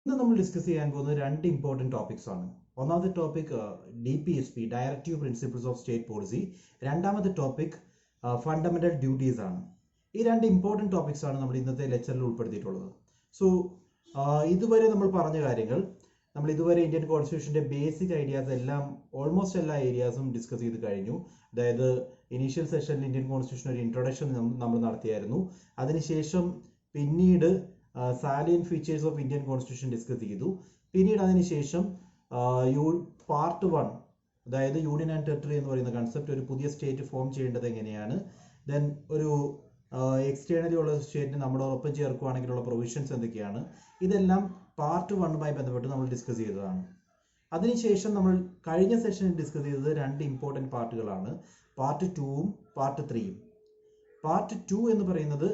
ഇന്ന് നമ്മൾ ഡിസ്കസ് ചെയ്യാൻ പോകുന്നത് രണ്ട് ഇമ്പോർട്ടൻറ്റ് ടോപ്പിക്സ് ആണ്. ഒന്നാമത്തെ topic DPSP directive principles of state policy, രണ്ടാമത്തെ ടോപ്പിക് ഫണ്ടമെന്റൽ ഡ്യൂട്ടീസ് ആണ്. ഈ രണ്ട് ഇമ്പോർട്ടൻറ്റ് ടോപ്പിക്സ് ആണ് നമ്മൾ ഇന്നത്തെ ലെക്ചറിൽ ഉൾപ്പെടുത്തിയിട്ടുള്ളത്. സോ ഇതുവരെ നമ്മൾ പറഞ്ഞ കാര്യങ്ങൾ, നമ്മൾ ഇതുവരെ ഇന്ത്യൻ കോൺസ്റ്റിറ്റ്യൂഷന്റെ ബേസിക് ഐഡിയാസ് എല്ലാം ഓൾമോസ്റ്റ് എല്ലാ ഏരിയാസും ഡിസ്കസ് ചെയ്ത് കഴിഞ്ഞു. അതായത് ഇനീഷ്യൽ സെഷനിൽ ഇന്ത്യൻ കോൺസ്റ്റിറ്റ്യൂഷൻ ഒരു ഇൻട്രൊഡക്ഷൻ നമ്മൾ നടത്തിയായിരുന്നു. അതിനുശേഷം പിന്നീട് salient features of Indian constitution discuss ചെയ്തു. പിന്നീട് അതിനുശേഷം പാർട്ട് 1, അതായത് യൂണിയൻ ആൻഡ് ടെറിട്ടറി എന്ന് പറയുന്ന കൺസെപ്റ്റ്, ഒരു പുതിയ സ്റ്റേറ്റ് ഫോം ചെയ്യേണ്ടത് എങ്ങനെയാണ്, ദെൻ ഒരു എക്സ്റ്റേണലി ഉള്ള സ്റ്റേറ്റിന് നമ്മളോടൊപ്പം ചേർക്കുകയാണെങ്കിലുള്ള പ്രൊവിഷൻസ് എന്തൊക്കെയാണ്, ഇതെല്ലാം പാർട്ട് 1 ബന്ധപ്പെട്ട് നമ്മൾ ഡിസ്കസ് ചെയ്തതാണ്. അതിനുശേഷം നമ്മൾ കഴിഞ്ഞ സെഷനിൽ ഡിസ്കസ് ചെയ്തത് രണ്ട് ഇമ്പോർട്ടൻറ്റ് പാർട്ടുകളാണ്, പാർട്ട് 2ഉം പാർട്ട് 3യും. പാർട്ട് 2 എന്ന് പറയുന്നത്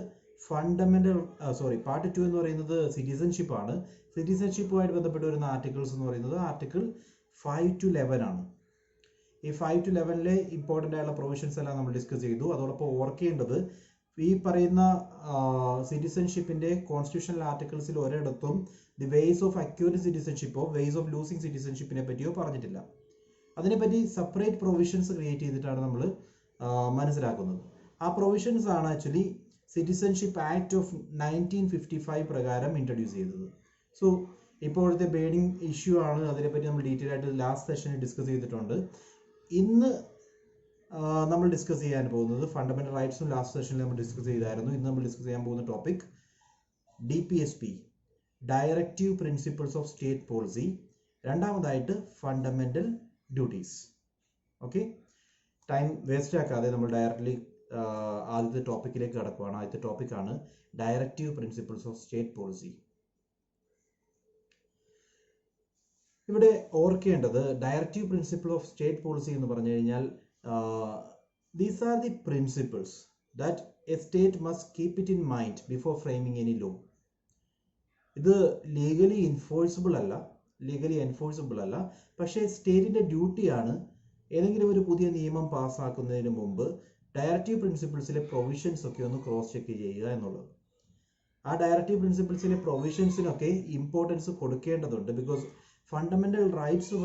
പാർട്ട് 2 എന്ന് പറയുന്നത് സിറ്റിസൺഷിപ്പ് ആണ്. സിറ്റിസൺഷിപ്പുമായിട്ട് ബന്ധപ്പെട്ട് വരുന്ന ആർട്ടിക്കിൾസ് എന്ന് പറയുന്നത് ആർട്ടിക്കിൾ 5 to 11 ആണ്. ഈ 5 to 11 ഇമ്പോർട്ടൻ്റ് ആയിട്ടുള്ള പ്രൊവിഷൻസ് എല്ലാം നമ്മൾ ഡിസ്കസ് ചെയ്തു. അതോടൊപ്പം ഓർക്കേണ്ടത്, ഈ പറയുന്ന സിറ്റിസൺഷിപ്പിന്റെ കോൺസ്റ്റിറ്റ്യൂഷണൽ ആർട്ടിക്കിൾസിൽ ഒരിടത്തും ദി വേസ് ഓഫ് അക്യൂർഡ് സിറ്റിസൺഷിപ്പോ വേസ് ഓഫ് ലൂസിങ് സിറ്റിസൺഷിപ്പിനെ പറ്റിയോ പറഞ്ഞിട്ടില്ല. അതിനെപ്പറ്റി സെപ്പറേറ്റ് പ്രൊവിഷൻസ് ക്രിയേറ്റ് ചെയ്തിട്ടാണ് നമ്മൾ മനസ്സിലാക്കുന്നത്. ആ പ്രൊവിഷൻസ് ആണ് ആക്ച്വലി സിറ്റിസൺഷിപ്പ് ആക്ട് ഓഫ് 1955 പ്രകാരം ഇൻട്രൊഡ്യൂസ് ചെയ്തത്. സോ ഇപ്പോഴത്തെ ബേണിംഗ് ഇഷ്യൂ ആണ്, അതിനെപ്പറ്റി നമ്മൾ ഡീറ്റെയിൽ ആയിട്ട് ലാസ്റ്റ് സെഷനിൽ ഡിസ്കസ് ചെയ്തിട്ടുണ്ട്. ഇന്ന് നമ്മൾ ഡിസ്കസ് ചെയ്യാൻ പോകുന്നത് ഫണ്ടമെന്റൽ റൈറ്റ്സും ലാസ്റ്റ് സെഷനിൽ നമ്മൾ ഡിസ്കസ് ചെയ്തായിരുന്നു. ഇന്ന് നമ്മൾ ഡിസ്കസ് ചെയ്യാൻ പോകുന്ന topic DPSP directive principles of state policy, രണ്ടാമതായിട്ട് fundamental duties. Okay, time waste ആക്കാതെ നമ്മൾ ഡയറക്റ്റ്ലി ആദ്യത്തെ ടോപ്പിക്കിലേക്ക് കടക്കുകയാണ്. ആദ്യത്തെ ടോപ്പിക്കാണ് directive principles of state policy. ഇവിടെ ഓർക്കേണ്ടത്, directive principle of state policy എന്ന് പറഞ്ഞു കഴിഞ്ഞാൽ these are the principles that a state must keep it in mind before framing any law. ഇത് ലീഗലി എൻഫോഴ്സിബിൾ അല്ല, പക്ഷേ സ്റ്റേറ്റിന്റെ ഡ്യൂട്ടിയാണ് ഏതെങ്കിലും ഒരു പുതിയ നിയമം പാസ്സാക്കുന്നതിന് മുമ്പ് ഡയറക്റ്റീവ് പ്രിൻസിപ്പിൾസിലെ പ്രൊവിഷൻസ് ഒക്കെ ഒന്ന് ക്രോസ് ചെക്ക് ചെയ്യുക എന്നുള്ളത്. ആ ഡയറക്റ്റീവ് പ്രിൻസിപ്പിൾസിലെ പ്രൊവിഷൻസിനൊക്കെ ഇമ്പോർട്ടൻസ് കൊടുക്കേണ്ടതുണ്ട്. ബിക്കോസ് ഫണ്ടമെന്റൽ റൈറ്റ്സ് എന്ന്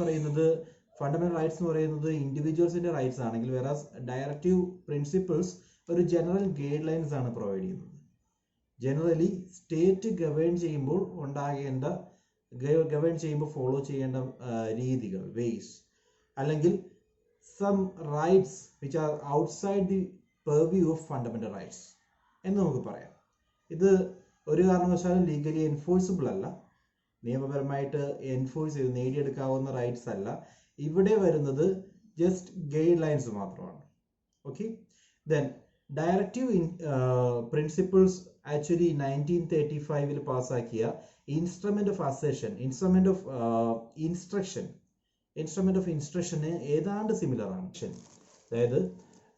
പറയുന്നത് ഇൻഡിവിജ്വൽസിന്റെ റൈറ്റ്സ് ആണെങ്കിൽ, വേറാസ് ഡയറക്റ്റീവ് പ്രിൻസിപ്പിൾസ് ഒരു ജനറൽ ഗൈഡ് ലൈൻസ് ആണ് പ്രൊവൈഡ് ചെയ്യുന്നത്. ജനറലി സ്റ്റേറ്റ് ഗവേൺ ചെയ്യുമ്പോൾ ഫോളോ ചെയ്യേണ്ട രീതികൾ, വേസ്, അല്ലെങ്കിൽ some rights which are outside the purview of fundamental rights എന്ന് നമുക്ക് പറയാം. ഇത് ഒരു കാരണവശാലും ലീഗലി എൻഫോഴ്സിബിൾ അല്ല, നിയമപരമായിട്ട് എൻഫോഴ്സ് ചെയ്ത് നേടിയെടുക്കാവുന്ന റൈറ്റ്സ് അല്ല. ഇവിടെ വരുന്നത് ജസ്റ്റ് ഗൈഡ് ലൈൻസ് മാത്രമാണ്. Okay, then directive principles actually 1935 പാസ്സാക്കിയ ഇൻസ്ട്രുമെന്റ് ഓഫ് ഇൻസ്ട്രക്ഷന് ഏതാണ്ട് സിമിലർ ആണ്. അതായത്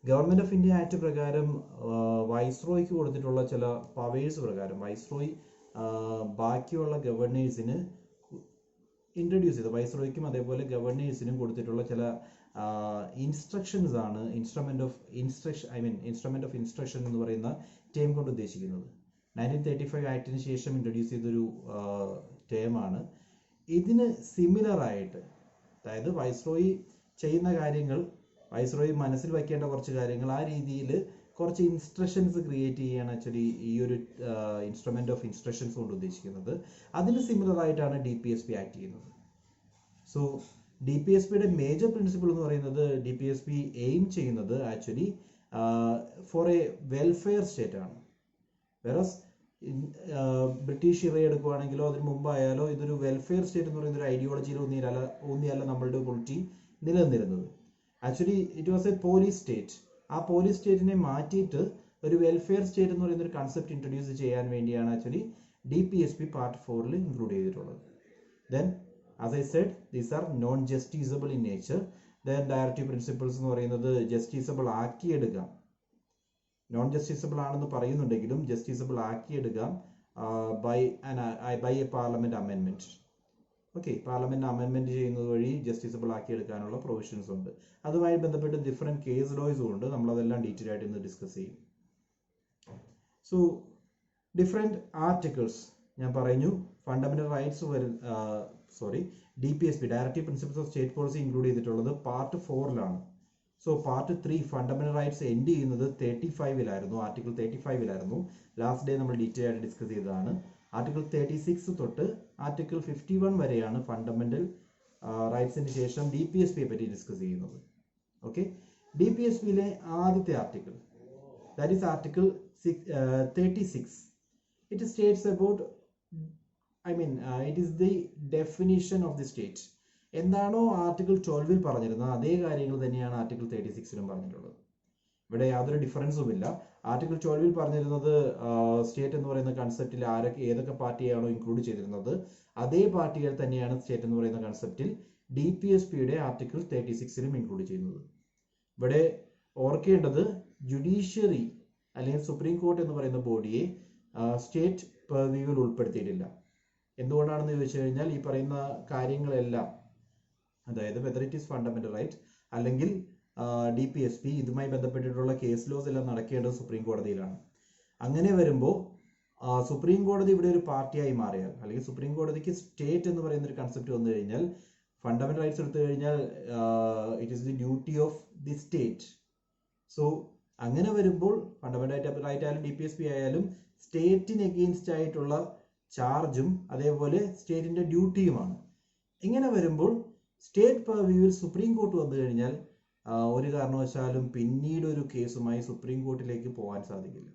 ഗവൺമെന്റ് ഓഫ് ഇന്ത്യ ആക്ട് പ്രകാരം വൈസ്രോയ്ക്ക് കൊടുത്തിട്ടുള്ള ചില പവേഴ്സ് പ്രകാരം വൈസ്രോയ് ബാക്കിയുള്ള ഗവർണേഴ്സിന് ഇൻട്രൊഡ്യൂസ് ചെയ്ത, വൈസ്രോയ്ക്കും അതേപോലെ ഗവർണേഴ്സിനും കൊടുത്തിട്ടുള്ള ചില ഇൻസ്ട്രക്ഷൻസ് ആണ് ഇൻസ്ട്രുമെന്റ് ഓഫ് ഇൻസ്ട്രക്ഷൻ എന്ന് പറയുന്ന ടേം കൊണ്ട് ഉദ്ദേശിക്കുന്നത്. 1935 ആക്ടിന് ശേഷം ഇൻട്രൊഡ്യൂസ് ചെയ്തൊരു ടേമാണ്. ഇതിന് സിമിലർ ആയിട്ട്, അതായത് വൈസ്രോയി ചെയ്യുന്ന കാര്യങ്ങൾ, വൈസ്രോയി മനസ്സിൽ വയ്ക്കേണ്ട കുറച്ച് കാര്യങ്ങൾ, ആ രീതിയിൽ കുറച്ച് ഇൻസ്ട്രക്ഷൻസ് ക്രിയേറ്റ് ചെയ്യാണ് ആക്ച്വലി ഈ ഒരു ഇൻസ്ട്രുമെന്റ് ഓഫ് ഇൻസ്ട്രക്ഷൻസ് കൊണ്ട് ഉദ്ദേശിക്കുന്നത്. അതിന് സിമിലർ ആയിട്ടാണ് DPSP ആക്ട് ചെയ്യുന്നത്. സോ DPSPയുടെ മേജർ പ്രിൻസിപ്പിൾ എന്ന് പറയുന്നത്, DPSP എയിം ചെയ്യുന്നത് actually for a welfare state ആണ്. വേറസ് ബ്രിട്ടീഷ് ഇറ എടുക്കുകയാണെങ്കിലോ അതിന് മുമ്പായാലോ ഇതൊരു വെൽഫെയർ സ്റ്റേറ്റ് എന്ന് പറയുന്ന ഒരു ഐഡിയോളജിയിൽ ഊന്നിയല്ല നമ്മളുടെ പൊളിറ്റി നിലനിന്നിരുന്നത്. Actually it was A police state. ആ പോലീസ് സ്റ്റേറ്റിനെ മാറ്റിയിട്ട് ഒരു വെൽഫെയർ സ്റ്റേറ്റ് എന്ന് പറയുന്ന ഒരു കൺസെപ്റ്റ് ഇൻട്രൊഡ്യൂസ് ചെയ്യാൻ വേണ്ടിയാണ് ആക്ച്വലി DPSP പാർട്ട് 4 ഇൻക്ലൂഡ് ചെയ്തിട്ടുള്ളത്. Then as I said, these are non justiciable in nature. Then directive principles എന്ന് പറയുന്നത് ജസ്റ്റിസബിൾ ആക്കിയെടുക്കാം, നോൺ ജസ്റ്റിസബിൾ ആണെന്ന് പറയുന്നുണ്ടെങ്കിലും ജസ്റ്റിസബിൾ ആക്കിയെടുക്കാം ബൈ എ പാർലമെന്റ് അമെൻമെന്റ്. ഓക്കെ, പാർലമെന്റ് അമെൻമെന്റ് ചെയ്യുന്നത് വഴി ജസ്റ്റിസബിൾ ആക്കിയെടുക്കാനുള്ള പ്രൊവിഷൻസ് ഉണ്ട്. അതുമായി ബന്ധപ്പെട്ട് ഡിഫറെന്റ് കേസ് ലോയ്സും ഉണ്ട്. നമ്മളതെല്ലാം ഡീറ്റെയിൽ ആയിട്ട് ഇന്ന് ഡിസ്കസ് ചെയ്യും. സോ ഡിഫറെന്റ് ആർട്ടിക്കിൾസ് ഞാൻ പറഞ്ഞു, fundamental rights DPSP directive principles of state policy include ചെയ്തിട്ടുള്ളത് പാർട്ട് 4-ലാണ്. So part 3 fundamental rights end ചെയ്യുന്നത് 35-ലായിരുന്നു, ആർട്ടിക്കിൾ 35-ലായിരുന്നു. ലാസ്റ്റ് ഡേ നമ്മൾ ഡീറ്റെയിൽ ആയിട്ട് ഡിസ്കസ് ചെയ്തതാണ്. ആർട്ടിക്കിൾ 36 തൊട്ട് ആർട്ടിക്കിൾ 51 വരെയാണ് ഫണ്ടമെന്റൽ റൈറ്റ്സിന് ശേഷം DPSPയെ പറ്റി ഡിസ്കസ് ചെയ്യുന്നത്. ഓക്കെ, DPSPയിലെ ആദ്യത്തെ article, that is article 36. It states about, it is the definition of the state. എന്താണോ ആർട്ടിക്കിൾ 12-ൽ പറഞ്ഞിരുന്നത് അതേ കാര്യങ്ങൾ തന്നെയാണ് ആർട്ടിക്കിൾ 36-ലും പറഞ്ഞിട്ടുള്ളത്. ഇവിടെ യാതൊരു ഡിഫറൻസും ഇല്ല. ആർട്ടിക്കിൾ 12-ൽ പറഞ്ഞിരുന്നത് സ്റ്റേറ്റ് എന്ന് പറയുന്ന കൺസെപ്റ്റിൽ ഏതൊക്കെ പാർട്ടിയാണോ ഇൻക്ലൂഡ് ചെയ്തിരുന്നത് അതേ പാർട്ടികൾ തന്നെയാണ് സ്റ്റേറ്റ് എന്ന് പറയുന്ന കൺസെപ്റ്റിൽ DPSPയുടെ ആർട്ടിക്കിൾ 36-ലും ഇൻക്ലൂഡ് ചെയ്യുന്നത്. ഇവിടെ ഓർക്കേണ്ടത് ജുഡീഷ്യറി അല്ലെങ്കിൽ സുപ്രീം കോർട്ട് എന്ന് പറയുന്ന ബോഡിയെ സ്റ്റേറ്റ് പെർവ്യൂവിൽ ഉൾപ്പെടുത്തിയിട്ടില്ല. എന്തുകൊണ്ടാണെന്ന് ചോദിച്ചു കഴിഞ്ഞാൽ ഈ പറയുന്ന കാര്യങ്ങളെല്ലാം, അതായത് whether it is fundamental right അല്ലെങ്കിൽ DPSP, ഇതുമായി ബന്ധപ്പെട്ടിട്ടുള്ള കേസ് ലോസ് എല്ലാം നടക്കേണ്ടത് സുപ്രീം കോടതിയിലാണ്. അങ്ങനെ വരുമ്പോൾ സുപ്രീം കോടതി ഇവിടെ ഒരു പാർട്ടിയായി മാറിയാൽ, അല്ലെങ്കിൽ സുപ്രീം കോടതിക്ക് സ്റ്റേറ്റ് എന്ന് പറയുന്ന ഒരു കൺസെപ്റ്റ് വന്നു കഴിഞ്ഞാൽ, ഫണ്ടമെന്റൽ റൈറ്റ്സ് എടുത്തു കഴിഞ്ഞാൽ it is the duty of the state. So അങ്ങനെ വരുമ്പോൾ ഫണ്ടമെന്റൽ റൈറ്റ് ആയാലും DPSP ആയാലും സ്റ്റേറ്റിന് എഗെയിൻസ്റ്റ് ആയിട്ടുള്ള ചാർജും അതേപോലെ സ്റ്റേറ്റിന്റെ ഡ്യൂട്ടിയുമാണ്. ഇങ്ങനെ വരുമ്പോൾ സ്റ്റേറ്റ് പെർവ്യൂവിൽ സുപ്രീം കോർട്ട് വന്നു കഴിഞ്ഞാൽ ഒരു കാരണവശാലും പിന്നീട് ഒരു കേസുമായി സുപ്രീം കോർട്ടിലേക്ക് പോകാൻ സാധിക്കില്ല.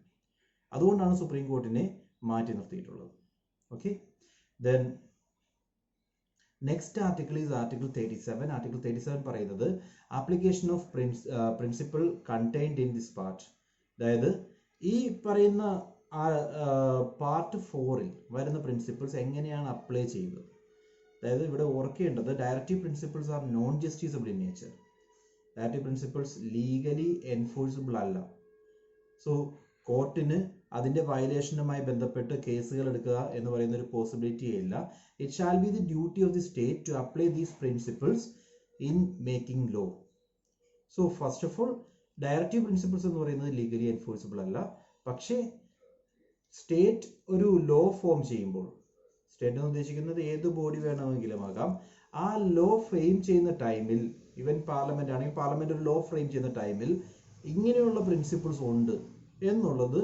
അതുകൊണ്ടാണ് സുപ്രീം കോർട്ടിനെ മാറ്റി നിർത്തിയിട്ടുള്ളത്. Okay, then next article is article 37. Article 37 പറയുന്നത് application of principle contained in this part. അതായത് ഈ പറയുന്ന പാർട്ട് 4-ൽ വരുന്ന പ്രിൻസിപ്പിൾസ് എങ്ങനെയാണ് അപ്ലൈ ചെയ്യുന്നത്. അതായത് ഇവിടെ ഓർക്കേണ്ടത് directive principles are non justiciable in nature. Directive principles legally enforceable അല്ല. സോ കോർട്ടിന് അതിന്റെ വയലേഷനുമായി ബന്ധപ്പെട്ട് കേസുകൾ എടുക്കുക എന്ന് പറയുന്ന ഒരു പോസിബിലിറ്റി ഇല്ല. It shall be the duty of the state to apply these principles in making law. So first of all directive principles എന്ന് പറയുന്നത് ലീഗലി എൻഫോഴ്സിബിൾ അല്ല. പക്ഷേ സ്റ്റേറ്റ് ഒരു ലോ ഫോം ചെയ്യുമ്പോൾ, സ്റ്റേറ്റ് എന്ന് ഉദ്ദേശിക്കുന്നത് ഏത് ബോഡി വേണമെങ്കിലും ആകാം, ആ ലോ ഫ്രെയിം ചെയ്യുന്ന ടൈമിൽ, ഈവൻ പാർലമെന്റ് ആണെങ്കിൽ പാർലമെന്റ് ഒരു ലോ ഫ്രെയിം ചെയ്യുന്ന ടൈമിൽ ഇങ്ങനെയുള്ള പ്രിൻസിപ്പിൾസ് ഉണ്ട് എന്നുള്ളത്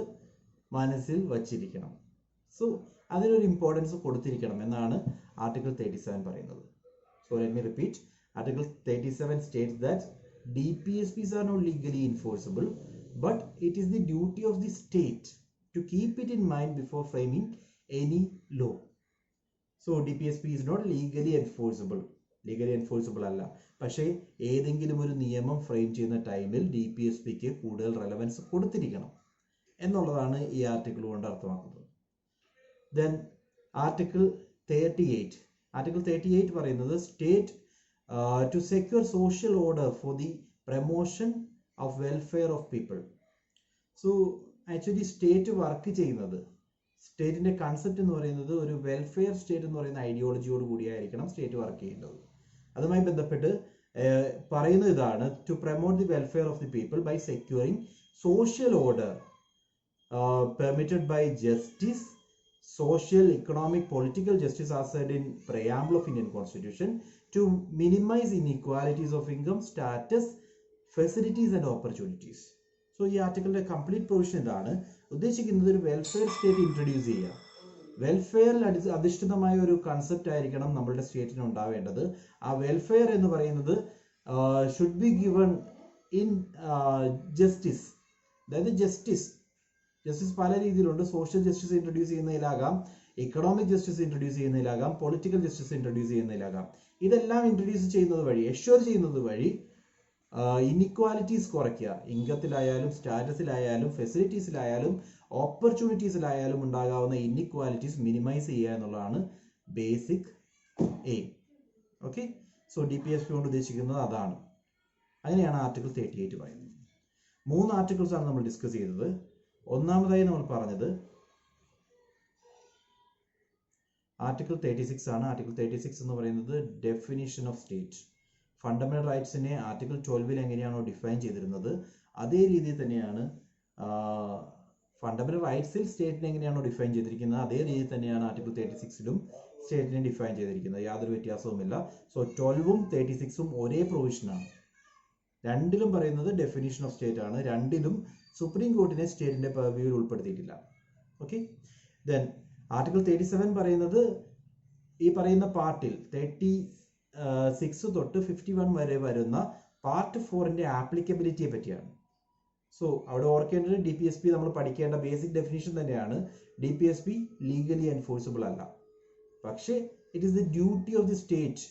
മനസ്സിൽ വച്ചിരിക്കണം. സോ അതിനൊരു ഇമ്പോർട്ടൻസ് കൊടുത്തിരിക്കണം എന്നാണ് ആർട്ടിക്കിൾ 37 പറയുന്നത്. So let me repeat. Article 37 states that DPSPs are not legally enforceable, but it is the duty of the state to keep it in mind before framing any law. So DPSP is not legally enforceable. Legally enforceable അല്ല. പക്ഷേ ഏതെങ്കിലും ഒരു നിയമം frame ചെയ്യുന്ന ടൈമിൽ DPSPക്ക് കൂടുതൽ relevance കൊടുത്തിരിക്കണം എന്നുള്ളതാണ് ഈ ആർട്ടിക്കിൾ കൊണ്ട് അർത്ഥമാക്കുന്നത്. Then article 38. ആർട്ടിക്കിൾ 38 പറയുന്നത് state to secure social order for the promotion of welfare of people. So actually state work ചെയ്യുന്നത്, സ്റ്റേറ്റിന്റെ കൺസെപ്റ്റ് എന്ന് പറയുന്നത് ഒരു വെൽഫെയർ സ്റ്റേറ്റ് എന്ന് പറയുന്ന ഐഡിയോളജിയോട് കൂടിയായിരിക്കണം സ്റ്റേറ്റ് വർക്ക് ചെയ്യേണ്ടത്. അതുമായി ബന്ധപ്പെട്ട് പറയുന്നത് ഇതാണ്: to promote the welfare of the people by securing social order permitted by justice, social, economic, political justice are said in preamble of Indian Constitution, to minimize inequalities of income, status, facilities and opportunities. So ഈ ആർട്ടിക്കിളിന്റെ complete provision ഇതാണ് ഉദ്ദേശിക്കുന്നത്. ഒരു welfare state introduce ചെയ്യുക. വെൽഫെയറിൽ അധിഷ്ഠിതമായ ഒരു concept ആയിരിക്കണം നമ്മളുടെ സ്റ്റേറ്റിന് ഉണ്ടാവേണ്ടത്. ആ വെൽഫെയർ എന്ന് പറയുന്നത് should be given in justice. അതായത് ജസ്റ്റിസ് പല രീതിയിലുണ്ട്. സോഷ്യൽ ജസ്റ്റിസ് ഇൻട്രൊഡ്യൂസ് ചെയ്യുന്നതിലാകാം, എക്കണോമിക് ജസ്റ്റിസ് ഇൻട്രൊഡ്യൂസ് ചെയ്യുന്നതിലാകാം, പൊളിറ്റിക്കൽ ജസ്റ്റിസ് ഇൻട്രൊഡ്യൂസ് ചെയ്യുന്നതിലാകാം. ഇതെല്ലാം ഇൻട്രൊഡ്യൂസ് ചെയ്യുന്നത് വഴി, എഷ്യൂർ ചെയ്യുന്നത് വഴി ഇനിക്വാലിറ്റീസ് കുറയ്ക്കുക. ഇൻകത്തിലായാലും സ്റ്റാറ്റസിലായാലും ഫെസിലിറ്റീസിലായാലും ഓപ്പർച്യൂണിറ്റീസിലായാലും ഉണ്ടാകാവുന്ന ഇനിക്വാലിറ്റീസ് മിനിമൈസ് ചെയ്യുക എന്നുള്ളതാണ് basic aim. Okay, so DPSP കൊണ്ട് ഉദ്ദേശിക്കുന്നത് അതാണ്. അങ്ങനെയാണ് ആർട്ടിക്കിൾ 38 പറയുന്നത്. 3 ആർട്ടിക്കിൾസ് ആണ് നമ്മൾ ഡിസ്കസ് ചെയ്തത്. ഒന്നാമതായി നമ്മൾ പറഞ്ഞത് ആർട്ടിക്കിൾ 36 ആണ്. ആർട്ടിക്കിൾ 36 എന്ന് പറയുന്നത് ഡെഫിനിഷൻ ഓഫ് സ്റ്റേറ്റ്. ഫണ്ടമെന്റൽ റൈറ്റ്സിനെ ആർട്ടിക്കിൾ 12-ൽ എങ്ങനെയാണോ ഡിഫൈൻ ചെയ്തിരുന്നത് അതേ രീതിയിൽ തന്നെയാണ് ഫണ്ടമെന്റൽ റൈറ്റ്സിൽ സ്റ്റേറ്റിനെ എങ്ങനെയാണോ ഡിഫൈൻ ചെയ്തിരിക്കുന്നത് അതേ രീതിയിൽ തന്നെയാണ് ആർട്ടിക്കിൾ 36ലും സ്റ്റേറ്റിനെ ഡിഫൈൻ ചെയ്തിരിക്കുന്നത്, യാതൊരു വ്യത്യാസവുമില്ല. സോ 12ഉം 36ഉം ഒരേ പ്രൊവിഷനാണ്. രണ്ടിലും പറയുന്നത് ഡെഫിനിഷൻ ഓഫ് സ്റ്റേറ്റ് ആണ്. രണ്ടിലും സുപ്രീം കോർട്ടിനെ സ്റ്റേറ്റിന്റെ പെർവ്യൂവിൽ ഉൾപ്പെടുത്തിയിട്ടില്ല. ഓക്കെ, ദെൻ ആർട്ടിക്കിൾ 37 പറയുന്നത് ഈ പറയുന്ന പാർട്ടിൽ 36 തൊട്ട് 51 വരെ വരുന്ന പാർട്ട് 4ന്റെ ആപ്ലിക്കബിലിറ്റിയെ പറ്റിയാണ്. സോ അവിടെ ഓർക്കേണ്ടത് DPSP നമ്മൾ പഠിക്കേണ്ട ബേസിക് ഡെഫിനിഷൻ തന്നെയാണ്. DPSP ലീഗലി എൻഫോഴ്സിബിൾ അല്ല, പക്ഷേ it is the duty of the state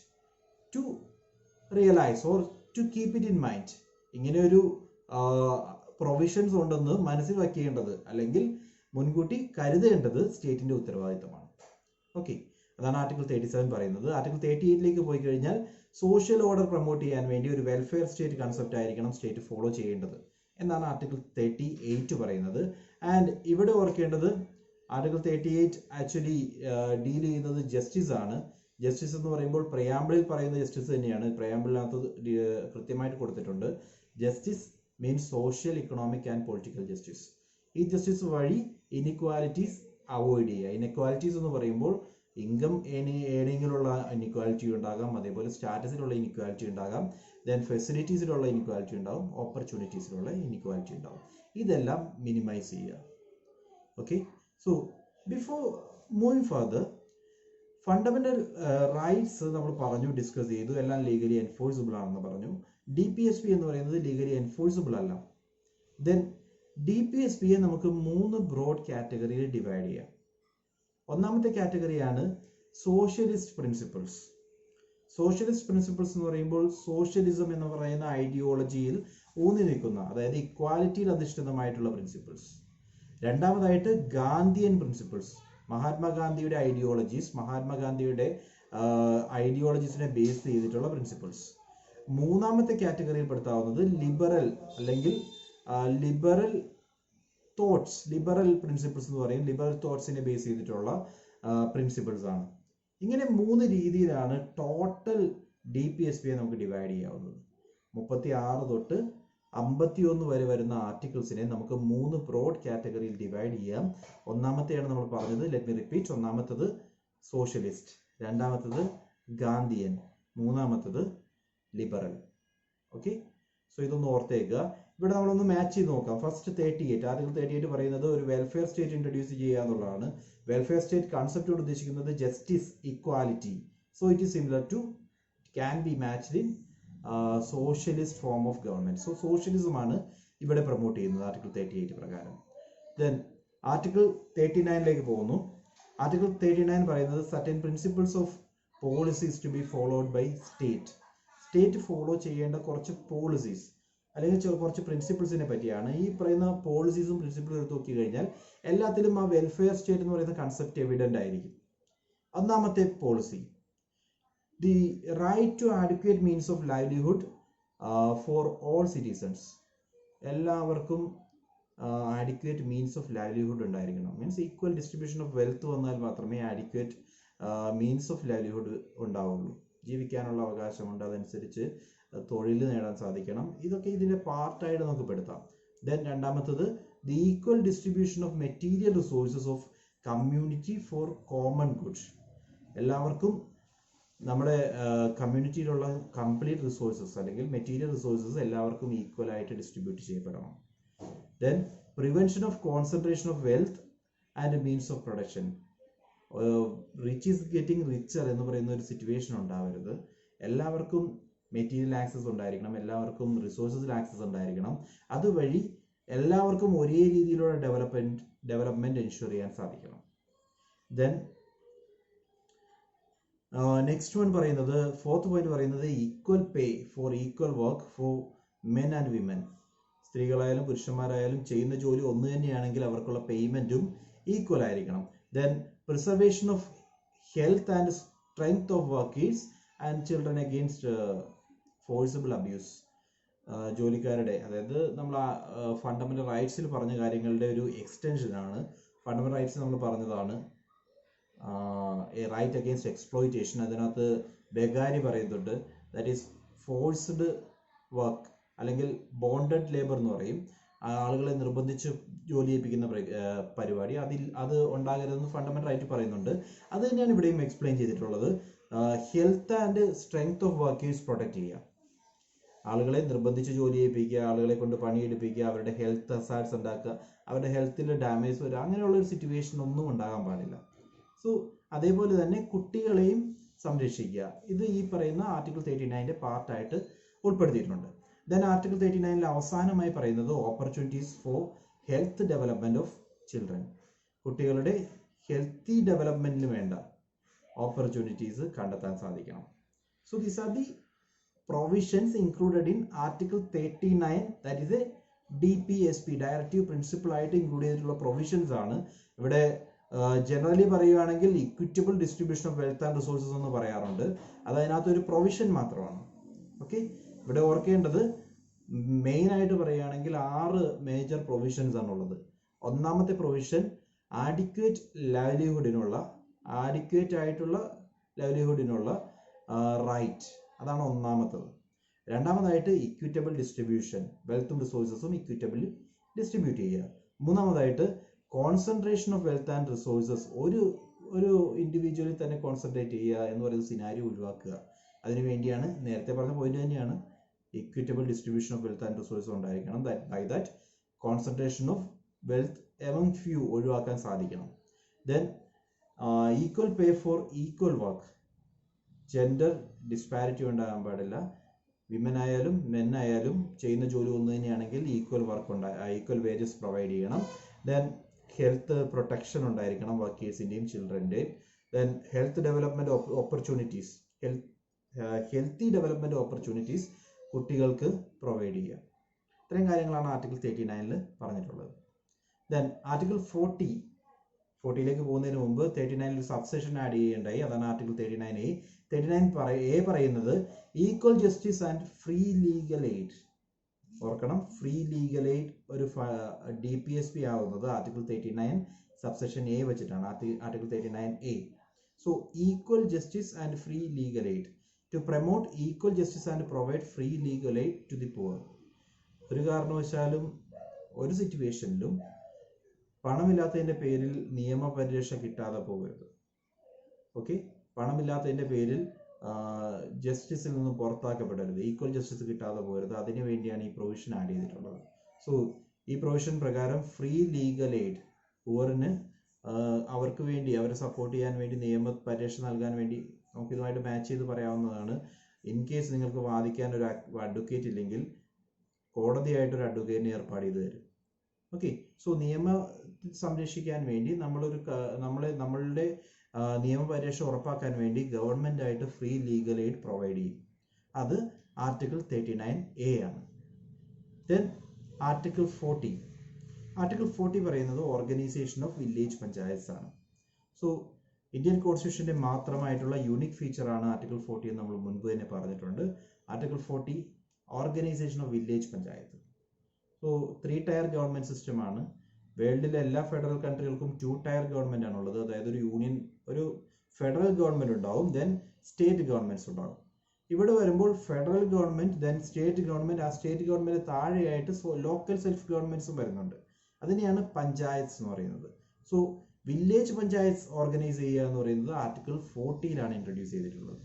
to realise or to keep it in mind. ഇങ്ങനെ ഒരു പ്രൊവിഷൻസ് ഉണ്ടെന്ന് മനസ്സിൽ വയ്ക്കേണ്ടത് അല്ലെങ്കിൽ മുൻകൂട്ടി കരുതേണ്ടത് സ്റ്റേറ്റിന്റെ ഉത്തരവാദിത്തമാണ്. ഓക്കെ, അതാണ് ആർട്ടിക്കിൾ 37 പറയുന്നത്. ആർട്ടിക്കിൾ 38ലേക്ക് പോയി കഴിഞ്ഞാൽ സോഷ്യൽ ഓർഡർ പ്രൊമോട്ട് ചെയ്യാൻ വേണ്ടി ഒരു വെൽഫെയർ സ്റ്റേറ്റ് കൺസെപ്റ്റ് ആയിരിക്കണം സ്റ്റേറ്റ് ഫോളോ ചെയ്യേണ്ടത് എന്നാണ് ആർട്ടിക്കിൾ 38 പറയുന്നത്. ആൻഡ് ഇവിടെ ഓർക്കേണ്ടത് ആർട്ടിക്കിൾ 38 ആക്ച്വലി ഡീൽ ചെയ്യുന്നത് ജസ്റ്റിസ് ആണ്. ജസ്റ്റിസ് എന്ന് പറയുമ്പോൾ പ്രയാമ്പിളിൽ പറയുന്ന ജസ്റ്റിസ് തന്നെയാണ്. പ്രയാമ്പിളിനകത്ത് കൃത്യമായിട്ട് കൊടുത്തിട്ടുണ്ട്. Justice means social, economic and political justice. ഈ ജസ്റ്റിസ് വഴി ഇനിക്വാലിറ്റീസ് അവോയ്ഡ് ചെയ്യുക. ഇനിക്വാലിറ്റീസ് എന്ന് പറയുമ്പോൾ ഇൻകം ഏണിങ്ങിലുള്ള ഇനിക്വാലിറ്റി ഉണ്ടാകാം, അതേപോലെ സ്റ്റാറ്റസിലുള്ള ഇനിക്വാലിറ്റി ഉണ്ടാകാം, ദെൻ ഫെസിലിറ്റീസിലുള്ള ഇനിക്വാലിറ്റി ഉണ്ടാകും, ഓപ്പർച്യൂണിറ്റീസിലുള്ള ഇനിക്വാലിറ്റി ഉണ്ടാകും. ഇതെല്ലാം മിനിമൈസ് ചെയ്യുക. Okay, so before moving further, fundamental rights നമ്മൾ പറഞ്ഞു, ഡിസ്കസ് ചെയ്തു, എല്ലാം ലീഗലി എൻഫോഴ്സിബിൾ ആണെന്ന് പറഞ്ഞു. DPSP എന്ന് പറയുന്നത് ലീഗലി എൻഫോഴ്സിബിൾ അല്ല. ദെൻ DPSPയെ നമുക്ക് 3 ബ്രോഡ് കാറ്റഗറിയിൽ ഡിവൈഡ് ചെയ്യാം. ഒന്നാമത്തെ കാറ്റഗറിയാണ് സോഷ്യലിസ്റ്റ് പ്രിൻസിപ്പിൾസ്. സോഷ്യലിസ്റ്റ് പ്രിൻസിപ്പിൾസ് എന്ന് പറയുമ്പോൾ സോഷ്യലിസം എന്ന് പറയുന്ന ഐഡിയോളജിയിൽ ഊന്നി നിൽക്കുന്ന, അതായത് ഇക്വാലിറ്റിയിൽ അധിഷ്ഠിതമായിട്ടുള്ള പ്രിൻസിപ്പിൾസ്. രണ്ടാമതായിട്ട് ഗാന്ധിയൻ പ്രിൻസിപ്പിൾസ്, മഹാത്മാഗാന്ധിയുടെ ഐഡിയോളജീസ്, മഹാത്മാഗാന്ധിയുടെ ഐഡിയോളജീസിനെ ബേസ് ചെയ്തിട്ടുള്ള പ്രിൻസിപ്പിൾസ്. മൂന്നാമത്തെ കാറ്റഗറിയിൽ പെടുത്താവുന്നത് ലിബറൽ അല്ലെങ്കിൽ ലിബറൽ തോട്ട്സ്, ലിബറൽ പ്രിൻസിപ്പിൾസ് എന്ന് പറയും. ലിബറൽ തോട്ട്സിനെ ബേസ് ചെയ്തിട്ടുള്ള പ്രിൻസിപ്പിൾസ് ആണ്. ഇങ്ങനെ 3 രീതിയിലാണ് ടോട്ടൽ DPSPയെ നമുക്ക് ഡിവൈഡ് ചെയ്യാവുന്നത്. 36 തൊട്ട് 51 വരെ വരുന്ന ആർട്ടിക്കിൾസിനെ നമുക്ക് 3 ബ്രോഡ് കാറ്റഗറിയിൽ ഡിവൈഡ് ചെയ്യാം. ഒന്നാമത്തെയാണ് നമ്മൾ പറഞ്ഞത്, ലെറ്റ് മി റിപ്പീറ്റ്. ഒന്നാമത്തത് സോഷ്യലിസ്റ്റ്, രണ്ടാമത്തത് ഗാന്ധിയൻ, മൂന്നാമത്തത് ലിബറൽ. ഓക്കെ, സോ ഇതൊന്ന് ഓർത്തേക്കുക. ഇവിടെ നമ്മളൊന്ന് മാച്ച് ചെയ്ത് നോക്കാം. ഫസ്റ്റ് 38, ആർട്ടിക്കിൾ 38 പറയുന്നത് ഒരു വെൽഫെയർ സ്റ്റേറ്റ് ഇൻട്രൊഡ്യൂസ് ചെയ്യുക എന്നുള്ളതാണ്. വെൽഫെയർ സ്റ്റേറ്റ് കൺസെപ്റ്റോട് ഉദ്ദേശിക്കുന്നത് justice, equality. So it is similar to, can be matched in socialist form of government. So socialism ആണ് ഇവിടെ പ്രൊമോട്ട് ചെയ്യുന്നത് ആർട്ടിക്കിൾ 38 പ്രകാരം. ദെൻ ആർട്ടിക്കിൾ 39ലേക്ക് പോകുന്നു. ആർട്ടിക്കിൾ 39 പറയുന്നത് certain principles of policies to be followed by state. State follow ചെയ്യേണ്ട കുറച്ച് policies അല്ലെങ്കിൽ കുറച്ച് പ്രിൻസിപ്പിൾസിനെ പറ്റിയാണ്. ഈ പറയുന്ന പോളിസീസും പ്രിൻസിപ്പിളും എടുത്ത് നോക്കി കഴിഞ്ഞാൽ എല്ലാത്തിലും ആ വെൽഫെയർ സ്റ്റേറ്റ് എന്ന് പറയുന്ന കൺസെപ്റ്റ് എവിഡന്റ് ആയിരിക്കും. ഒന്നാമത്തെ policy, the right to adequate means of livelihood for all citizens. എല്ലാവർക്കും ആഡിക്വേറ്റ് മീൻസ് ഓഫ് ലൈവ്ലിഹുഡ് ഉണ്ടായിരിക്കണം. Means equal distribution of wealth വന്നാൽ മാത്രമേ ആഡിക്വേറ്റ് മീൻസ് ഓഫ് ലൈവ്ലിഹുഡ് ഉണ്ടാവുള്ളൂ. ജീവിക്കാനുള്ള അവകാശമുണ്ട്, അതനുസരിച്ച് തൊഴിൽ നേടാൻ സാധിക്കണം. ഇതൊക്കെ ഇതിന്റെ പാർട്ടായിട്ട് നമുക്ക് പെടുത്താം. ദെൻ രണ്ടാമത്തത്, the equal distribution of material resources of community for common goods. എല്ലാവർക്കും നമ്മുടെ കമ്മ്യൂണിറ്റിയിലുള്ള കംപ്ലീറ്റ് റിസോഴ്സസ് അല്ലെങ്കിൽ മെറ്റീരിയൽ റിസോഴ്സസ് എല്ലാവർക്കും ഈക്വൽ ആയിട്ട് ഡിസ്ട്രിബ്യൂട്ട് ചെയ്യപ്പെടണം. Then prevention of concentration of wealth and means of production. Rich is getting richer എന്ന് പറയുന്ന ഒരു സിറ്റുവേഷൻ ഉണ്ടാവരുത്. എല്ലാവർക്കും മെറ്റീരിയൽ ആക്സസ് ഉണ്ടായിരിക്കണം, എല്ലാവർക്കും റിസോഴ്സസിൽ ആക്സസ് ഉണ്ടായിരിക്കണം. അതുവഴി എല്ലാവർക്കും ഒരേ രീതിയിലുള്ള ഡെവലപ്മെന്റ് എൻഷുർ ചെയ്യാൻ സാധിക്കണം. ദെൻ നെക്സ്റ്റ് വൺ പറയുന്നത്, ഫോർത്ത് പോയിന്റ് പറയുന്നത്, equal pay for equal work for men and women. സ്ത്രീകളായാലും പുരുഷന്മാരായാലും ചെയ്യുന്ന ജോലി ഒന്ന് തന്നെയാണെങ്കിൽ അവർക്കുള്ള പേയ്മെന്റും ഈക്വൽ ആയിരിക്കണം. Then preservation of health and strength of workers and children against forcible abuse. ജോലിക്കാരുടെ, അതായത് നമ്മൾ ഫണ്ടമെന്റൽ റൈറ്റ്സിൽ പറഞ്ഞ കാര്യങ്ങളുടെ ഒരു എക്സ്റ്റൻഷനാണ്. ഫണ്ടമെന്റൽ റൈറ്റ്സ് നമ്മൾ പറഞ്ഞതാണ് എ റൈറ്റ് അഗെയിൻസ്റ്റ് എക്സ്പ്ലോയിറ്റേഷൻ. അതിനകത്ത് ബെഗാരി പറയുന്നുണ്ട്, ദാറ്റ് ഈസ് ഫോഴ്സ്ഡ് വർക്ക് അല്ലെങ്കിൽ ബോണ്ടഡ് ലേബർ എന്ന് പറയും. ആളുകളെ നിർബന്ധിച്ച് ജോലി ചെയ്യിപ്പിക്കുന്ന പരിപാടി അത് ഉണ്ടാകരുതെന്ന് ഫണ്ടമെന്റൽ ആയിട്ട് പറയുന്നുണ്ട്. അത് തന്നെയാണ് ഇവിടെയും എക്സ്പ്ലെയിൻ ചെയ്തിട്ടുള്ളത്. Health and strength of workers protect ചെയ്യുക, ആളുകളെ നിർബന്ധിച്ച് ജോലി ചെയ്യിപ്പിക്കുക, ആളുകളെ കൊണ്ട് പണിയെടുപ്പിക്കുക, അവരുടെ ഹെൽത്ത് ഹസാർഡ്സ് ഉണ്ടാക്കുക, അവരുടെ ഹെൽത്തിൽ ഡാമേജ് വരിക, അങ്ങനെയുള്ള ഒരു സിറ്റുവേഷൻ ഒന്നും ഉണ്ടാകാൻ പാടില്ല. സോ അതേപോലെ തന്നെ കുട്ടികളെയും സംരക്ഷിക്കുക, ഇത് ഈ പറയുന്ന ആർട്ടിക്കിൾ 39 പാർട്ടായിട്ട് ഉൾപ്പെടുത്തിയിട്ടുണ്ട്. ദെൻ ആർട്ടിക്കിൾ 39 അവസാനമായി പറയുന്നത് opportunities for health development of children, കുട്ടികളുടെ ഹെൽത്തി ഡെവലപ്മെന്റിന് വേണ്ട ഓപ്പർച്യൂണിറ്റീസ് കണ്ടെത്താൻ സാധിക്കണം. So these are the provisions included in article 39, that is a DPSP, directive principle ആയിട്ട് ഇൻക്ലൂഡ് ചെയ്തിട്ടുള്ള പ്രൊവിഷൻസ് ആണ്. ഇവിടെ ജനറലി പറയുകയാണെങ്കിൽ equitable distribution of wealth and resources എന്ന് പറയാറുണ്ട്. അത് അതിനകത്തൊരു പ്രൊവിഷൻ മാത്രമാണ്. ഓക്കെ, ഇവിടെ ഓർക്കേണ്ടത് മെയിൻ ആയിട്ട് പറയുകയാണെങ്കിൽ 6 മേജർ പ്രൊവിഷൻസ് ആണുള്ളത്. ഒന്നാമത്തെ പ്രൊവിഷൻ ആഡിക്വേറ്റ് ആയിട്ടുള്ള ലൈവ്ലിഹുഡിനുള്ള റൈറ്റ്, അതാണ് ഒന്നാമത്തത്. രണ്ടാമതായിട്ട് ഇക്വിറ്റബിൾ ഡിസ്ട്രിബ്യൂഷൻ, വെൽത്തും റിസോഴ്സസും ഇക്വിറ്റബിളി ഡിസ്ട്രിബ്യൂട്ട് ചെയ്യുക. മൂന്നാമതായിട്ട് concentration of wealth and resources, ഒരു ഇൻഡിവിജ്വലിൽ തന്നെ കോൺസെൻട്രേറ്റ് ചെയ്യുക എന്ന് പറയുന്ന സിനാരിയോ ഒഴിവാക്കുക. അതിനു വേണ്ടിയാണ് നേരത്തെ പറഞ്ഞ പോയിന്റ് തന്നെയാണ് equitable distribution of wealth and resources ഉണ്ടായിരിക്കണം. By that concentration of wealth among few ഒഴിവാക്കാൻ സാധിക്കണം. Then equal pay for equal work, gender disparity ഉണ്ടാകാൻ പാടില്ല. വിമൻ ആയാലും മെൻ ആയാലും ചെയ്യുന്ന ജോലി ഒന്ന് തന്നെയാണെങ്കിൽ ഈക്വൽ വേജസ് പ്രൊവൈഡ് ചെയ്യണം. ദെൻ ഹെൽത്ത് പ്രൊട്ടക്ഷൻ ഉണ്ടായിരിക്കണം വർക്കേഴ്സിൻ്റെയും ചിൽഡ്രൻ്റെയും. ദെൻ ഹെൽത്തി ഡെവലപ്മെൻറ്റ് ഓപ്പർച്യൂണിറ്റീസ് കുട്ടികൾക്ക് പ്രൊവൈഡ് ചെയ്യുക. ഇത്രയും കാര്യങ്ങളാണ് ആർട്ടിക്കിൾ 39 പറഞ്ഞിട്ടുള്ളത്. ദെൻ ആർട്ടിക്കിൾ 40ലേക്ക് പോകുന്നതിന് മുമ്പ് 39 ഒരു സബ്സെഷൻ ആഡ് ചെയ്യേണ്ടായി. അതാണ് ആർട്ടിക്കിൾ 39A. 39A പറയുന്നത് equal justice and free legal aid. ഓർക്കണം, ഫ്രീ ലീഗൽ എയ്ഡ് ഒരു DPSP ആവുന്നത് ആർട്ടിക്കിൾ 39 സബ്സെഷൻ A വെച്ചിട്ടാണ്, article 39A. So equal justice and free legal aid to promote equal justice and provide free legal aid to the poor. ഒരു കാരണവശാലും ഒരു സിറ്റുവേഷനിലും പണമില്ലാത്തതിൻ്റെ പേരിൽ നിയമപരിരക്ഷ കിട്ടാതെ പോകരുത്. ഓക്കെ, പണമില്ലാത്തതിൻ്റെ പേരിൽ ജസ്റ്റിസിൽ നിന്ന് പുറത്താക്കപ്പെടരുത്, ഈക്വൽ ജസ്റ്റിസ് കിട്ടാതെ പോകരുത്. അതിനു വേണ്ടിയാണ് ഈ പ്രൊവിഷൻ ആഡ് ചെയ്തിട്ടുള്ളത്. സോ ഈ പ്രൊവിഷൻ പ്രകാരം ഫ്രീ ലീഗൽ എയ്ഡ് പുവറിന് അവർക്ക് വേണ്ടി, അവരെ സപ്പോർട്ട് ചെയ്യാൻ വേണ്ടി, നിയമപരിരക്ഷ നൽകാൻ വേണ്ടി നമുക്ക് ഇതുമായിട്ട് മാച്ച് ചെയ്ത് പറയാവുന്നതാണ്. ഇൻ കേസ് നിങ്ങൾക്ക് വാദിക്കാൻ ഒരു അഡ്വക്കേറ്റ് ഇല്ലെങ്കിൽ കോടതിയായിട്ടൊരു അഡ്വക്കേറ്റിനെ ഏർപ്പാട് ചെയ്ത് തരും. ഓക്കെ, സോ സംരക്ഷിക്കാൻ വേണ്ടി നമ്മളുടെ നിയമപരിരക്ഷ ഉറപ്പാക്കാൻ വേണ്ടി ഗവൺമെന്റ് ആയിട്ട് ഫ്രീ ലീഗൽ എയ്ഡ് പ്രൊവൈഡ് ചെയ്യും. അത് ആർട്ടിക്കിൾ 39A ആണ്. ദെൻ ആർട്ടിക്കിൾ 40 പറയുന്നത് ഓർഗനൈസേഷൻ ഓഫ് വില്ലേജ് പഞ്ചായത്ത്സ് ആണ്. സോ ഇന്ത്യൻ കോൺസ്റ്റിറ്റ്യൂഷന്റെ മാത്രമായിട്ടുള്ള യൂണിക് ഫീച്ചറാണ് ആർട്ടിക്കിൾ 40 എന്ന് നമ്മൾ മുൻപ് തന്നെ പറഞ്ഞിട്ടുണ്ട്. Article 40 organisation of village panchayat. So 3 tier government system ആണ്. വേൾഡിലെ എല്ലാ ഫെഡറൽ കൺട്രികൾക്കും 2 ടയർ ഗവൺമെന്റ് ആണുള്ളത്. അതായത് ഒരു ഫെഡറൽ ഗവൺമെന്റ് ഉണ്ടാവും, ദെൻ സ്റ്റേറ്റ് ഗവൺമെന്റ്സ് ഉണ്ടാവും. ഇവിടെ വരുമ്പോൾ federal government, then state government, ആ സ്റ്റേറ്റ് ഗവൺമെന്റ് താഴെയായിട്ട് ലോക്കൽ സെൽഫ് ഗവൺമെന്റ്സും വരുന്നുണ്ട്. അതിനെയാണ് പഞ്ചായത്ത്സ് എന്ന് പറയുന്നത്. സോ വില്ലേജ് പഞ്ചായത്ത്സ് ഓർഗനൈസ് ചെയ്യുക എന്ന് പറയുന്നത് ആർട്ടിക്കിൾ 40 ഇൻട്രൊഡ്യൂസ് ചെയ്തിട്ടുള്ളത്.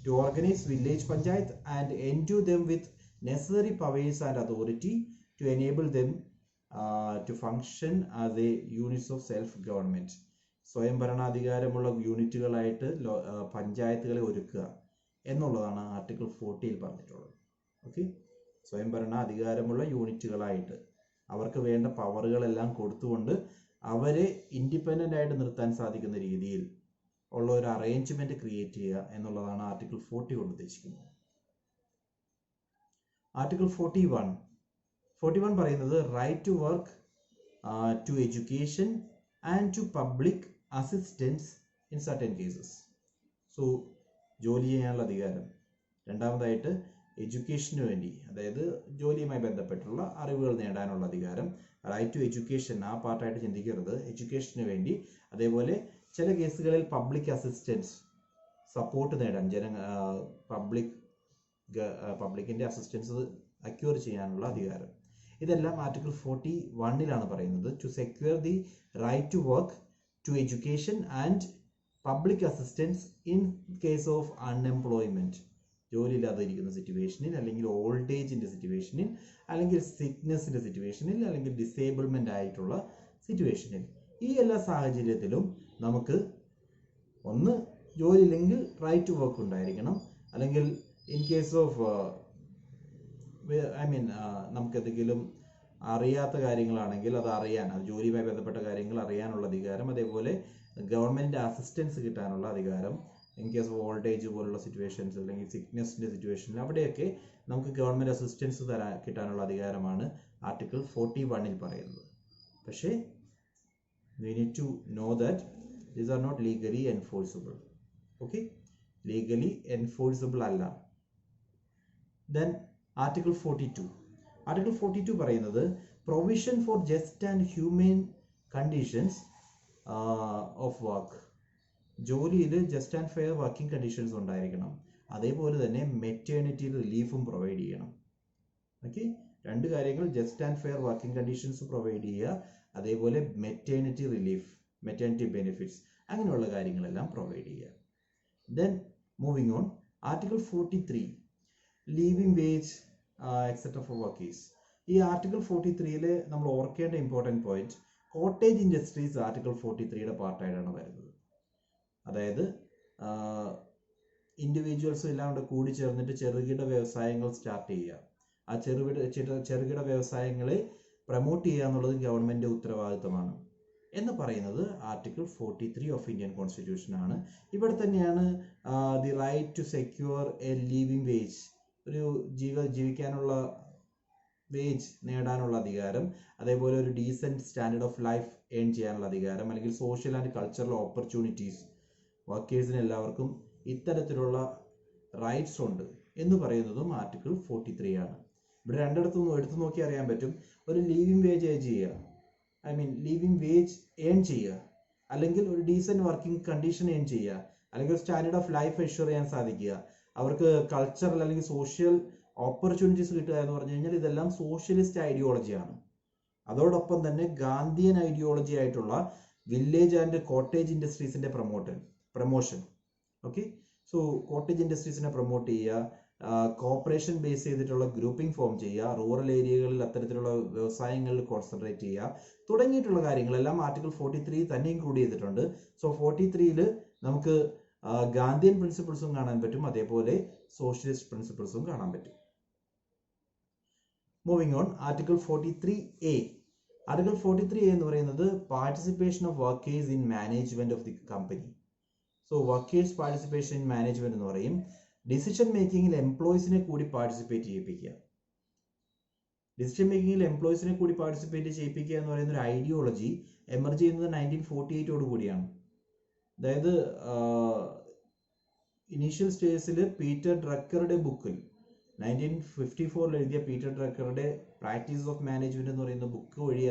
To organise village panchayat and endue them with necessary powers and authority to enable them to function as a units of self government. സ്വയം ഭരണാധികാരമുള്ള യൂണിറ്റുകളായിട്ട് പഞ്ചായത്തുകളെ ഒരുക്കുക എന്നുള്ളതാണ് ആർട്ടിക്കിൾ 40 പറഞ്ഞിട്ടുള്ളത്. ഓക്കെ, സ്വയം ഭരണാധികാരമുള്ള യൂണിറ്റുകളായിട്ട് അവർക്ക് വേണ്ട പവറുകളെല്ലാം കൊടുത്തുകൊണ്ട് അവരെ ഇൻഡിപെൻഡന്റ് ആയിട്ട് നിർത്താൻ സാധിക്കുന്ന രീതിയിൽ ഉള്ള ഒരു അറേഞ്ച്മെന്റ് ക്രിയേറ്റ് ചെയ്യുക എന്നുള്ളതാണ് ആർട്ടിക്കിൾ 40 കൊണ്ട് ഉദ്ദേശിക്കുന്നത്. ആർട്ടിക്കിൾ 41 പറയുന്നത് right to work, to education and to public assistance in certain cases. So ജോലി ചെയ്യാനുള്ള അധികാരം. രണ്ടാമതായിട്ട് എഡ്യൂക്കേഷന് വേണ്ടി, അതായത് ജോലിയുമായി ബന്ധപ്പെട്ടുള്ള അറിവുകൾ നേടാനുള്ള അധികാരം. റൈറ്റ് ടു എഡ്യൂക്കേഷൻ ആ പാർട്ടായിട്ട് ചിന്തിക്കരുത്, എഡ്യൂക്കേഷന് വേണ്ടി. അതേപോലെ ചില കേസുകളിൽ പബ്ലിക് അസിസ്റ്റൻസ്, സപ്പോർട്ട് നേടാൻ പബ്ലിക്കിന്റെ അസിസ്റ്റൻസ് അക്യൂർ ചെയ്യാനുള്ള അധികാരം. ഇതെല്ലാം ആർട്ടിക്കിൾ 41 പറയുന്നത്. To secure the right to work, to education and public assistance in case of unemployment, ജോലിയില്ലാതിരിക്കുന്ന സിറ്റുവേഷനിൽ, അല്ലെങ്കിൽ ഓൾഡ് ഏജിൻ്റെ സിറ്റുവേഷനിൽ, അല്ലെങ്കിൽ സിക്നെസ്സിൻ്റെ സിറ്റുവേഷനിൽ, അല്ലെങ്കിൽ ഡിസേബിൾമെൻ്റ് ആയിട്ടുള്ള സിറ്റുവേഷനിൽ. ഈ എല്ലാ സാഹചര്യത്തിലും നമുക്ക് ഒന്ന് ജോലി ഇല്ലെങ്കിൽ റൈറ്റ് ടു വർക്ക് ഉണ്ടായിരിക്കണം, അല്ലെങ്കിൽ ഇൻ കേസ് ഓഫ് നമുക്ക് എന്തെങ്കിലും അറിയാത്ത കാര്യങ്ങളാണെങ്കിൽ അത് അറിയാൻ, അത് ജോലിയുമായി ബന്ധപ്പെട്ട കാര്യങ്ങൾ അറിയാനുള്ള അധികാരം, അതേപോലെ ഗവൺമെൻറ് അസിസ്റ്റൻസ് കിട്ടാനുള്ള അധികാരം, in case of old age പോലുള്ള സിറ്റുവേഷൻസ് അല്ലെങ്കിൽ സിക്നെസ്സിൻ്റെ സിറ്റുവേഷനിൽ അവിടെയൊക്കെ നമുക്ക് ഗവൺമെൻറ് അസിസ്റ്റൻസ് കിട്ടാനുള്ള അധികാരമാണ് ആർട്ടിക്കിൾ 41 പറയുന്നത്. പക്ഷേ we need to know that these are not legally enforceable. Okay, legally enforceable അല്ല. Then article 42 പറയുന്നത് provision for just and humane conditions of work. ജോലിയിൽ just and fair working conditions ഉണ്ടായിരിക്കണം, അതേപോലെ തന്നെ മെറ്റേണിറ്റി റിലീഫും പ്രൊവൈഡ് ചെയ്യണം. Okay, രണ്ട് കാര്യങ്ങൾ, just and fair working conditions provide ചെയ്യുക, അതേപോലെ മെറ്റേണിറ്റി റിലീഫ്, മെറ്റേണിറ്റി ബെനിഫിറ്റ്സ്, അങ്ങനെയുള്ള കാര്യങ്ങളെല്ലാം പ്രൊവൈഡ് ചെയ്യുക. Then moving on, article 43 leaving wage etcetera four workers. ഈ ആർട്ടിക്കിൾ 43 നമ്മൾ ഓർക്കേണ്ട important point, cottage industries article 43 പാർട്ടായിട്ടാണ് വരുന്നത്. അതായത് ഇൻഡിവിജ്വൽസ് എല്ലാം കൂടെ കൂടി ചേർന്നിട്ട് ചെറുകിട വ്യവസായങ്ങൾ സ്റ്റാർട്ട് ചെയ്യുക, ആ ചെറുകിട വ്യവസായങ്ങളെ പ്രൊമോട്ട് ചെയ്യുക എന്നുള്ളത് ഗവൺമെൻറ് ഉത്തരവാദിത്തമാണ് എന്ന് പറയുന്നത് ആർട്ടിക്കിൾ 43 ഓഫ് ഇന്ത്യൻ കോൺസ്റ്റിറ്റ്യൂഷൻ ആണ്. ഇവിടെ തന്നെയാണ് the right to secure a living wage, ഒരു ജീവിക്കാനുള്ള വേജ് നേടാനുള്ള അധികാരം, അതേപോലെ ഒരു decent standard of life earn ചെയ്യാനുള്ള അധികാരം, അല്ലെങ്കിൽ സോഷ്യൽ ആൻഡ് കൾച്ചറൽ ഓപ്പർച്യൂണിറ്റീസ് വർക്കേഴ്സിന് എല്ലാവർക്കും ഇത്തരത്തിലുള്ള റൈറ്റ്സ് ഉണ്ട് എന്ന് പറയുന്നതും ആർട്ടിക്കിൾ 43 ആണ്. ഇവിടെ രണ്ടിടത്തുനിന്നും എടുത്തു നോക്കി അറിയാൻ പറ്റും, ഒരു leaving wage leaving wage earn ചെയ്യുക, അല്ലെങ്കിൽ ഒരു ഡീസൻറ്റ് വർക്കിംഗ് കണ്ടീഷൻ ഏൺ ചെയ്യുക, അല്ലെങ്കിൽ ഒരു സ്റ്റാൻഡേർഡ് ഓഫ് ലൈഫ് എഷ്യൂർ ചെയ്യാൻ സാധിക്കുക, അവർക്ക് കൾച്ചറൽ അല്ലെങ്കിൽ സോഷ്യൽ ഓപ്പർച്യൂണിറ്റീസ് കിട്ടുക എന്ന് പറഞ്ഞു കഴിഞ്ഞാൽ ഇതെല്ലാം സോഷ്യലിസ്റ്റ് ഐഡിയോളജിയാണ്. അതോടൊപ്പം തന്നെ ഗാന്ധിയൻ ഐഡിയോളജി ആയിട്ടുള്ള വില്ലേജ് ആൻഡ് കോട്ടേജ് ഇൻഡസ്ട്രീസിന്റെ പ്രൊമോഷൻ. ഓക്കെ, സോ കോട്ടേജ് ഇൻഡസ്ട്രീസിനെ പ്രൊമോട്ട് ചെയ്യുക, കോർപ്പറേഷൻ ബേസ് ചെയ്തിട്ടുള്ള ഗ്രൂപ്പിംഗ് ഫോം ചെയ്യുക, റൂറൽ ഏരിയകളിൽ അത്തരത്തിലുള്ള വ്യവസായങ്ങളിൽ കോൺസെൻട്രേറ്റ് ചെയ്യുക, തുടങ്ങിയിട്ടുള്ള കാര്യങ്ങളെല്ലാം ആർട്ടിക്കിൾ 43 തന്നെ ഇൻക്ലൂഡ് ചെയ്തിട്ടുണ്ട്. സോ 43 നമുക്ക് ഗാന്ധിയൻ പ്രിൻസിപ്പിൾസും കാണാൻ പറ്റും, അതേപോലെ സോഷ്യലിസ്റ്റ് പ്രിൻസിപ്പിൾസും കാണാൻ പറ്റും. Moving on, article 43A. Article 43A എന്ന് പറയുന്നത് participation of workers in management of the company. So workers participation in management എന്ന് പറയും, ഡിസിഷൻ മേക്കിങ്ങിൽ എംപ്ലോയീസിനെ കൂടി പാർട്ടിസിപ്പേറ്റ് ചെയ്യിപ്പിക്കുക. ഡിസിഷൻ മേക്കിങ്ങിൽ എംപ്ലോയീസിനെ കൂടി പാർട്ടിസിപ്പേറ്റ് ചെയ്യിപ്പിക്കുക എന്ന് പറയുന്ന ഒരു ഐഡിയോളജി എമർജ് ചെയ്യുന്നത് 1948 കൂടിയാണ്. അതായത് ഇനീഷ്യൽ സ്റ്റേജിൽ പീറ്റർ ഡ്രക്കറുടെ ബുക്കിൽ 1954 എഴുതിയ പീറ്റർ ഡ്രക്കറുടെ പ്രാക്ടീസ് ഓഫ് മാനേജ്മെന്റ് എന്ന് പറയുന്ന ബുക്ക് വഴി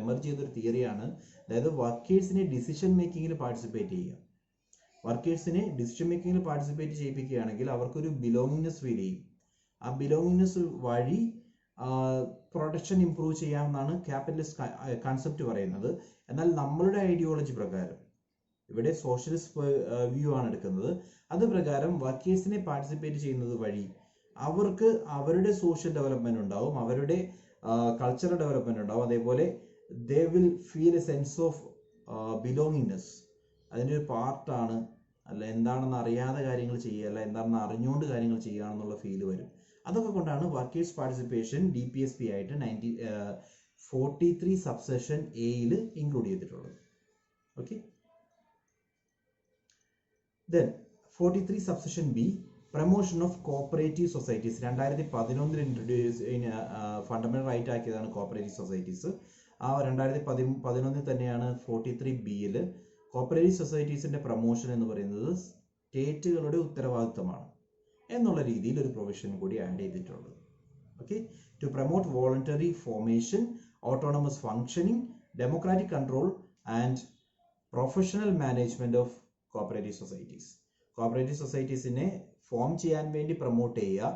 എമർജ് ചെയ്തൊരു തിയറിയാണ്. അതായത് വർക്കേഴ്സിനെ ഡിസിഷൻ മേക്കിങ്ങിൽ പാർട്ടിസിപ്പേറ്റ് ചെയ്യുക. വർക്കേഴ്സിനെ ഡിസിഷൻ മേക്കിങ്ങിൽ പാർട്ടിസിപ്പേറ്റ് ചെയ്യിപ്പിക്കുകയാണെങ്കിൽ അവർക്കൊരു ബിലോങ്ങിങ്നെസ് ഫീൽ ചെയ്യും. ആ ബിലോങ്ങിങ്നെസ് വഴി പ്രൊഡക്ഷൻ ഇംപ്രൂവ് ചെയ്യാമെന്നാണ് ക്യാപിറ്റലിസ്റ്റ് കൺസെപ്റ്റ് പറയുന്നത്. എന്നാൽ നമ്മളുടെ ഐഡിയോളജി പ്രകാരം, ഇവിടെ സോഷ്യലിസ്റ്റ് വ്യൂ ആണ് എടുക്കുന്നത്, അത് പ്രകാരം വർക്കേഴ്സിനെ പാർട്ടിസിപ്പേറ്റ് ചെയ്യുന്നത് വഴി അവർക്ക് അവരുടെ സോഷ്യൽ ഡെവലപ്മെന്റ് ഉണ്ടാവും, അവരുടെ കൾച്ചറൽ ഡെവലപ്മെന്റ് ഉണ്ടാവും, അതേപോലെ they will feel A sense of belongingness. അതിൻ്റെ ഒരു പാർട്ടാണ്, അല്ല എന്താണെന്ന് അറിയാതെ കാര്യങ്ങൾ ചെയ്യുക, അല്ല എന്താണെന്ന് അറിഞ്ഞുകൊണ്ട് കാര്യങ്ങൾ ചെയ്യുക എന്നുള്ള ഫീല് വരും. അതൊക്കെ കൊണ്ടാണ് വർക്കേഴ്സ് പാർട്ടിസിപ്പേഷൻ DPSP ആയിട്ട് 43 സബ്സെഷൻ എയിൽ ഇൻക്ലൂഡ് ചെയ്തിട്ടുള്ളത്. Okay, then 43 subsection B, promotion of cooperative societies. 2011 introduce fundamental right ആക്കിയതാണ് കോപ്പറേറ്റീവ് സൊസൈറ്റീസ്. ആ 2011 തന്നെയാണ് 43B കോപ്പറേറ്റീവ് സൊസൈറ്റീസിന്റെ പ്രൊമോഷൻ എന്ന് പറയുന്നത് സ്റ്റേറ്റുകളുടെ ഉത്തരവാദിത്തമാണ് എന്നുള്ള രീതിയിൽ ഒരു പ്രൊവിഷൻ കൂടി ആഡ് ചെയ്തിട്ടുള്ളത്. Okay, to promote voluntary formation, autonomous functioning, democratic control and professional management of cooperative societies. Cooperative സൊസൈറ്റീസിനെ ഫോം ചെയ്യാൻ വേണ്ടി പ്രൊമോട്ട് ചെയ്യുക,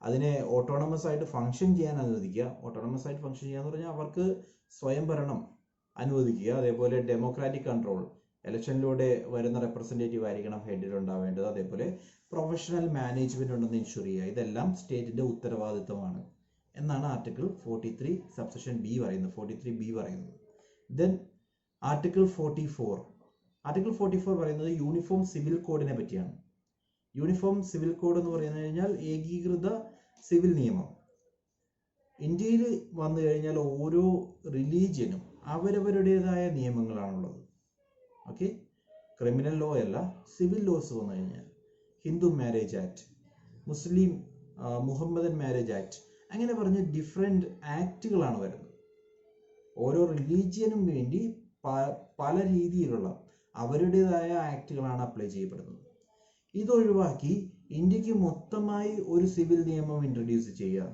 അതിനെ ഓട്ടോണമസ് ആയിട്ട് ഫങ്ഷൻ ചെയ്യാൻ അനുവദിക്കുക. ഓട്ടോണമസ് ആയിട്ട് ഫങ്ഷൻ ചെയ്യാന്ന് പറഞ്ഞാൽ അവർക്ക് സ്വയംഭരണം അനുവദിക്കുക. അതേപോലെ ഡെമോക്രാറ്റിക് കൺട്രോൾ, ഇലക്ഷനിലൂടെ വരുന്ന റെപ്രസെൻറ്റേറ്റീവ് ആയിരിക്കണം ഹെഡിൽ ഉണ്ടാവേണ്ടത്. അതേപോലെ പ്രൊഫഷണൽ മാനേജ്മെന്റ് ഉണ്ടെന്ന് ഇൻഷുർ ചെയ്യുക. ഇതെല്ലാം സ്റ്റേറ്റിന്റെ ഉത്തരവാദിത്തമാണ് എന്നാണ് ആർട്ടിക്കിൾ 43 സബ്സെക്ഷൻ ബി പറയുന്നത്, 43B പറയുന്നത്. ദെൻ ആർട്ടിക്കിൾ 44 പറയുന്നത് യൂണിഫോം സിവിൽ കോഡിനെ പറ്റിയാണ്. യൂണിഫോം സിവിൽ കോഡ് എന്ന് പറഞ്ഞു കഴിഞ്ഞാൽ ഏകീകൃത സിവിൽ നിയമം. ഇന്ത്യയിൽ വന്നു കഴിഞ്ഞാൽ ഓരോ റിലീജിയനും അവരവരുടേതായ നിയമങ്ങളാണുള്ളത്. ഓക്കെ, ക്രിമിനൽ ലോ അല്ല, സിവിൽ ലോസ് വന്നു കഴിഞ്ഞാൽ ഹിന്ദു മാരേജ് ആക്ട്, മുസ്ലിം മുഹമ്മദൻ മാരേജ് ആക്ട്, അങ്ങനെ പറഞ്ഞ് ഡിഫറെൻറ്റ് ആക്റ്റുകളാണ് വരുന്നത്. ഓരോ റിലീജിയനും വേണ്ടി പല രീതിയിലുള്ള അവരുടേതായ ആക്റ്റുകളാണ് അപ്ലൈ ചെയ്യപ്പെടുന്നത്. ഇതൊഴിവാക്കി ഇന്ത്യക്ക് മൊത്തമായി ഒരു സിവിൽ നിയമം ഇൻട്രൊഡ്യൂസ് ചെയ്യുക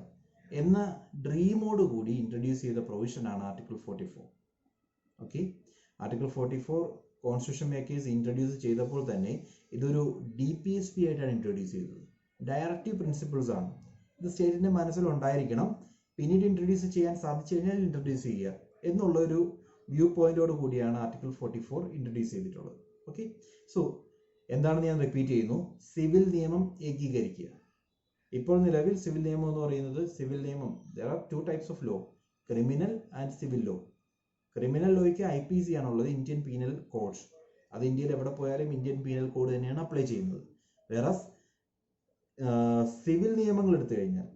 എന്ന ഡ്രീമോട് കൂടി ഇൻട്രൊഡ്യൂസ് ചെയ്ത പ്രൊവിഷനാണ് article 44. Okay, article 44 constitution makers introduce ചെയ്തപ്പോൾ തന്നെ ഇതൊരു DPSP ആയിട്ടാണ് ഇൻട്രൊഡ്യൂസ് ചെയ്തത്. ഡയറക്റ്റീവ് പ്രിൻസിപ്പിൾസ് ആണ്. ഇത് സ്റ്റേറ്റിന്റെ മനസ്സിലുണ്ടായിരിക്കണം. പിന്നീട് ഇൻട്രൊഡ്യൂസ് ചെയ്യാൻ സാധിച്ചു കഴിഞ്ഞാൽ ഇൻട്രൊഡ്യൂസ് ചെയ്യുക എന്നുള്ള ഒരു വ്യൂ പോയിന്റോട് കൂടിയാണ് ആർട്ടിക്കിൾ 44 ഇൻട്രൊഡ്യൂസ് ചെയ്തിട്ടുള്ളത്. ഓക്കെ, സോ എന്താണെന്ന് ഞാൻ റിപ്പീറ്റ് ചെയ്യുന്നു. സിവിൽ നിയമം ഏകീകരിക്കുക. ഇപ്പോൾ നിലവിൽ സിവിൽ നിയമം എന്ന് പറയുന്നത്, സിവിൽ നിയമം there are two types of law, criminal and civil law. Criminal ലോയ്ക്ക് IPC ആണുള്ളത്, ഇന്ത്യൻ പീനൽ കോഡ്. അത് ഇന്ത്യയിൽ എവിടെ പോയാലും ഇന്ത്യൻ പീനൽ കോഡ് തന്നെയാണ് അപ്ലൈ ചെയ്യുന്നത്. വേറസ് സിവിൽ നിയമങ്ങൾ എടുത്തു കഴിഞ്ഞാൽ,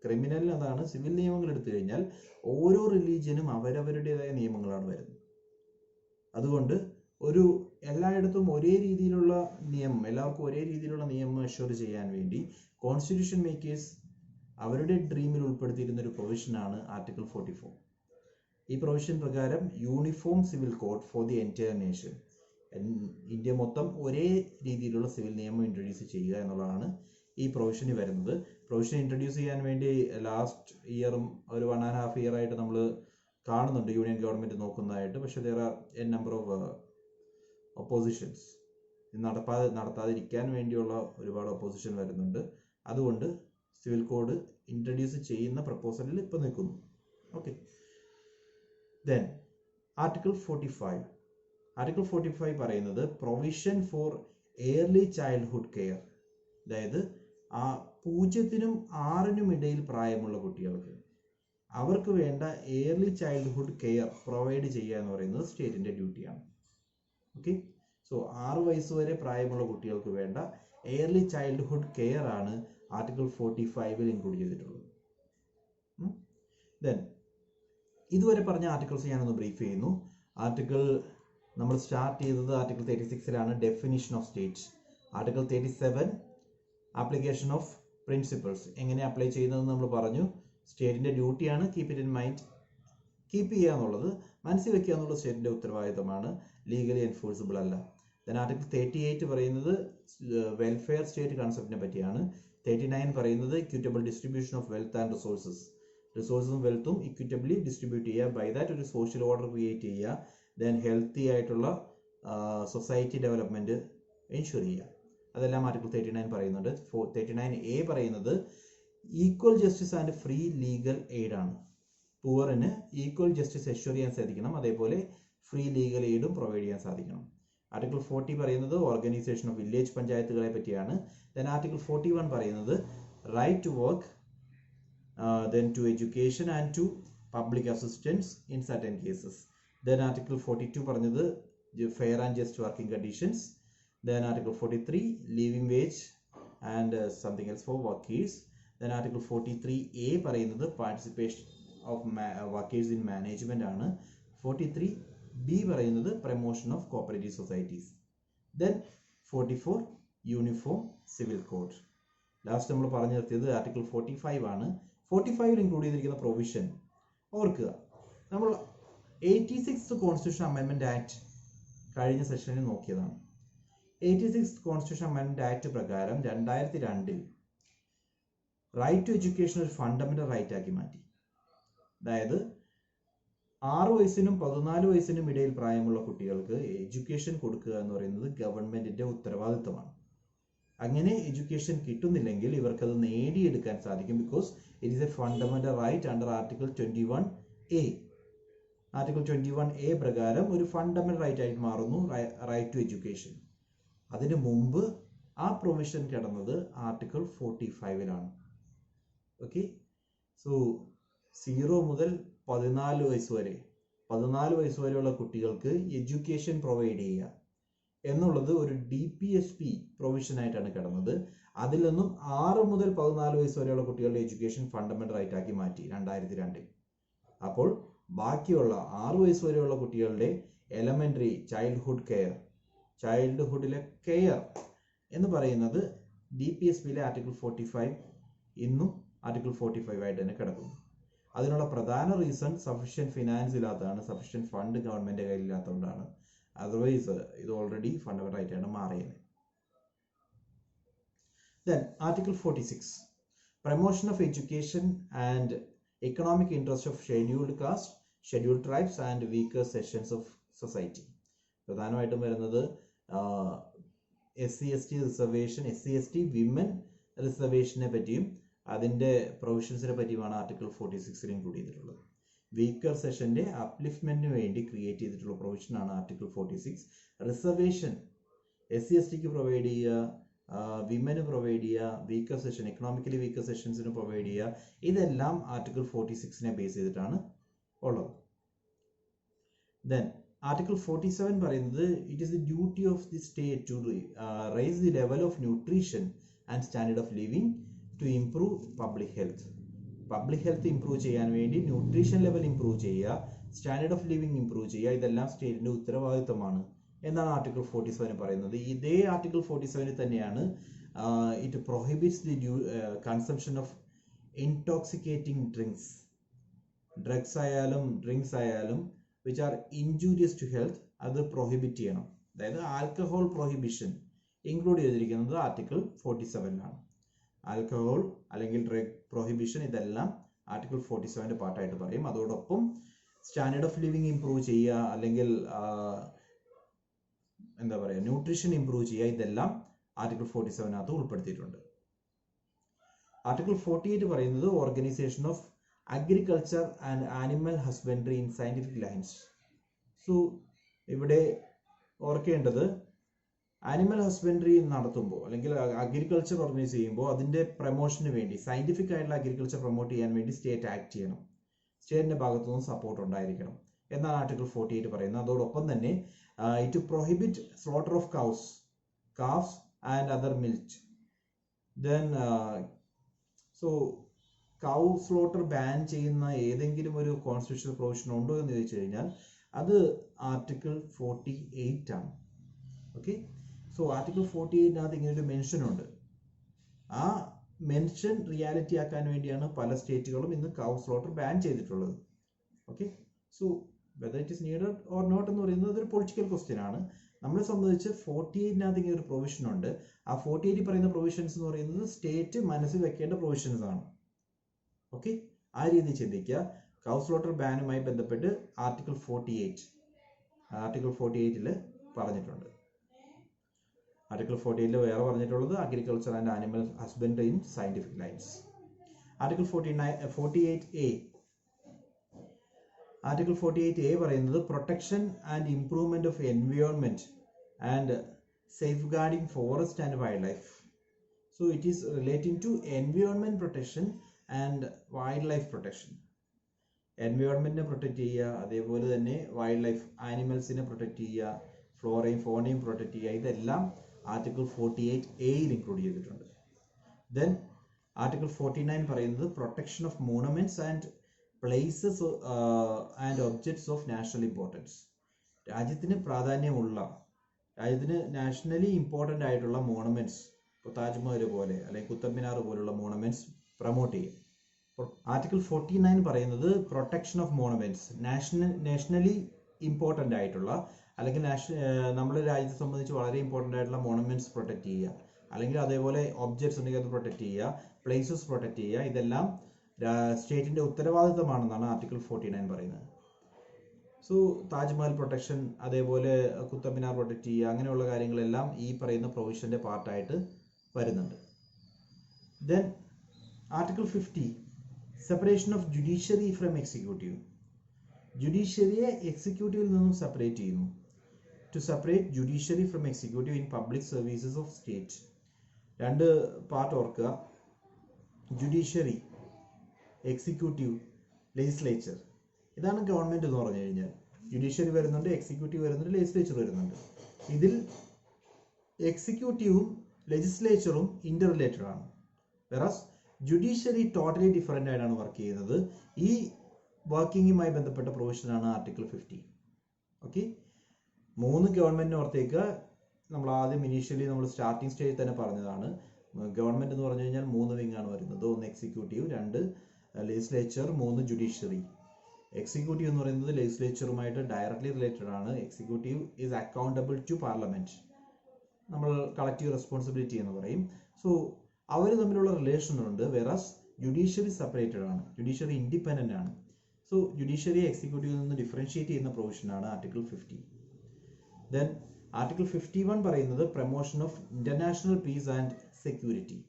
ക്രിമിനലിന് അതാണ്, സിവിൽ നിയമങ്ങൾ എടുത്തു കഴിഞ്ഞാൽ ഓരോ റിലീജിയനും അവരവരുടേതായ നിയമങ്ങളാണ് വരുന്നത്. അതുകൊണ്ട് ഒരു എല്ലായിടത്തും ഒരേ രീതിയിലുള്ള നിയമം, എല്ലാവർക്കും ഒരേ രീതിയിലുള്ള നിയമം അഷ്വർ ചെയ്യാൻ വേണ്ടി കോൺസ്റ്റിറ്റ്യൂഷൻ മേക്കേഴ്സ് അവരുടെ ഡ്രീമിൽ ഉൾപ്പെടുത്തിയിരുന്ന ഒരു പ്രൊവിഷനാണ് ആർട്ടിക്കിൾ 44. ഈ പ്രൊവിഷൻ പ്രകാരം uniform civil code for the entire nation, India മൊത്തം ഒരേ രീതിയിലുള്ള സിവിൽ നിയമം ഇൻട്രൊഡ്യൂസ് ചെയ്യുക എന്നുള്ളതാണ് ഈ പ്രൊവിഷന് വരുന്നത്. പ്രൊവിഷൻ ഇൻട്രൊഡ്യൂസ് ചെയ്യാൻ വേണ്ടി ലാസ്റ്റ് ഇയറും ഒരു 1.5 ഇയർ ആയിട്ട് നമ്മൾ കാണുന്നുണ്ട് യൂണിയൻ ഗവൺമെന്റ് നോക്കുന്നതായിട്ട്. പക്ഷെ there are a number of oppositions. നടത്താതിരിക്കാൻ വേണ്ടിയുള്ള ഒരുപാട് ഒപ്പോസിഷൻ വരുന്നുണ്ട്. അതുകൊണ്ട് സിവിൽ കോഡ് ഇൻട്രൊഡ്യൂസ് ചെയ്യുന്ന പ്രപ്പോസലിൽ ഇപ്പൊ നിൽക്കുന്നു. ഓക്കെ, ദെൻ ആർട്ടിക്കിൾ 45 പറയുന്നത് provision for early childhood care. അതായത് 0-നും 6-നും ഇടയിൽ പ്രായമുള്ള കുട്ടികൾക്ക് അവർക്ക് വേണ്ട ഏർലി ചൈൽഡ്ഹുഡ് കെയർ പ്രൊവൈഡ് ചെയ്യുക എന്ന് പറയുന്നത് സ്റ്റേറ്റിന്റെ ഡ്യൂട്ടിയാണ്. ഓക്കെ, സോ 6 വയസ്സ് വരെ പ്രായമുള്ള കുട്ടികൾക്ക് വേണ്ട ഏർലി ചൈൽഡ്ഹുഡ് കെയർ ആണ് ആർട്ടിക്കിൾ 45 ഇൻക്ലൂഡ് ചെയ്തിട്ടുള്ളത്. ദെൻ ഇതുവരെ പറഞ്ഞ ആർട്ടിക്കിൾസ് ഞാനൊന്ന് ബ്രീഫ് ചെയ്യുന്നു. നമ്മൾ സ്റ്റാർട്ട് ചെയ്തത് article 36 definition of state. Article 37 application of principles, എങ്ങനെ അപ്ലൈ ചെയ്യുന്നതെന്ന് നമ്മൾ പറഞ്ഞു. സ്റ്റേറ്റിന്റെ ഡ്യൂട്ടിയാണ്, keep it in mind. Keep ചെയ്യുക എന്നുള്ളത്, മനസ്സിൽ വെക്കുക എന്നുള്ളത് സ്റ്റേറ്റിന്റെ ഉത്തരവാദിത്തമാണ്, ലീഗലി എൻഫോഴ്സിബിൾ അല്ല. ദെൻ ആർട്ടിക്കിൾ 38 പറയുന്നത് വെൽഫെയർ സ്റ്റേറ്റ് കൺസെപ്റ്റിനെ പറ്റിയാണ്. 39 പറയുന്നത് equitable distribution of wealth and റിസോഴ്സും വെൽത്തും ഇക്വിറ്റബിളി distribute ചെയ്യുക, ബൈ ദാറ്റ് ഒരു സോഷ്യൽ ഓർഡർ ക്രിയേറ്റ് ചെയ്യുക. ദെൻ ഹെൽത്തി ആയിട്ടുള്ള സൊസൈറ്റി ഡെവലപ്മെന്റ് എൻഷുർ ചെയ്യുക. അതെല്ലാം ആർട്ടിക്കിൾ 39 പറയുന്നുണ്ട്. 39A പറയുന്നത് equal justice and free legal aid ആണ്. പുവറിന് ഈക്വൽ ജസ്റ്റിസ് എൻഷുർ ചെയ്യാൻ സാധിക്കണം, അതേപോലെ ഫ്രീ ലീഗൽ എയ്ഡും പ്രൊവൈഡ് ചെയ്യാൻ സാധിക്കണം. ആർട്ടിക്കിൾ 40 പറയുന്നത് ഓർഗനൈസേഷൻ ഓഫ് വില്ലേജ് പഞ്ചായത്തുകളെ പറ്റിയാണ്. ദെൻ ആർട്ടിക്കിൾ 41 പറയുന്നത് right to work, then to education and to public assistance in certain cases. Then article 42 പറഞ്ഞത് fair and just working conditions. Then article 43 living wage and something else for workers. Then article 43A പറയുന്നത് participation of workers in management ആണ്. 43B പറയുന്നത് promotion of cooperative societies. Then 44 uniform civil code. Last നമ്മൾ പറഞ്ഞു നിർത്തിയത് article 45 ആണ്. 45 include ചെയ്തിരിക്കുന്ന provision ഓർക്കുക. നമ്മൾ 86th കോൺസ്റ്റിറ്റ്യൂഷൻ അമെൻമെന്റ് ആക്ട് കഴിഞ്ഞ സെഷനിൽ നോക്കിയതാണ്. 86th കോൺസ്റ്റിറ്റ്യൂഷൻ അമെൻമെന്റ് ആക്ട് പ്രകാരം 2002 റൈറ്റ് ടു എഡ്യൂക്കേഷൻ ഒരു ഫണ്ടമെന്റൽ റൈറ്റ് ആക്കി മാറ്റി. അതായത് 6 വയസ്സിനും 14 വയസ്സിനും ഇടയിൽ പ്രായമുള്ള കുട്ടികൾക്ക് എഡ്യൂക്കേഷൻ കൊടുക്കുക എന്ന് പറയുന്നത് ഗവൺമെന്റിന്റെ ഉത്തരവാദിത്തമാണ്. അങ്ങനെ എഡ്യൂക്കേഷൻ കിട്ടുന്നില്ലെങ്കിൽ ഇവർക്കത് നേടിയെടുക്കാൻ സാധിക്കും. Because it is a fundamental right under article 21A. Article 21A പ്രകാരം ഒരു ഫണ്ടമെന്റൽ റൈറ്റ് ആയിട്ട് മാറുന്നു റൈറ്റ് ടു എഡ്യൂക്കേഷൻ. അതിനു മുമ്പ് ആ പ്രൊവിഷൻ കിടന്നത് ആർട്ടിക്കിൾ 45-ലാണ്. ഓക്കെ, സോ 0 മുതൽ 14 വയസ്സ് വരെ 14 വയസ്സ് വരെയുള്ള കുട്ടികൾക്ക് എഡ്യൂക്കേഷൻ പ്രൊവൈഡ് ചെയ്യുക എന്നുള്ളത് ഒരു DPSP പ്രൊവിഷനായിട്ടാണ് കിടന്നത്. അതിൽ നിന്നും 6 മുതൽ 14 വയസ്സ് വരെയുള്ള കുട്ടികളുടെ എഡ്യൂക്കേഷൻ ഫണ്ടമെന്റൽ റൈറ്റ് ആക്കി മാറ്റി 2002. അപ്പോൾ ബാക്കിയുള്ള 6 വയസ്സ് വരെയുള്ള കുട്ടികളുടെ എലമെന്ററി ചൈൽഡ്ഹുഡിലെ കെയർ എന്ന് പറയുന്നത് DPSPയിലെ ആർട്ടിക്കിൾ 45 ഇന്നും ആർട്ടിക്കിൾ 45 ആയിട്ട് തന്നെ കിടക്കുന്നു. അതിനുള്ള പ്രധാന റീസൺ സഫിഷ്യന്റ് ഫിനാൻസ് ഇല്ലാത്തതാണ്, സഫിഷ്യന്റ് ഫണ്ട് ഗവൺമെന്റ് കയ്യിലില്ലാത്തതുകൊണ്ടാണ്. അതർവൈസ് ഇത് ഓൾറെഡി ഫണ്ടമെന്റൽ ആയിട്ടാണ് മാറിയത്. Then Article 46, promotion of education and economic interest of scheduled caste, scheduled tribes and weaker sections of society. പ്രധാനമായിട്ടും വരുന്നത് SC/ST റിസർവേഷൻ, SC/ST വിമൻ റിസർവേഷനെ പറ്റിയും അതിൻ്റെ പ്രൊവിഷൻസിനെ പറ്റിയുമാണ് ആർട്ടിക്കിൾ 46 ഇൻക്ലൂഡ് ചെയ്തിട്ടുള്ളത്. വീക്കർ സെഷന്റെ അപ്ലിഫ്റ്റ്മെന്റിന് വേണ്ടി ക്രിയേറ്റ് ചെയ്തിട്ടുള്ള പ്രൊവിഷനാണ് ആർട്ടിക്കിൾ 46. റിസർവേഷൻ SC/STക്ക് പ്രൊവൈഡ് ചെയ്യുക, വിമന് പ്രൊവൈഡ് ചെയ്യുക, വീക്കർ സെഷൻ എക്കണോമിക്കലി വീക്കർ സെഷൻസിന് പ്രൊവൈഡ് ചെയ്യുക, ഇതെല്ലാം ആർട്ടിക്കിൾ 46നെ ബേസ് ചെയ്തിട്ടാണ് ഉള്ളത്. ദെൻ ആർട്ടിക്കിൾ 47 പറയുന്നത് it is the duty of the state to raise the level of nutrition and standard of living to improve public health. Public health improve ചെയ്യാൻ വേണ്ടി nutrition level improve ചെയ്യുക, standard of living improve ചെയ്യുക, ഇതെല്ലാം സ്റ്റേറ്റിന്റെ ഉത്തരവാദിത്തമാണ് എന്നാണ് article 47 പറയുന്നത്. ഇതേ ആർട്ടിക്കിൾ 47 തന്നെയാണ് it prohibits the consumption of intoxicating drugs ആയാലും ഡ്രിങ്ക്സ് ആയാലും which are injurious to health, അത് പ്രൊഹിബിറ്റ് ചെയ്യണം. അതായത് ആൽക്കഹോൾ പ്രൊഹിബിഷൻ ഇൻക്ലൂഡ് ചെയ്തിരിക്കുന്നത് ആർട്ടിക്കിൾ 47-ലാണ്. ആൽക്കഹോൾ അല്ലെങ്കിൽ ഡ്രഗ് പ്രൊഹിബിഷൻ ഇതെല്ലാം ആർട്ടിക്കിൾ 47ന്റെ പാർട്ടായിട്ട് പറയും. അതോടൊപ്പം സ്റ്റാൻഡേർഡ് ഓഫ് ലിവിംഗ് ഇംപ്രൂവ് ചെയ്യുക, അല്ലെങ്കിൽ എന്താ പറയുക, ന്യൂട്രീഷൻ ഇംപ്രൂവ് ചെയ്യുക, ഇതെല്ലാം ആർട്ടിക്കിൾ 47-നകത്ത് ഉൾപ്പെടുത്തിയിട്ടുണ്ട്. ആർട്ടിക്കിൾ 48 പറയുന്നത് organisation of agriculture and animal husbandry in scientific lines. So ഇവിടെ ഓർക്കേണ്ടത്, ആനിമൽ ഹസ്ബൻഡറി നടത്തുമ്പോൾ അല്ലെങ്കിൽ അഗ്രികൾച്ചർ ഓർഗനൈസ് ചെയ്യുമ്പോൾ അതിന്റെ പ്രൊമോഷന് വേണ്ടി, സയന്റിഫിക് ആയിട്ടുള്ള അഗ്രികൾച്ചർ പ്രൊമോട്ട് ചെയ്യാൻ വേണ്ടി സ്റ്റേറ്റ് ആക്ട് ചെയ്യണം, സ്റ്റേറ്റിന്റെ ഭാഗത്തു നിന്നും സപ്പോർട്ട് ഉണ്ടായിരിക്കണം എന്നാണ് ആർട്ടിക്കിൾ 48 പറയുന്നത്. അതോടൊപ്പം തന്നെ it prohibit slaughter of calves and other milk. Then so cow slaughter ban ചെയ്യുന്ന ഏതെങ്കിലും ഒരു കോൺസ്റ്റിറ്റ്യൂഷണൽ പ്രൊവിഷൻ ഉണ്ടോ എന്ന് ചോദിച്ചു കഴിഞ്ഞാൽ അത് ആർട്ടിക്കിൾ 48 ആണ്. ഓക്കെ, സോ ആർട്ടിക്കിൾ 48-നകത്ത് ഇങ്ങനൊരു മെൻഷൻ ഉണ്ട്. ആ മെൻഷൻ റിയാലിറ്റി ആക്കാൻ വേണ്ടിയാണ് പല സ്റ്റേറ്റുകളും ഇന്ന് കൗ സ്ലോട്ടർ ബാൻ ചെയ്തിട്ടുള്ളത്. Okay, so whether it is needed or not എന്ന് പറയുന്നത് ഒരു പൊളിറ്റിക്കൽ ക്വസ്റ്റ്യൻ ആണ്. നമ്മളെ സംബന്ധിച്ച് 48-നകത്ത് ഇങ്ങനെ ഒരു പ്രൊവിഷൻ ഉണ്ട്. ആ 48 പറയുന്ന പ്രൊവിഷൻസ് എന്ന് പറയുന്നത് സ്റ്റേറ്റ് മനസ്സിൽ വെക്കേണ്ട പ്രൊവിഷൻസ് ആണ്. ഓക്കെ, ആ രീതി ചിന്തിക്കുക. കൗ സ്ലോട്ടർ ബാനുമായി ബന്ധപ്പെട്ട് ആർട്ടിക്കിൾ 48-ൽ പറഞ്ഞിട്ടുണ്ട്. ആർട്ടിക്കിൾ 48-ൽ വേറെ പറഞ്ഞിട്ടുള്ളത് agriculture and animal husbandry in scientific lines. Article 48A article 48A പറയുന്നത് protection and improvement of environment and safeguarding forest and wildlife. So it is relating to environment protection and wildlife protection. എൻവയോൺമെന്റിനെ protect ചെയ്യുക, അതേപോലെ തന്നെ wild life ആനിമൽസിനെ protect ചെയ്യുക, ഫ്ലോറയും ഫോണയും protect ചെയ്യുക, ഇതെല്ലാം article 48A-യിൽ include ചെയ്തിട്ടുണ്ട്. Then article 49 പറയുന്നത് protection of monuments and places and objects of national importance. രാജ്യത്തിന് പ്രാധാന്യമുള്ള, രാജ്യത്തിന് നാഷണലി ഇമ്പോർട്ടൻ്റ് ആയിട്ടുള്ള മോണമെന്റ്സ്, ഇപ്പോൾ താജ്മഹൽ പോലെ അല്ലെങ്കിൽ കുത്തബ് മിനാർ പോലുള്ള മോണമെന്റ്സ് പ്രൊമോട്ട് ചെയ്യും. ആർട്ടിക്കിൾ 49 പറയുന്നത് protection of monuments, nationally important ആയിട്ടുള്ള അല്ലെങ്കിൽ നമ്മുടെ രാജ്യത്തെ സംബന്ധിച്ച് വളരെ ഇമ്പോർട്ടൻ്റ് ആയിട്ടുള്ള മോണമെന്റ്സ് പ്രൊട്ടക്ട് ചെയ്യുക, അല്ലെങ്കിൽ അതേപോലെ ഒബ്ജക്ട്സ് ഉണ്ടെങ്കിൽ അത് പ്രൊട്ടക്ട് ചെയ്യുക, പ്ലേസസ് പ്രൊട്ടക്ട് ചെയ്യുക, ഇതെല്ലാം സ്റ്റേറ്റിന്റെ ഉത്തരവാദിത്തമാണെന്നാണ് ആർട്ടിക്കിൾ 49 പറയുന്നത്. സോ താജ്മഹൽ പ്രൊട്ടക്ഷൻ, അതേപോലെ കുത്തബ് മിനാർ പ്രൊട്ടക്ട് ചെയ്യുക, അങ്ങനെയുള്ള കാര്യങ്ങളെല്ലാം ഈ പറയുന്ന പ്രൊവിഷന്റെ പാർട്ടായിട്ട് വരുന്നുണ്ട്. Then article 50 separation of judiciary from executive. ജുഡീഷ്യറിയെ എക്സിക്യൂട്ടീവിൽ നിന്നും സെപ്പറേറ്റ് ചെയ്യുന്നു. To separate judiciary from executive in public services of state. രണ്ട് പാർട്ട് ഓർക്കുക. Judiciary, executive, legislature. ഇതാണ് ഗവൺമെന്റ് എന്ന് പറഞ്ഞു കഴിഞ്ഞാൽ. ജുഡീഷ്യറി വരുന്നുണ്ട്, എക്സിക്യൂട്ടീവ് വരുന്നുണ്ട്, ലെജിസ്ലേച്ചർ വരുന്നുണ്ട്. ഇതിൽ എക്സിക്യൂട്ടീവും ലെജിസ്ലേച്ചറും ഇന്റർ റിലേറ്റഡ് ആണ്. വെറാസ് ജുഡീഷ്യറി ടോട്ടലി ഡിഫറെൻ്റ് ആയിട്ടാണ് വർക്ക് ചെയ്യുന്നത്. ഈ വർക്കിങ്ങുമായി ബന്ധപ്പെട്ട പ്രൊവിഷനാണ് ആർട്ടിക്കിൾ 50. ഓക്കെ, 3 ഗവൺമെന്റിന് ഓർത്തേക്ക്. നമ്മൾ ആദ്യം ഇനീഷ്യലി നമ്മൾ സ്റ്റാർട്ടിംഗ് സ്റ്റേജിൽ തന്നെ പറഞ്ഞതാണ്. ഗവൺമെന്റ് എന്ന് പറഞ്ഞു കഴിഞ്ഞാൽ 3 വിങ് ആണ് വരുന്നത്. 1 എക്സിക്യൂട്ടീവ്, 2 ലെജിസ്ലേച്ചർ, 3 ജുഡീഷ്യറി. എക്സിക്യൂട്ടീവ് എന്ന് പറയുന്നത് ലെജിസ്ലേച്ചറുമായിട്ട് ഡയറക്ട്ലി റിലേറ്റഡ് ആണ്. Executive is accountable to parliament. നമ്മൾ കളക്റ്റീവ് റെസ്പോൺസിബിലിറ്റി എന്ന് പറയും. സോ അവർ തമ്മിലുള്ള റിലേഷൻ ഉണ്ട്. വെറാസ് ജുഡീഷ്യറി സെപ്പറേറ്റഡ് ആണ്, ജുഡീഷ്യറി ഇൻഡിപെൻഡന്റ് ആണ്. സോ ജുഡീഷ്യറി എക്സിക്യൂട്ടീവിൽ നിന്ന് ഡിഫറൻഷിയേറ്റ് ചെയ്യുന്ന പ്രൊവിഷനാണ് ആർട്ടിക്കിൾ 50. ദെൻ ആർട്ടിക്കിൾ 51 പറയുന്നത് promotion of international piece and security.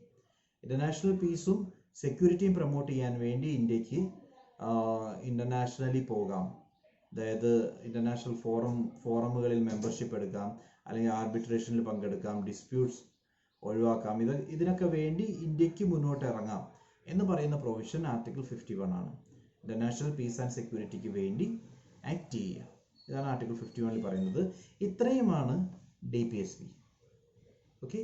International പീസും സെക്യൂരിറ്റിയും പ്രൊമോട്ട് ചെയ്യാൻ വേണ്ടി ഇന്ത്യക്ക് ഇന്റർനാഷണലി പോകാം. അതായത് ഇന്റർനാഷണൽ ഫോറമുകളിൽ മെമ്പർഷിപ്പ് എടുക്കാം, അല്ലെങ്കിൽ ആർബിട്രേഷനിൽ പങ്കെടുക്കാം, ഡിസ്പ്യൂട്ട്സ് ഒഴിവാക്കാം. ഇതിനൊക്കെ വേണ്ടി ഇന്ത്യക്ക് മുന്നോട്ട് ഇറങ്ങാം എന്ന് പറയുന്ന പ്രൊവിഷൻ ആർട്ടിക്കിൾ 51 ആണ്. ഇന്റർനാഷണൽ പീസ് ആൻഡ് സെക്യൂരിറ്റിക്ക് വേണ്ടി ആക്ട് ചെയ്യുക. ഇതാണ് ആർട്ടിക്കിൾ 51 പറയുന്നത്. ഇത്രയുമാണ് DPSP. ഓക്കെ,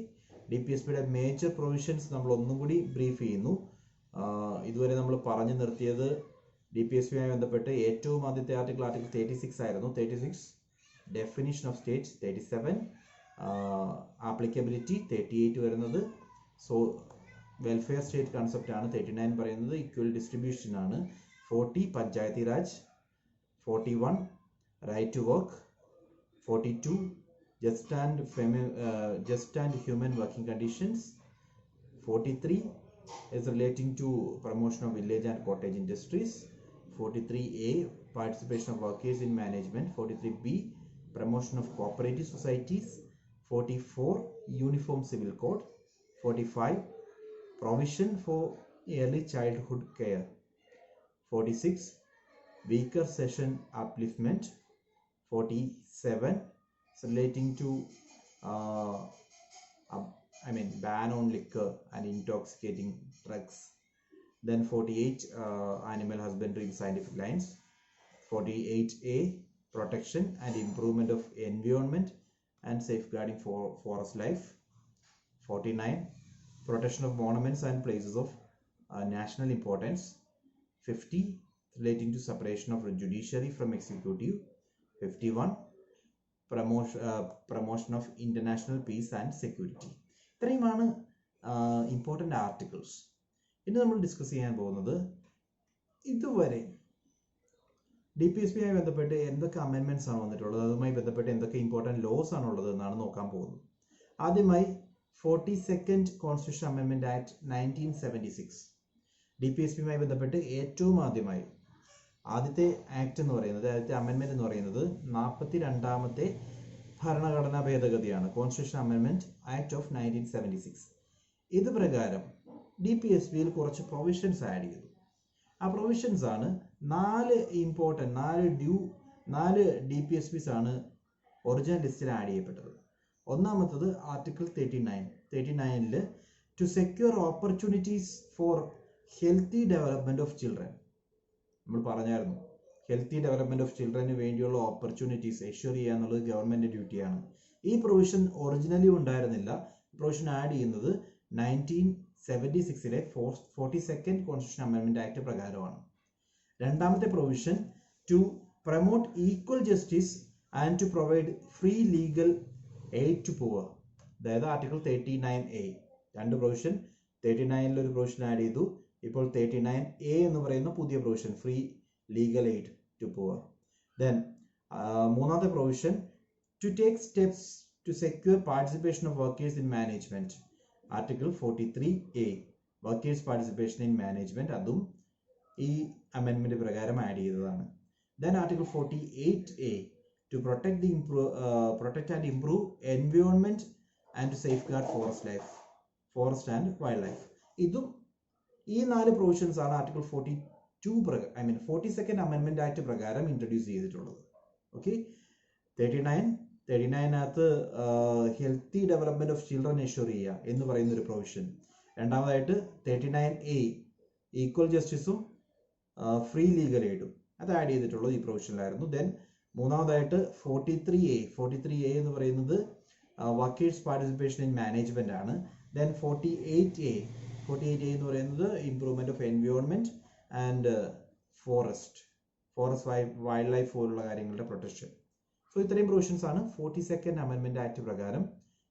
DPSPയുടെ മേജർ പ്രൊവിഷൻസ് നമ്മൾ ഒന്നും കൂടി ബ്രീഫ് ചെയ്യുന്നു. ഇതുവരെ നമ്മൾ പറഞ്ഞു നിർത്തിയത് DPSPയുമായി ബന്ധപ്പെട്ട് ഏറ്റവും ആദ്യത്തെ ആർട്ടിക്കിൾ 36 ആയിരുന്നു. 36 ഡെഫിനിഷൻ ഓഫ് സ്റ്റേറ്റ്, 37 ആപ്ലിക്കബിലിറ്റി, 38 വരുന്നത് വെൽഫെയർ സ്റ്റേറ്റ് കൺസെപ്റ്റ് ആണ്, 39 പറയുന്നത് ഈക്വൽ ഡിസ്ട്രിബ്യൂഷൻ ആണ്, 40 panchayati raj, 41 right to work, 42 just and human working conditions, 43 is relating to promotion of village and cottage industries, 43A participation of workers in management, 43B promotion of cooperative societies, 44 uniform civil code, 45 provision for early childhood care, 46 weaker session upliftment, 47 relating to ban on liquor and intoxicating drugs. Then 48 animal husbandry in scientific lines, 48A protection and improvement of environment and safeguarding for forest life, 49 protection of monuments and places of national importance, 50 relating to separation of the judiciary from executive, 51 promotion of international peace and security. ഇത്രയുമാണ് important articles. ഇനി നമ്മൾ discuss ചെയ്യാൻ പോകുന്നത് ഇതുവരെ DPSPയുമായി ബന്ധപ്പെട്ട് എന്തൊക്കെ അമെൻമെന്റ്സ് ആണ് വന്നിട്ടുള്ളത്, അതുമായി ബന്ധപ്പെട്ട് എന്തൊക്കെ ഇമ്പോർട്ടൻറ്റ് ലോസ് ആണുള്ളത് എന്നാണ് നോക്കാൻ പോകുന്നത്. ആദ്യമായി 42nd കോൺസ്റ്റിറ്റ്യൂഷൻ അമെൻമെന്റ് ആക്ട് 1976. DPSPയുമായി ബന്ധപ്പെട്ട് ഏറ്റവും ആദ്യത്തെ ആക്ട് എന്ന് പറയുന്നത്, ആദ്യത്തെ അമെൻമെന്റ് എന്ന് പറയുന്നത് 42ാമത്തെ ഭരണഘടനാ ഭേദഗതിയാണ്, കോൺസ്റ്റിറ്റ്യൂഷൻ അമെൻമെന്റ് ആക്ട് ഓഫ് 1976. ഇത് പ്രകാരം DPSPയിൽ കുറച്ച് പ്രൊവിഷൻസ് ആഡ് ചെയ്തു. ആ പ്രൊവിഷൻസ് ആണ് 4 DPSPs ആണ് ഒറിജിനൽ ലിസ്റ്റിൽ ആഡ് ചെയ്യപ്പെട്ടത്. ഒന്നാമത്തത് article 39 to secure opportunities for healthy development of children. നമ്മൾ പറഞ്ഞായിരുന്നു, ഹെൽത്തി ഡെവലപ്മെന്റ് ഓഫ് ചിൽഡ്രന് വേണ്ടിയുള്ള ഓപ്പർച്യൂണിറ്റീസ് എഷ്യൂർ ചെയ്യുക എന്നുള്ളത് ഗവൺമെന്റ് ഡ്യൂട്ടിയാണ്. ഈ പ്രൊവിഷൻ ഒറിജിനലി ഉണ്ടായിരുന്നില്ല. പ്രൊവിഷൻ ആഡ് ചെയ്യുന്നത് 1976 42nd കോൺസ്റ്റിറ്റ്യൂഷൻ അമെൻമെന്റ് ആക്ട് പ്രകാരമാണ്. രണ്ടാമത്തെ provision to promote equal justice and to provide free legal aid to poor, അതായത് ആർട്ടിക്കിൾ 39A. രണ്ട് പ്രൊവിഷൻ, 39ൽ ഒരു പ്രൊവിഷൻ ആഡ് ചെയ്തു, ഇപ്പോൾ 39A എന്ന് പറയുന്ന പുതിയ provision, free legal aid to poor. Then മൂന്നാമത്തെ provision to take steps to secure participation of workers in management, article 43A workers participation in management, അതും ഈ അമെൻമെന്റ് പ്രകാരം ആഡ് ചെയ്തതാണ്. Then article 48A to protect and improve environment and to safeguard forest life. Forest and wildlife. ഇതും ഈ 4 provisions ആണ് article 42 അമെൻമെന്റ് act പ്രകാരം ഇൻട്രൊഡ്യൂസ് ചെയ്തിട്ടുള്ളത്. Okay, 39 healthy development of children ensure ചെയ്യുക എന്ന് പറയുന്ന ഒരു പ്രൊവിഷൻ. രണ്ടാമതായിട്ട് 39A ഈക്വൽ ജസ്റ്റിസും ഫ്രീ ലീഗൽ എയ്ഡും അത് ആഡ് ചെയ്തിട്ടുള്ളത് ഈ പ്രൊവിഷനിലായിരുന്നു. ദെൻ മൂന്നാമതായിട്ട് 43A എന്ന് പറയുന്നത് വർക്കേഴ്സ് പാർട്ടിസിപ്പേഷൻ ഇൻ മാനേജ്മെന്റ് ആണ്. ദെൻ 48A എന്ന് പറയുന്നത് improvement of environment and forest wildlife പോലുള്ള കാര്യങ്ങളുടെ പ്രൊട്ടക്ഷൻ. സോ ഇത്രയും പ്രൊവിഷൻസ് ആണ് 42nd അമെൻമെന്റ് ആക്ട് പ്രകാരം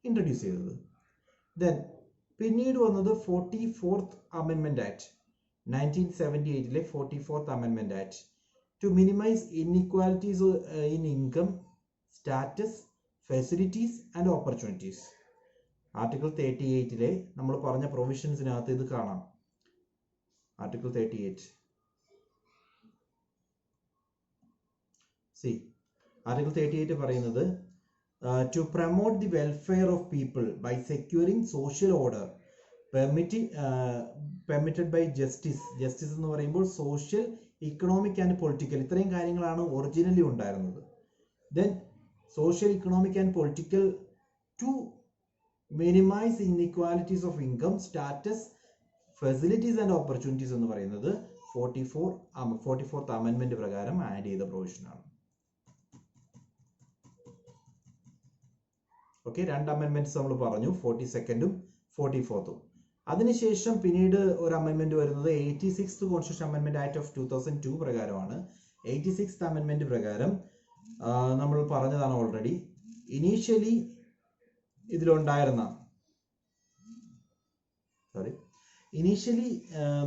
ഇൻട്രൊഡ്യൂസ് ചെയ്തത്. ദെൻ പിന്നീട് വന്നത് 44th അമെൻമെന്റ് ആക്ട്, 1978 44th അമെൻമെന്റ് act to minimise inequalities in income, status, facilities and opportunities. Article 38 നമ്മൾ പറഞ്ഞ പ്രൊവിഷൻസിനകത്ത് ഇത് കാണാം. ആർട്ടിക്കിൾ 38 ആർട്ടിക്കിൾ 38 പറയുന്നത് to promote the welfare of people by securing social order permitted by justice എന്ന് പറയുമ്പോൾ സോഷ്യൽ, ഇക്കണോമിക് ആൻഡ് പൊളിറ്റിക്കൽ ഇത്രയും കാര്യങ്ങളാണ് ഒറിജിനലി ഉണ്ടായിരുന്നത്. Then social, economic and political to minimise inequalities of income, status, facilities and opportunities എന്ന് പറയുന്നത് 44th അമെൻമെന്റ് പ്രകാരം add ചെയ്ത പ്രൊവിഷനാണ്. Okay, 2 അമെൻമെന്റ്സ് നമ്മൾ പറഞ്ഞു, 42nd 44th. അതിനുശേഷം പിന്നീട് ഒരു അമെൻമെന്റ് വരുന്നത് 86th കോൺസ്റ്റിറ്റ്യൂഷൻ അമെൻമെന്റ് ആക്ട് ഓഫ് 2002 പ്രകാരമാണ്. 86th അമെൻമെന്റ് പ്രകാരം നമ്മൾ പറഞ്ഞതാണ് ഓൾറെഡി. ഇനീഷ്യലി ഇതിലുണ്ടായിരുന്ന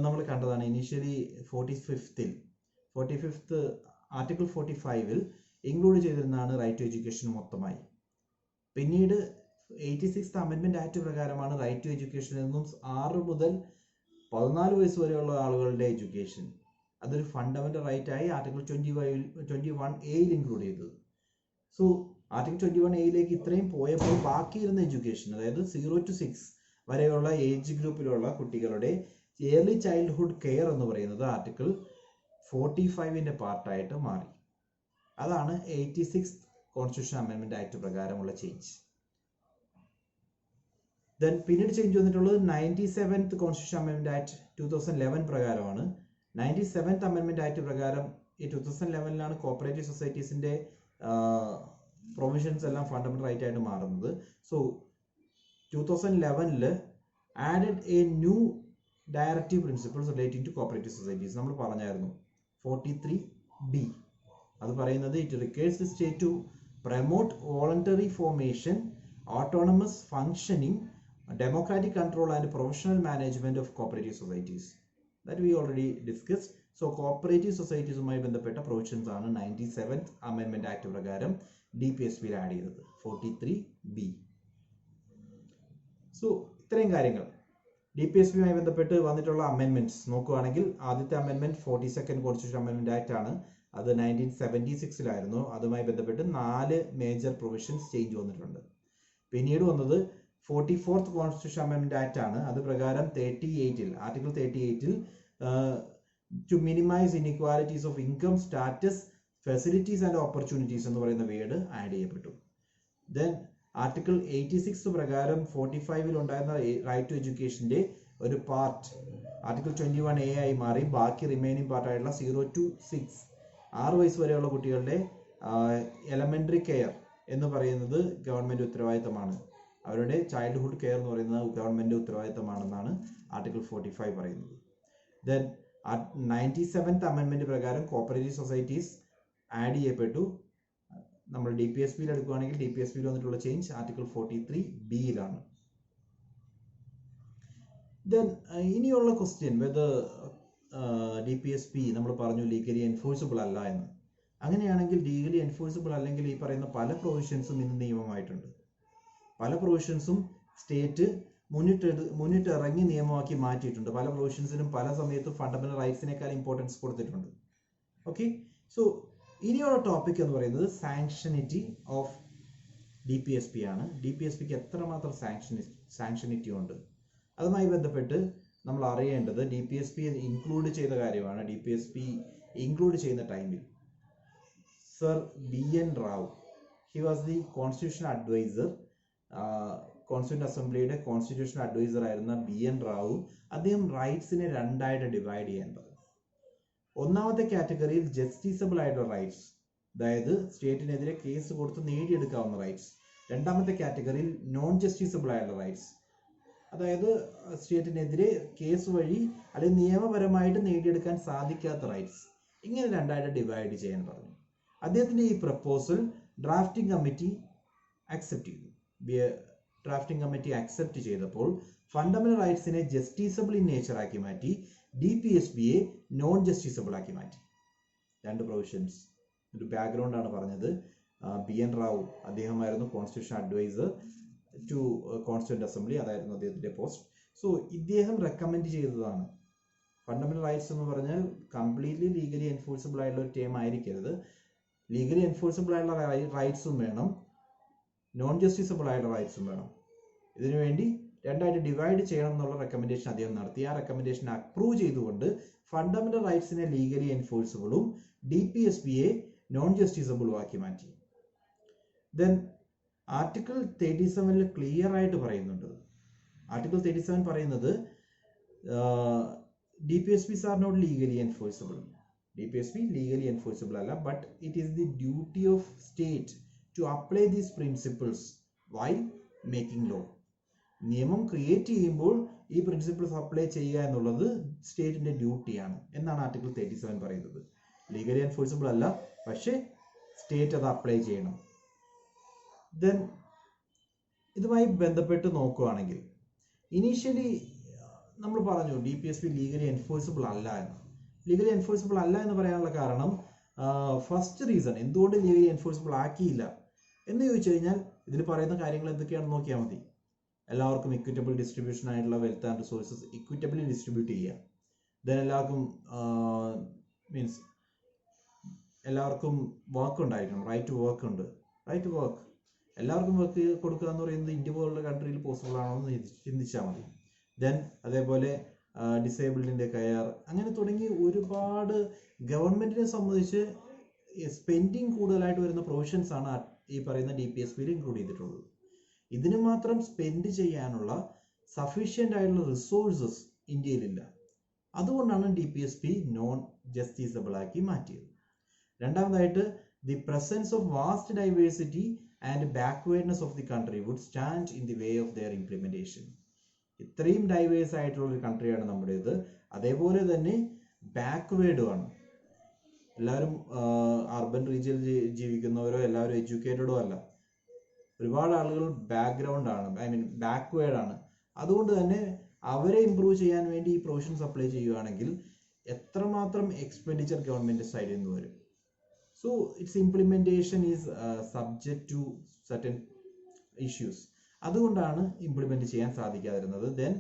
നമ്മൾ കണ്ടതാണ്. ഇനീഷ്യലി 45th ആർട്ടിക്കിൾ 45 ഇൻക്ലൂഡ് ചെയ്തിരുന്നതാണ് റൈറ്റ് ടു എഡ്യൂക്കേഷൻ മൊത്തമായി. പിന്നീട് 86th അമെൻമെന്റ് ആക്ട് പ്രകാരമാണ് റൈറ്റ് ടു എഡ്യൂക്കേഷൻ എന്നും 6 മുതൽ 14 വയസ്സ് വരെയുള്ള ആളുകളുടെ എഡ്യൂക്കേഷൻ അതൊരു ഫണ്ടമെന്റൽ റൈറ്റ് ആയി ആർട്ടിക്കിൾ 21A ഇൻക്ലൂഡ് ചെയ്തത്. സോ ആർട്ടിക്കിൾ 21A ഇത്രയും പോയപ്പോൾ ബാക്കിയിരുന്ന എഡ്യൂക്കേഷൻ, അതായത് 0 to 6 വരെയുള്ള ഏജ് ഗ്രൂപ്പിലുള്ള കുട്ടികളുടെ ഏർലി ചൈൽഡ്ഹുഡ് കെയർ എന്ന് പറയുന്നത് ആർട്ടിക്കിൾ 45 പാർട്ടായിട്ട് മാറി. അതാണ് 86th കോൺസ്റ്റിറ്റ്യൂഷൻ അമെൻമെന്റ് ആക്ട് പ്രകാരമുള്ള ചേഞ്ച്. ദെൻ പിന്നീട് ചേഞ്ച് വന്നിട്ടുള്ളത് 97th കോൺസ്റ്റിറ്റ്യൂഷൻ അമെൻമെന്റ് ആക്ട് 2011 പ്രകാരമാണ്. 97th അമെൻമെന്റ് ആക്ട് പ്രകാരം ഈ 2011 കോപ്പറേറ്റീവ് സൊസൈറ്റീസിന്റെ പ്രൊവിഷൻസ് എല്ലാം ഫണ്ടമെന്റൽ റൈറ്റ് ആയിട്ട് മാറുന്നത്. So 2011 added a new directive principles relating to cooperative societies. നമ്മൾ പറഞ്ഞായിരുന്നു 43B. അത് പറയുന്നത് it requires the state to promote voluntary formation, autonomous functioning, democratic control and professional management of cooperative societies. That we already discussed. So cooperative societies ഉമായി ബന്ധപ്പെട്ട provisions ആണ് 97th അമെൻമെന്റ് act പ്രകാരം DPSP add ചെയ്തത് 43B. So ഇത്രയും കാര്യങ്ങൾ DPSPയുമായി ബന്ധപ്പെട്ട് വന്നിട്ടുള്ള അമെൻമെന്റ്സ് നോക്കുകയാണെങ്കിൽ ആദ്യത്തെ അമെൻമെന്റ് 42nd കോൺസ്റ്റിറ്റ്യൂഷൻ അമെൻമെന്റ് ആക്ട് ആണ്. അത് 1976 അതുമായി ബന്ധപ്പെട്ട് 4 മേജർ പ്രൊവിഷൻസ് ചേഞ്ച് വന്നിട്ടുണ്ട്. പിന്നീട് വന്നത് 44th കോൺസ്റ്റിറ്റ്യൂഷൻ അമെൻമെന്റ് ആക്ട് ആണ്. അത് പ്രകാരം article 38 to minimise inequalities of income, status, facilities and opportunities എന്ന് പറയുന്ന വേർഡ് ആഡ് ചെയ്യപ്പെട്ടു. ദെൻ ആർട്ടിക്കിൾ 86 പ്രകാരം 45 ഉണ്ടായിരുന്ന റൈറ്റ് ടു എഡ്യൂക്കേഷന്റെ ഒരു പാർട്ട് ആർട്ടിക്കിൾ 21A ആയി മാറി. ബാക്കി റിമൈനിങ് പാർട്ടായിട്ടുള്ള 0 to 6 6 വയസ്സ് വരെയുള്ള കുട്ടികളുടെ എലമെന്ററി കെയർ എന്ന് പറയുന്നത് ഗവൺമെന്റ് ഉത്തരവാദിത്തമാണ്. അവരുടെ ചൈൽഡ്ഹുഡ് കെയർ എന്ന് പറയുന്നത് ഗവൺമെന്റ് ഉത്തരവാദിത്തമാണെന്നാണ് ആർട്ടിക്കിൾ 45 പറയുന്നത്. ദെൻ 97th അമെൻമെന്റ് പ്രകാരം കോപ്പറേറ്റീവ് സൊസൈറ്റീസ് ആഡ് ചെയ്യപ്പെട്ടു. നമ്മൾ DPSPയിൽ എടുക്കുകയാണെങ്കിൽ DPSPയിൽ വന്നിട്ടുള്ള ചേഞ്ച് ആർട്ടിക്കിൾ 43Bയിലാണ്. ദെൻ ഇനിയുള്ള ക്വസ്റ്റ്യൻ വെദർ DPSP നമ്മൾ പറഞ്ഞു ലീഗലി എൻഫോഴ്സിബിൾ അല്ല എന്ന്. അങ്ങനെയാണെങ്കിൽ ലീഗലി എൻഫോഴ്സിബിൾ അല്ലെങ്കിൽ ഈ പറയുന്ന പല പ്രൊവിഷൻസും ഇന്ന് നിയമമായിട്ടുണ്ട്. പല പ്രൊവിഷൻസും സ്റ്റേറ്റ് മുന്നിട്ടിറങ്ങി നിയമമാക്കി മാറ്റിയിട്ടുണ്ട്. പല പ്രൊവിഷൻസിനും പല സമയത്തും ഫണ്ടമെന്റൽ റൈറ്റ്സിനേക്കാൾ ഇമ്പോർട്ടൻസ് കൊടുത്തിട്ടുണ്ട്. ഓക്കെ, സോ ഇനിയുള്ള ടോപ്പിക് എന്ന് പറയുന്നത് സാങ്ഷനിറ്റി ഓഫ് DPSP ആണ്. DPSPക്ക് എത്രമാത്രം സാങ്ഷനിറ്റി ഉണ്ട്. അതുമായി ബന്ധപ്പെട്ട് നമ്മൾ അറിയേണ്ടത് DPSP ഇൻക്ലൂഡ് ചെയ്ത കാര്യമാണ്. DPSP ഇൻക്ലൂഡ് ചെയ്യുന്ന ടൈമിൽ sir BN Rao, he was the constitution adviser, constituent അസംബ്ലിയുടെ കോൺസ്റ്റിറ്റ്യൂഷൻ അഡ്വൈസർ ആയിരുന്ന BN റാവു അദ്ദേഹം റൈറ്റ്സിനെ രണ്ടായിട്ട് ഡിവൈഡ് ചെയ്യാൻ പറഞ്ഞു. ഒന്നാമത്തെ കാറ്റഗറിയിൽ ജസ്റ്റിസബിൾ ആയിട്ടുള്ള റൈറ്റ്സ്, അതായത് സ്റ്റേറ്റിനെതിരെ കേസ് കൊടുത്ത് നേടിയെടുക്കാവുന്ന റൈറ്റ്സ്. രണ്ടാമത്തെ കാറ്റഗറിയിൽ നോൺ ജസ്റ്റിസബിൾ ആയിട്ടുള്ള റൈറ്റ്സ്, അതായത് സ്റ്റേറ്റിനെതിരെ കേസ് വഴി അല്ലെങ്കിൽ നിയമപരമായിട്ട് നേടിയെടുക്കാൻ സാധിക്കാത്ത റൈറ്റ്സ്. ഇങ്ങനെ രണ്ടായിട്ട് ഡിവൈഡ് ചെയ്യാൻ പറഞ്ഞു. അദ്ദേഹത്തിന്റെ ഈ പ്രപ്പോസൽ ഡ്രാഫ്റ്റിംഗ് കമ്മിറ്റി അക്സെപ്റ്റ് ചെയ്തു. ഡ്രാഫ്റ്റിംഗ് കമ്മിറ്റി അക്സെപ്റ്റ് ചെയ്തപ്പോൾ ഫണ്ടമെന്റൽ റൈറ്റ്സിനെ ജസ്റ്റിസബിൾ ഇൻ നേച്ചർ ആക്കി മാറ്റി, DPSPയെ നോൺ ജസ്റ്റിസബിൾ ആക്കി മാറ്റി. രണ്ട് പ്രൊവിഷൻസ്. ഒരു ബാക്ക്ഗ്രൗണ്ട് ആണ് പറഞ്ഞത്. BN റാവു അദ്ദേഹമായിരുന്നു constitution adviser to constituent assembly, അതായിരുന്നു അദ്ദേഹത്തിന്റെ പോസ്റ്റ്. സോ ഇദ്ദേഹം റെക്കമെൻഡ് ചെയ്തതാണ്. ഫണ്ടമെന്റൽ റൈറ്റ്സ് എന്ന് പറഞ്ഞാൽ കംപ്ലീറ്റ്ലി ലീഗലി എൻഫോഴ്സിബിൾ ആയിട്ടുള്ള ഒരു ടേം ആയിരിക്കരുത്. ലീഗലി എൻഫോഴ്സിബിൾ ആയിട്ടുള്ള റൈറ്റ്സും വേണം, നോൺ ജസ്റ്റിസബിൾ ആയിട്ടുള്ള റൈറ്റ്സും വേണം. ഇതിനുവേണ്ടി രണ്ടായിട്ട് ഡിവൈഡ് ചെയ്യണം എന്നുള്ള റെക്കമെൻഡേഷൻ അദ്ദേഹം നടത്തി. ആ റെക്കമെൻഡേഷൻ അപ്രൂവ് ചെയ്തുകൊണ്ട് ഫണ്ടമെന്റൽ റൈറ്റ്സിനെ ലീഗലി എൻഫോഴ്സിബിളും DPSPയെ നോൺ ജസ്റ്റിസബിളും ആക്കി മാറ്റി. ദെൻ ആർട്ടിക്കിൾ 37 ക്ലിയർ ആയിട്ട് പറയുന്നുണ്ട്. ആർട്ടിക്കിൾ 37 പറയുന്നത് DPSPs are not legally enforceable. DPSP legally enforceable അല്ല, but it is the duty of state to apply these principles while making law. നിയമം create ചെയ്യുമ്പോൾ ഈ പ്രിൻസിപ്പിൾസ് അപ്ലൈ ചെയ്യുക എന്നുള്ളത് സ്റ്റേറ്റിന്റെ ഡ്യൂട്ടിയാണ് എന്നാണ് ആർട്ടിക്കിൾ 37 പറയുന്നത്. ലീഗലി എൻഫോഴ്സിബിൾ അല്ല, പക്ഷേ സ്റ്റേറ്റ് അത് അപ്ലൈ ചെയ്യണം. ദെൻ ഇതുമായി ബന്ധപ്പെട്ട് നോക്കുകയാണെങ്കിൽ ഇനീഷ്യലി നമ്മൾ പറഞ്ഞു DPSP ലീഗലി എൻഫോഴ്സിബിൾ അല്ല എന്ന്. ലീഗലി എൻഫോഴ്സിബിൾ അല്ല എന്ന് പറയാനുള്ള കാരണം, ഫസ്റ്റ് റീസൺ എന്തുകൊണ്ട് ലീഗലി എൻഫോഴ്സിബിൾ ആക്കിയില്ല എന്ന് ചോദിച്ചു കഴിഞ്ഞാൽ ഇതിൽ പറയുന്ന കാര്യങ്ങൾ എന്തൊക്കെയാണെന്ന് നോക്കിയാൽ മതി. എല്ലാവർക്കും ഇക്വിറ്റബിൾ ഡിസ്ട്രിബ്യൂഷൻ ആയിട്ടുള്ള വെൽത്ത് ആൻഡ് റിസോഴ്സസ് ഇക്വിറ്റബിളി ഡിസ്ട്രിബ്യൂട്ട് ചെയ്യുക. ദെൻ എല്ലാവർക്കും മീൻസ് എല്ലാവർക്കും വർക്ക് ഉണ്ടായിരിക്കണം. റൈറ്റ് ടു വർക്ക് ഉണ്ട്. റൈറ്റ് ടു വർക്ക് എല്ലാവർക്കും വർക്ക് കൊടുക്കുക എന്ന് പറയുന്നത് ഇന്ത്യ പോലുള്ള കൺട്രിയിൽ പോസിബിൾ ആണോ എന്ന് ചിന്തിച്ചാൽ മതി. ദെൻ അതേപോലെ ഡിസേബിൾഡിന്റെ കെയർ, അങ്ങനെ തുടങ്ങി ഒരുപാട് ഗവൺമെന്റിനെ സംബന്ധിച്ച് സ്പെൻഡിങ് കൂടുതലായിട്ട് വരുന്ന പ്രൊവിഷൻസ് ആണ് ഈ പറയുന്ന DPSPയിൽ ഇൻക്ലൂഡ് ചെയ്തിട്ടുള്ളത്. ഇതിന് മാത്രം സ്പെൻഡ് ചെയ്യാനുള്ള സഫീഷ്യൻ്റ് ആയിട്ടുള്ള റിസോഴ്സസ് ഇന്ത്യയിലില്ല. അതുകൊണ്ടാണ് DPSP നോൺ ജസ്റ്റിസബിൾ ആക്കി മാറ്റിയത്. രണ്ടാമതായിട്ട് the presence of vast diversity and backwardness of the country would stand in the way of their implementation. ഇത്രയും ഡൈവേഴ്സ് ആയിട്ടുള്ള ഒരു കൺട്രിയാണ് നമ്മുടേത്, അതേപോലെ തന്നെ ബാക്ക്വേർഡുമാണ്. എല്ലാവരും അർബൻ റീജിയനിൽ ജീവിക്കുന്നവരോ എല്ലാവരും എഡ്യൂക്കേറ്റഡോ അല്ല. ഒരുപാട് ആളുകൾ ബാക്ക്വേർഡ് ആണ്. അതുകൊണ്ട് തന്നെ അവരെ ഇംപ്രൂവ് ചെയ്യാൻ വേണ്ടി ഈ പ്രൊവിഷൻസ് അപ്ലൈ ചെയ്യുകയാണെങ്കിൽ എത്രമാത്രം എക്സ്പെൻഡിച്ചർ ഗവൺമെന്റ് സൈഡിൽ നിന്ന് വരും. So its implementation is subject to certain issues. അതുകൊണ്ടാണ് ഇംപ്ലിമെന്റ് ചെയ്യാൻ സാധിക്കാതിരുന്നത്. Then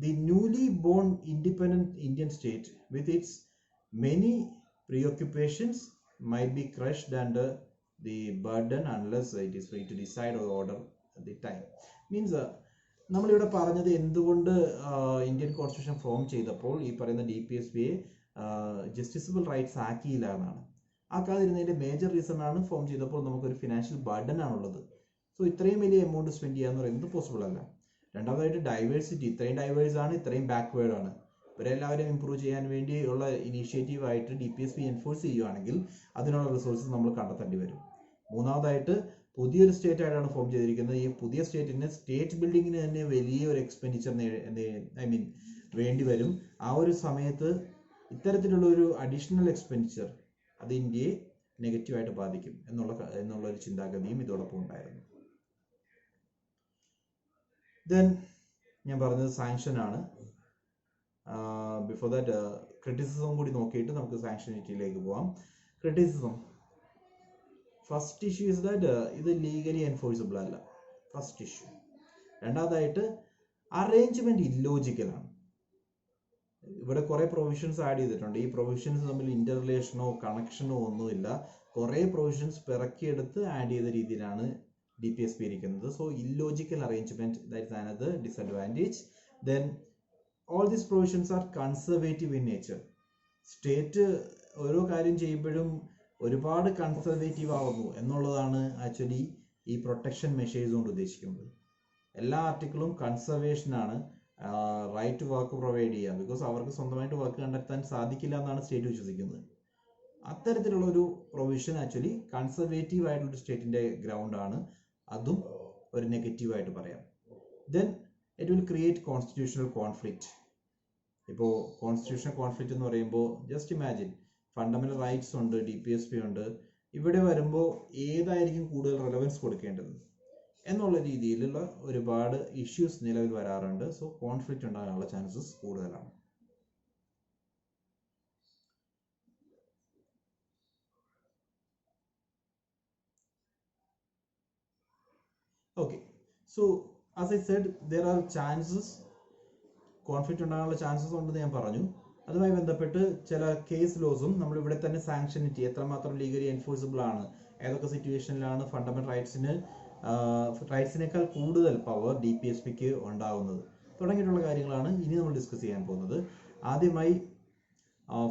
the newly born independent Indian state with its many preoccupations might be crushed under the burden unless it is free to decide or order at the time. Means നമ്മളിവിടെ പറഞ്ഞത് എന്തുകൊണ്ട് Indian constitution form ചെയ്തപ്പോൾ ഈ പറയുന്ന DPSPയെ ജസ്റ്റിസബിൾ rights ആക്കിയില്ല എന്നാണ്. ആക്കാതിരുന്നതിന്റെ major reason ആണ് form ചെയ്തപ്പോൾ നമുക്കൊരു ഫിനാൻഷ്യൽ ബർഡൻ ആണുള്ളത്. സോ ഇത്രയും വലിയ എമൗണ്ട് സ്പെൻഡ് ചെയ്യുക എന്ന് പറയുന്നത് പോസിബിൾ അല്ല. രണ്ടാമതായിട്ട് ഡൈവേഴ്സിറ്റി, ഇത്രയും ഡൈവേഴ്സ് ആണ്, ഇത്രയും ബാക്ക്വേർഡ് ആണ്. ഇവരെല്ലാവരും ഇംപ്രൂവ് ചെയ്യാൻ വേണ്ടിയുള്ള ഇനീഷ്യേറ്റീവ് ആയിട്ട് DPSP എൻഫോഴ്സ് ചെയ്യുകയാണെങ്കിൽ അതിനുള്ള റിസോഴ്സസ് നമ്മൾ കണ്ടെത്തേണ്ടി വരും. മൂന്നാമതായിട്ട് പുതിയൊരു സ്റ്റേറ്റ് ആയിട്ടാണ് ഫോം ചെയ്തിരിക്കുന്നത്. ഈ പുതിയ സ്റ്റേറ്റിന് സ്റ്റേറ്റ് ബിൽഡിങ്ങിന് തന്നെ വലിയൊരു എക്സ്പെൻഡിച്ചർ വേണ്ടി വരും. ആ ഒരു സമയത്ത് ഇത്തരത്തിലുള്ള ഒരു അഡീഷണൽ എക്സ്പെൻഡിച്ചർ അത് ഇന്ത്യയെ നെഗറ്റീവായിട്ട് ബാധിക്കും എന്നുള്ള ഒരു ചിന്താഗതിയും ഇതോടൊപ്പം ഉണ്ടായിരുന്നു. ദെൻ ഞാൻ പറഞ്ഞത് സാങ്ഷൻ ആണ്. ബിഫോർ ദാറ്റ് ക്രിറ്റിസിസം കൂടി നോക്കിയിട്ട് നമുക്ക് സാങ്ഷനിറ്റിയിലേക്ക് പോവാം. Criticism, first issue is that ഇത് ലീഗലി എൻഫോഴ്സിബിൾ അല്ല, ഫസ്റ്റ് ഇഷ്യൂ. രണ്ടാമതായിട്ട് അറേഞ്ച്മെന്റ് ഇല്ലോജിക്കലാണ്. ഇവിടെ കുറെ പ്രൊവിഷൻസ് ആഡ് ചെയ്തിട്ടുണ്ട്. ഈ പ്രൊവിഷൻസ് തമ്മിൽ ഇന്റർ റിലേഷനോ കണക്ഷനോ ഒന്നുമില്ല. കുറെ പ്രൊവിഷൻസ് പിറക്കിയെടുത്ത് ആഡ് ചെയ്ത രീതിയിലാണ് DPSP ഇരിക്കുന്നത്. So illogical arrangement, that is another disadvantage. Then all these provisions are conservative in nature. State ഓരോ കാര്യം ചെയ്യുമ്പോഴും ഒരുപാട് കൺസർവേറ്റീവ് ആവുന്നു എന്നുള്ളതാണ് ആക്ച്വലി ഈ പ്രൊട്ടക്ഷൻ മെഷേഴ്സ് കൊണ്ട് ഉദ്ദേശിക്കുന്നത്. എല്ലാ ആർട്ടിക്കിളും കൺസർവേഷനാണ്, റൈറ്റ് ടു വർക്ക് പ്രൊവൈഡ് ചെയ്യുക. ബിക്കോസ് അവർക്ക് സ്വന്തമായിട്ട് വർക്ക് കണ്ടെത്താൻ സാധിക്കില്ല എന്നാണ് സ്റ്റേറ്റ് വിശ്വസിക്കുന്നത്. അത്തരത്തിലുള്ള ഒരു പ്രൊവിഷൻ ആക്ച്വലി കൺസർവേറ്റീവ് ആയിട്ടുള്ളൊരു സ്റ്റേറ്റിൻ്റെ ഗ്രൗണ്ടാണ്. അതും ഒരു നെഗറ്റീവായിട്ട് പറയാം. Then it will create constitutional conflict. ഇപ്പോൾ കോൺസ്റ്റിറ്റ്യൂഷണൽ കോൺഫ്ലിക്റ്റ് എന്ന് പറയുമ്പോൾ ജസ്റ്റ് ഇമാജിൻ, ഫണ്ടമെന്റൽ റൈറ്റ്സ് ഉണ്ട്, DPSP ഉണ്ട്. ഇവിടെ വരുമ്പോൾ ഏതായിരിക്കും കൂടുതൽ റെലവൻസ് കൊടുക്കേണ്ടത് എന്നുള്ള രീതിയിലുള്ള ഒരുപാട് ഇഷ്യൂസ് നിലവിൽ വരാറുണ്ട്. സോ കോൺഫ്ലിക്റ്റ് ഉണ്ടാകാനുള്ള ചാൻസസ് കൂടുതലാണ്. Okay, so as I said, there are chances, conflict ഉണ്ടാകാനുള്ള ചാൻസസ് ഉണ്ടെന്ന് ഞാൻ പറഞ്ഞു. അതുമായി ബന്ധപ്പെട്ട് ചില കേസ് ലോസും നമ്മൾ ഇവിടെ തന്നെ സാങ്ഷനിറ്റി എത്രമാത്രം ലീഗലി എൻഫോഴ്സിബിൾ ആണ്, ഏതൊക്കെ സിറ്റുവേഷനിലാണ് ഫണ്ടമെന്റൽ റൈറ്റ്സിനേക്കാൾ കൂടുതൽ പവർ DPSPക്ക് ഉണ്ടാകുന്നത് തുടങ്ങിയിട്ടുള്ള കാര്യങ്ങളാണ് ഇനി നമ്മൾ ഡിസ്കസ് ചെയ്യാൻ പോകുന്നത്. ആദ്യമായി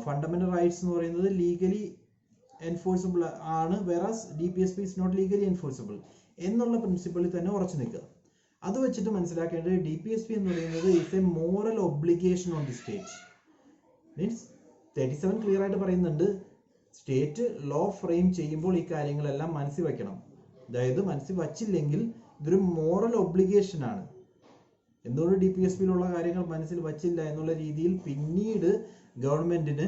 ഫണ്ടമെന്റൽ റൈറ്റ്സ് എന്ന് പറയുന്നത് ലീഗലി എൻഫോഴ്സിബിൾ ആണ്, whereas DPSP is not legally enforceable എന്നുള്ള പ്രിൻസിപ്പിളിൽ തന്നെ ഉറച്ചു നിൽക്കുക. അത് വെച്ചിട്ട് മനസ്സിലാക്കേണ്ടത് DPSP എന്ന് പറയുന്നത് is A moral obligation on the state. Means 37 clear ആയിട്ട് പറയുന്നുണ്ട്, സ്റ്റേറ്റ് ലോ ഫ്രെയിം ചെയ്യുമ്പോൾ ഈ കാര്യങ്ങളെല്ലാം മനസ്സിൽ വയ്ക്കണം. അതായത് മനസ്സിൽ വച്ചില്ലെങ്കിൽ ഇതൊരു മോറൽ ഒബ്ലിഗേഷൻ ആണ്. എന്തുകൊണ്ട് DPSPയിലുള്ള കാര്യങ്ങൾ മനസ്സിൽ വച്ചില്ല എന്നുള്ള രീതിയിൽ പിന്നീട് ഗവൺമെന്റിന്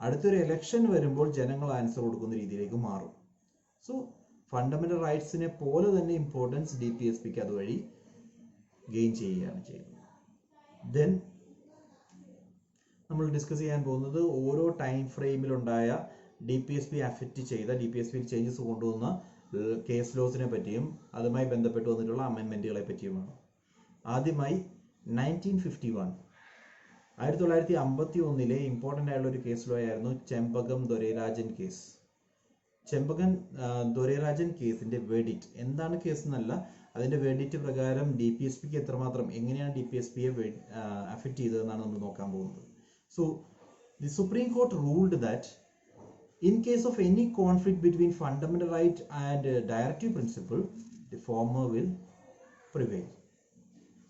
അടുത്തൊരു ഇലക്ഷൻ വരുമ്പോൾ ജനങ്ങൾ ആൻസർ കൊടുക്കുന്ന രീതിയിലേക്ക് മാറും. സോ ഫണ്ടമെന്റൽ റൈറ്റ്സിനെ പോലെ തന്നെ ഇമ്പോർട്ടൻസ് DPSPക്ക് അതുവഴി ഗെയിൻ ചെയ്യുകയാണ് ചെയ്യുന്നത്. ദെൻ നമ്മൾ ഡിസ്കസ് ചെയ്യാൻ പോകുന്നത് ഓരോ ടൈം ഫ്രെയിമിലുണ്ടായ DPSP അഫക്റ്റ് ചെയ്ത DPSPയിൽ ചേഞ്ചസ് കൊണ്ടുവന്ന കേസ് ലോസിനെ പറ്റിയും അതുമായി ബന്ധപ്പെട്ട് വന്നിട്ടുള്ള അമെൻമെന്റുകളെ പറ്റിയുമാണ്. ആദ്യമായി 1951 ഇമ്പോർട്ടൻ്റ് ആയിട്ടുള്ള ഒരു കേസ് ലോ ആയിരുന്നു ചെമ്പകം ദൊരൈരാജൻ കേസ്. ചെമ്പകം ദൊരൈരാജൻ കേസിന്റെ വേർഡിക്റ്റ് എന്താണ് കേസ് എന്നല്ല, അതിന്റെ വേർഡിക്റ്റ് പ്രകാരം DPSPക്ക് എത്രമാത്രം എങ്ങനെയാണ് DPSPയെ അഫക്റ്റ് ചെയ്തതെന്നാണ് നമ്മൾ നോക്കാൻ പോകുന്നത്. So the supreme court ruled that in case of any conflict between fundamental right and directive principle, the former will prevail.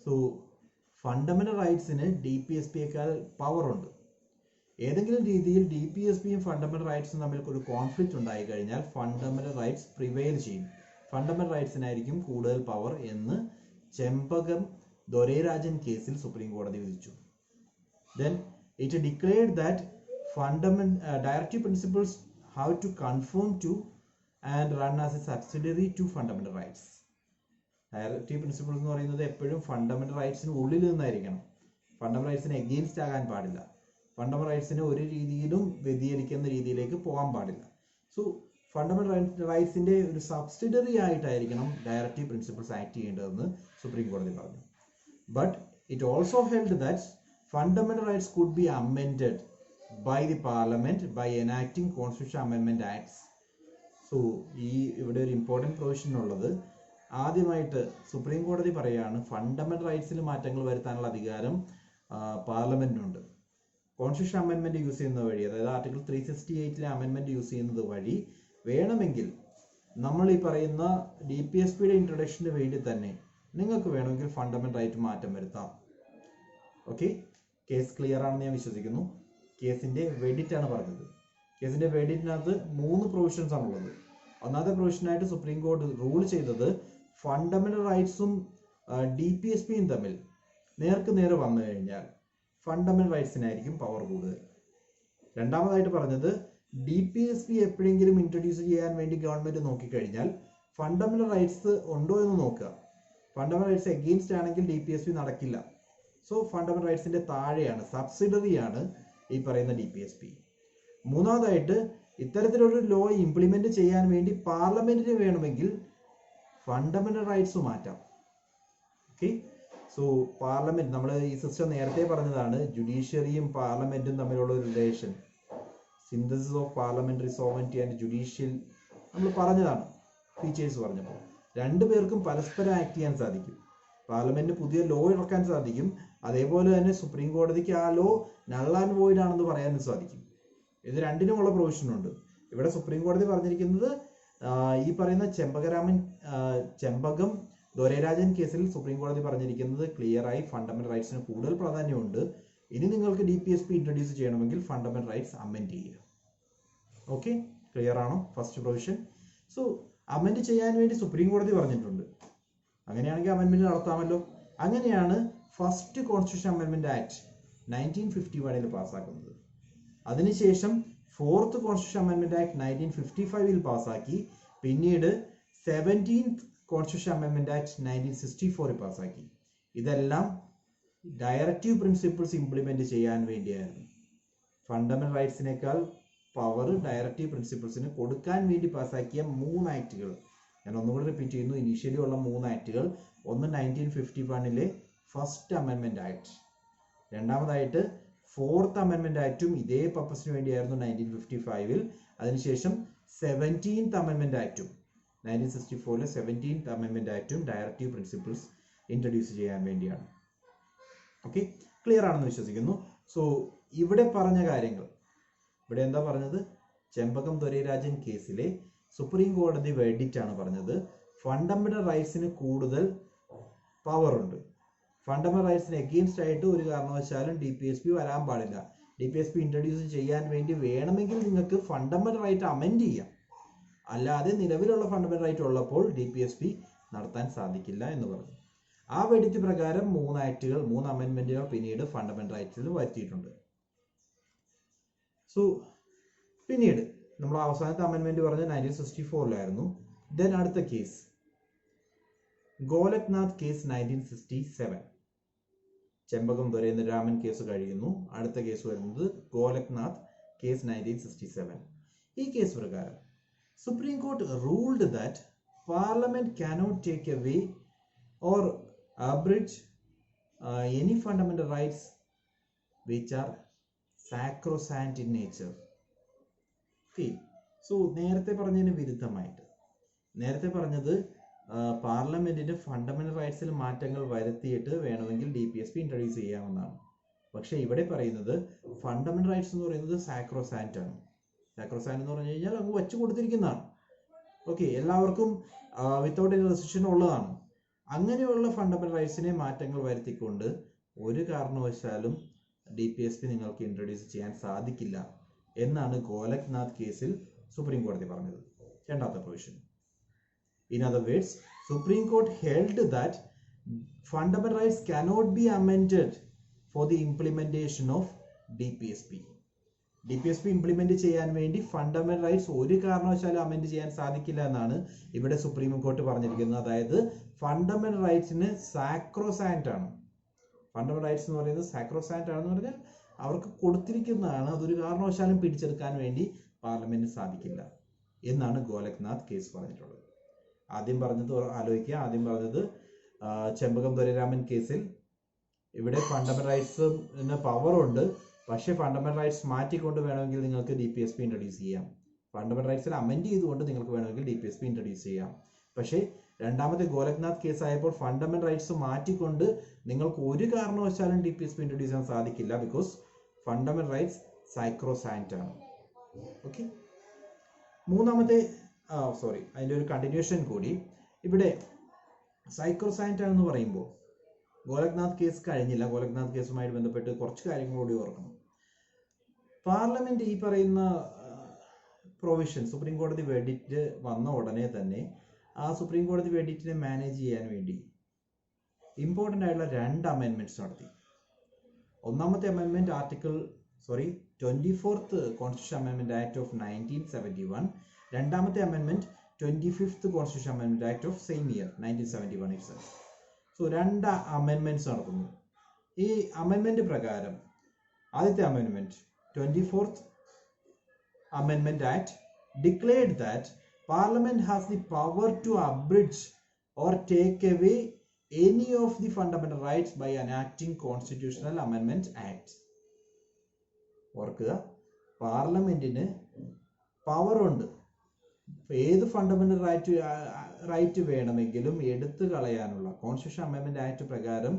So fundamental rights in DPSPയേക്കാൾ പവർ ഉണ്ട്. ഏതെങ്കിലും രീതിയിൽ DPSPയും ഫണ്ടമെന്റൽ റൈറ്റ്സും തമ്മിൽ ഒരു കോൺഫ്ലിക്റ്റ് ഉണ്ടായി കഴിഞ്ഞാൽ ഫണ്ടമെന്റൽ റൈറ്റ്സ് പ്രിവെയിൽ ചെയ്യും, fundamental റൈറ്റ്സിനായിരിക്കും കൂടുതൽ പവർ എന്ന് ചെമ്പകം ദൊരൈരാജൻ കേസിൽ സുപ്രീം കോടതി വിധിച്ചു. Then it declared that directive principles have to conform to and run as a subsidiary to fundamental rights. Directive principles എന്ന് പറയുന്നത് എപ്പോഴും ഫണ്ടമെന്റൽ റൈറ്റ്സിന് ഉള്ളിൽ നിന്നായിരിക്കണം, ഫണ്ടമെന്റൽ റൈറ്റ്സിന് എഗെയിൻസ്റ്റ് ആകാൻ പാടില്ല, ഫണ്ടമെന്റൽ റൈറ്റ്സിന് ഒരു രീതിയിലും വ്യതിചലിക്കുന്ന രീതിയിലേക്ക് പോകാൻ പാടില്ല. സോ ഫണ്ടമെന്റൽ റൈറ്റ്സിന്റെ ഒരു സബ്സിഡറി ആയിട്ടായിരിക്കണം ഡയറക്റ്റീവ് പ്രിൻസിപ്പിൾസ് ആക്ട് ചെയ്യേണ്ടതെന്ന് സുപ്രീം കോടതി പറഞ്ഞു. But it also held that fundamental rights could be amended by the parliament by enacting constitutional amendment acts. So ഇവിടെ ഒരു ഇമ്പോർട്ടൻറ്റ് പ്രൊവിഷൻ ഉള്ളത്, ആദ്യമായിട്ട് സുപ്രീം കോടതി പറയുകയാണ് ഫണ്ടമെന്റൽ റൈറ്റ്സിൽ മാറ്റങ്ങൾ വരുത്താനുള്ള അധികാരം പാർലമെന്റിനുണ്ട്. കോൺസ്റ്റിറ്റ്യൂഷൻ അമെൻമെന്റ് യൂസ് ചെയ്യുന്നത് വഴി, അതായത് ആർട്ടിക്കിൾ 368 അമെൻമെന്റ് യൂസ് ചെയ്യുന്നത് വഴി വേണമെങ്കിൽ നമ്മൾ ഈ പറയുന്ന DPSPയുടെ ഇൻട്രൊഡക്ഷന് വേണ്ടി തന്നെ നിങ്ങൾക്ക് വേണമെങ്കിൽ ഫണ്ടമെന്റൽ റൈറ്റ് മാറ്റം വരുത്താം. ഓക്കെ, കേസ് ക്ലിയർ ആണെന്ന് ഞാൻ വിശ്വസിക്കുന്നു. കേസിന്റെ വെഡിറ്റ് ആണ് പറഞ്ഞത്. കേസിന്റെ വെഡിറ്റിനകത്ത് 3 പ്രൊവിഷൻസ് ആണുള്ളത്. ഒന്നാമത്തെ പ്രൊവിഷനായിട്ട് സുപ്രീം കോടതി റൂൾ ചെയ്തത് ഫണ്ടമെന്റൽ റൈറ്റ്സും DPSPയും തമ്മിൽ നേർക്ക് നേരെ വന്നു കഴിഞ്ഞാൽ ഫണ്ടമെന്റൽ റൈറ്റ്സിനായിരിക്കും പവർ കൂടുതൽ. രണ്ടാമതായിട്ട് പറഞ്ഞത് DPSP എപ്പോഴെങ്കിലും ഇൻട്രൊഡ്യൂസ് ചെയ്യാൻ വേണ്ടി ഗവൺമെന്റ് നോക്കിക്കഴിഞ്ഞാൽ ഫണ്ടമെന്റൽ റൈറ്റ്സ് ഉണ്ടോ എന്ന് നോക്കുക. ഫണ്ടമെന്റൽ റൈറ്റ്സ് എഗെയിൻസ്റ്റ് ആണെങ്കിൽ DPSP നടക്കില്ല. സോ ഫണ്ടമെന്റൽ റൈറ്റ്സിന്റെ താഴെയാണ്, സബ്സിഡറിയാണ് ഈ പറയുന്ന DPSP. മൂന്നാമതായിട്ട് ഇത്തരത്തിലൊരു ലോ ഇംപ്ലിമെന്റ് ചെയ്യാൻ വേണ്ടി പാർലമെന്റിന് വേണമെങ്കിൽ ഫണ്ടമെന്റൽ റൈറ്റ്സ് മാറ്റാം. ഓക്കെ, സോ പാർലമെന്റ്, നമ്മൾ ഈ സിസ്റ്റം നേരത്തെ പറഞ്ഞതാണ്, ജുഡീഷ്യറിയും പാർലമെന്റും തമ്മിലുള്ള ഒരു relation, synthesis of parliamentary sovereignty and judicial നമ്മൾ പറഞ്ഞതാണ് ഫീച്ചേഴ്സ് പറഞ്ഞപ്പോൾ. രണ്ടുപേർക്കും പരസ്പരം ആക്ട് ചെയ്യാൻ സാധിക്കും. പാർലമെന്റിന് പുതിയ ലോ ഇറക്കാൻ സാധിക്കും. അതേപോലെ തന്നെ സുപ്രീം കോടതിക്ക് ആ ലോ നൾ ആൻഡ് വോയിഡ് ആണെന്ന് പറയാനും സാധിക്കും. ഇത് രണ്ടിനുമുള്ള പ്രൊവിഷൻ ഉണ്ട്. ഇവിടെ സുപ്രീം കോടതി പറഞ്ഞിരിക്കുന്നത് ഈ പറയുന്ന ചെമ്പകം ദൊരൈരാജൻ കേസിൽ സുപ്രീം കോടതി പറഞ്ഞിരിക്കുന്നത് ക്ലിയർ ആയി ഫണ്ടമെന്റൽ റൈറ്റ്സിന് കൂടുതൽ പ്രാധാന്യമുണ്ട്. ഇനി നിങ്ങൾക്ക് DPSP ഇൻട്രൊഡ്യൂസ് ചെയ്യണമെങ്കിൽ ഫണ്ടമെന്റൽ റൈറ്റ്സ് അമെൻഡ് ചെയ്യുക. ഓക്കെ, ക്ലിയർ ആണോ ഫസ്റ്റ് പ്രൊവിഷൻ? സോ അമെൻഡ് ചെയ്യാൻ വേണ്ടി സുപ്രീം കോടതി പറഞ്ഞിട്ടുണ്ട്. അങ്ങനെയാണെങ്കിൽ അമെൻമെന്റ് നടത്താമല്ലോ. അങ്ങനെയാണ് ഫസ്റ്റ് കോൺസ്റ്റിറ്റ്യൂഷൻ അമെൻമെന്റ് ആക്ട് 1951 പാസ്സാക്കുന്നത്. അതിനുശേഷം ഫോർത്ത് കോൺസ്റ്റിറ്റ്യൂഷൻ അമെൻമെന്റ് ആക്ട് 1955 പാസ്സാക്കി. പിന്നീട് 17th കോൺസ്റ്റിറ്റ്യൂഷൻ അമെൻമെന്റ് ആക്ട് 1964 പാസ്സാക്കി. ഇതെല്ലാം ഡയറക്റ്റീവ് പ്രിൻസിപ്പിൾസ് ഇംപ്ലിമെന്റ് ചെയ്യാൻ വേണ്ടിയായിരുന്നു. ഫണ്ടമെന്റൽ റൈറ്റ്സിനേക്കാൾ പവർ ഡയറക്റ്റീവ് പ്രിൻസിപ്പിൾസിന് കൊടുക്കാൻ വേണ്ടി പാസ്സാക്കിയ 3 ആക്ടുകൾ. ഞാൻ ഒന്നുകൂടി റിപ്പീറ്റ് ചെയ്യുന്നു. ഇനീഷ്യലി ഉള്ള 3 ആക്ടുകൾ, ഒന്ന് 1951 ഫസ്റ്റ് അമെൻമെന്റ് ആക്ട്, രണ്ടാമതായിട്ട് ഫോർത്ത് അമെൻമെന്റ് ആക്ടും ഇതേ പർപ്പസിന് വേണ്ടിയായിരുന്നു 1955. അതിനുശേഷം 17th അമെൻമെന്റ് ആക്ടും 1964 17th അമെൻമെന്റ് ആക്ടും directive principles introduce ചെയ്യാൻ വേണ്ടിയാണ്. ഓക്കെ, ക്ലിയർ ആണെന്ന് വിശ്വസിക്കുന്നു. സോ ഇവിടെ പറഞ്ഞ കാര്യങ്ങൾ, ഇവിടെ എന്താ പറഞ്ഞത്? ചെമ്പകം ദൊരൈരാജൻ കേസിലെ സുപ്രീം കോടതി വെർഡിക്റ്റ് ആണ് പറഞ്ഞത്. ഫണ്ടമെന്റൽ റൈറ്റ്സിന് കൂടുതൽ പവർ ഉണ്ട്. ഫണ്ടമെന്റൽ റൈറ്റ്സിന് എഗെയിൻസ്റ്റ് ആയിട്ട് ഒരു കാരണവശാലും DPSP വരാൻ പാടില്ല. DPSP ഇൻട്രൊഡ്യൂസ് ചെയ്യാൻ വേണ്ടി വേണമെങ്കിൽ നിങ്ങൾക്ക് ഫണ്ടമെന്റൽ റൈറ്റ് അമെൻഡ് ചെയ്യാം. അല്ലാതെ നിലവിലുള്ള ഫണ്ടമെന്റൽ റൈറ്റ് ഉള്ളപ്പോൾ DPSP നടത്താൻ സാധിക്കില്ല എന്ന് പറഞ്ഞു. ആ വെഡിക്റ്റ് പ്രകാരം 3 ആക്ടുകൾ, 3 അമെൻമെന്റുകൾ പിന്നീട് ഫണ്ടമെന്റൽ റൈറ്റ്സിൽ വരുത്തിയിട്ടുണ്ട്. സോ പിന്നീട് നമ്മൾ അവസാനത്തെ അമെൻമെന്റ് പറഞ്ഞത് 1964 ദെൻ അടുത്ത കേസ് ഗോലക്നാഥ് കേസ് 1967. ചെമ്പകം ദൊരൈരാമൻ കേസ് കഴിയുന്നു. അടുത്ത കേസ് വരുന്നത് ഗോലക്നാഥ് കേസ് 1967. ഈ കേസ് പ്രകാരം supreme court ruled that parliament cannot take away or abridge any fundamental rights which are sacrosanct in nature. Okay, so നേരത്തെ പറഞ്ഞതിന് വിരുദ്ധമായിട്ട്, നേരത്തെ പറഞ്ഞത് പാർലമെന്റിന് ഫണ്ടമെന്റൽ റൈറ്റ്സിൽ മാറ്റങ്ങൾ വരുത്തിയിട്ട് വേണമെങ്കിൽ DPSP ഇൻട്രൊഡ്യൂസ് ചെയ്യാമെന്നാണ്. പക്ഷെ ഇവിടെ പറയുന്നത് ഫണ്ടമെന്റൽ റൈറ്റ്സ് എന്ന് പറയുന്നത് സാക്രോസാന്റ് ആണ്. സാക്രോസാന്റ് എന്ന് പറഞ്ഞു കഴിഞ്ഞാൽ അങ്ങ് വച്ചു കൊടുത്തിരിക്കുന്നതാണ്. ഓക്കെ, എല്ലാവർക്കും വിത്തൗട്ട് എനി റെസ്ട്രിക്ഷൻ ഉള്ളതാണ്. അങ്ങനെയുള്ള ഫണ്ടമെന്റൽ റൈറ്റ്സിനെ മാറ്റങ്ങൾ വരുത്തിക്കൊണ്ട് ഒരു കാരണവശാലും DPSP നിങ്ങൾക്ക് ഇൻട്രൊഡ്യൂസ് ചെയ്യാൻ സാധിക്കില്ല എന്നാണ് ഗോലക്നാഥ് കേസിൽ സുപ്രീം കോടതി പറഞ്ഞത്. രണ്ടാമത്തെ provision. In other words, Supreme Court held that fundamental rights cannot be amended for the implementation of DPSP. DPSP implement ചെയ്യാൻ വേണ്ടി ഫണ്ടമെന്റൽ റൈറ്റ്സ് ഒരു കാരണവശാലും അമെൻഡ് ചെയ്യാൻ സാധിക്കില്ല എന്നാണ് ഇവിടെ സുപ്രീം കോർട്ട് പറഞ്ഞിരിക്കുന്നത്. അതായത് ഫണ്ടമെന്റൽ റൈറ്റ്സിന് സാക്രോസാന്റ് ആണ്. ഫണ്ടമെന്റൽ റൈറ്റ്സ് എന്ന് പറയുന്നത് സാക്രോസാന്റ് ആണെന്ന് പറഞ്ഞാൽ അവർക്ക് കൊടുത്തിരിക്കുന്നതാണ്. അതൊരു കാരണവശാലും പിടിച്ചെടുക്കാൻ വേണ്ടി പാർലമെന്റിന് സാധിക്കില്ല എന്നാണ് ഗോലക്നാഥ് കേസ് പറഞ്ഞിട്ടുള്ളത്. ആദ്യം പറഞ്ഞത് ആലോചിക്കുക. ആദ്യം പറഞ്ഞത് ചെമ്പകം ദൊരൈരാമൻ കേസിൽ ഇവിടെ ഫണ്ടമെന്റൽ റൈറ്റ്സിന് പവർ ഉണ്ട്. പക്ഷേ ഫണ്ടമെന്റൽ റൈറ്റ്സ് മാറ്റിക്കൊണ്ട് വേണമെങ്കിൽ നിങ്ങൾക്ക് DPSP ഇൻട്രൊഡ്യൂസ് ചെയ്യാം. ഫണ്ടമെന്റൽ റൈറ്റ്സിൽ അമെൻഡ് ചെയ്തുകൊണ്ട് നിങ്ങൾക്ക് വേണമെങ്കിൽ DPSP ഇൻട്രൊഡ്യൂസ് ചെയ്യാം. പക്ഷേ രണ്ടാമത്തെ ഗോലക്നാഥ് കേസ് ആയപ്പോൾ ഫണ്ടമെന്റൽ റൈറ്റ്സ് മാറ്റിക്കൊണ്ട് നിങ്ങൾക്ക് ഒരു കാരണവശാലും DPSP ഇൻട്രൊഡ്യൂസ് ചെയ്യാൻ സാധിക്കില്ല. ബിക്കോസ് ഫണ്ടമെന്റൽ റൈറ്റ്സ് സൈക്രോസാന്റ് ആണ്. ഓക്കെ, മൂന്നാമത്തെ അതിൻ്റെ ഒരു കണ്ടിന്യൂഷൻ കൂടി. ഇവിടെ സൈക്രോസാന്റ് ആണെന്ന് പറയുമ്പോൾ ഗോലക്നാഥ് കേസ് കഴിഞ്ഞില്ല. ഗോലക്നാഥ് കേസുമായി ബന്ധപ്പെട്ട് കുറച്ച് കാര്യങ്ങൾ കൂടി ഓർക്കണം. പാർലമെന്റ് ഈ പറയുന്ന പ്രൊവിഷൻ സുപ്രീം കോടതി വെർഡിക്റ്റ് വന്ന ഉടനെ തന്നെ ആ സുപ്രീം കോടതി വെർഡിക്റ്റിനെ മാനേജ് ചെയ്യാൻ വേണ്ടി ഇമ്പോർട്ടൻ്റ് ആയിട്ടുള്ള 2 അമെൻമെന്റ്സ് നടത്തി. ഒന്നാമത്തെ അമെൻമെന്റ് 24th കോൺസ്റ്റിറ്റ്യൂഷൻ അമെൻമെന്റ് ആക്ട് ഓഫ് 1971. രണ്ടാമത്തെ അമെൻമെന്റ് 25th കോൺസ്റ്റിറ്റ്യൂഷൻ അമെൻമെന്റ് act of same year 1971 itself. So 2 അമെൻമെന്റ്സ് നടത്തുന്നു. ഈ അമെൻമെന്റ് പ്രകാരം ആദ്യത്തെ അമെൻമെന്റ് 24th Amendment Act declared that Parliament has the power to abridge or take away any of the fundamental rights by enacting Constitutional Amendment Act. ഓർക്കുക, പാർലമെന്റിന് power ഉണ്ട്. ഏത് fundamental right right വേണമെങ്കിലും എടുത്തു കളയാനുള്ള കോൺസ്റ്റിറ്റ്യൂഷൻ അമെൻമെന്റ് ആക്ട് പ്രകാരം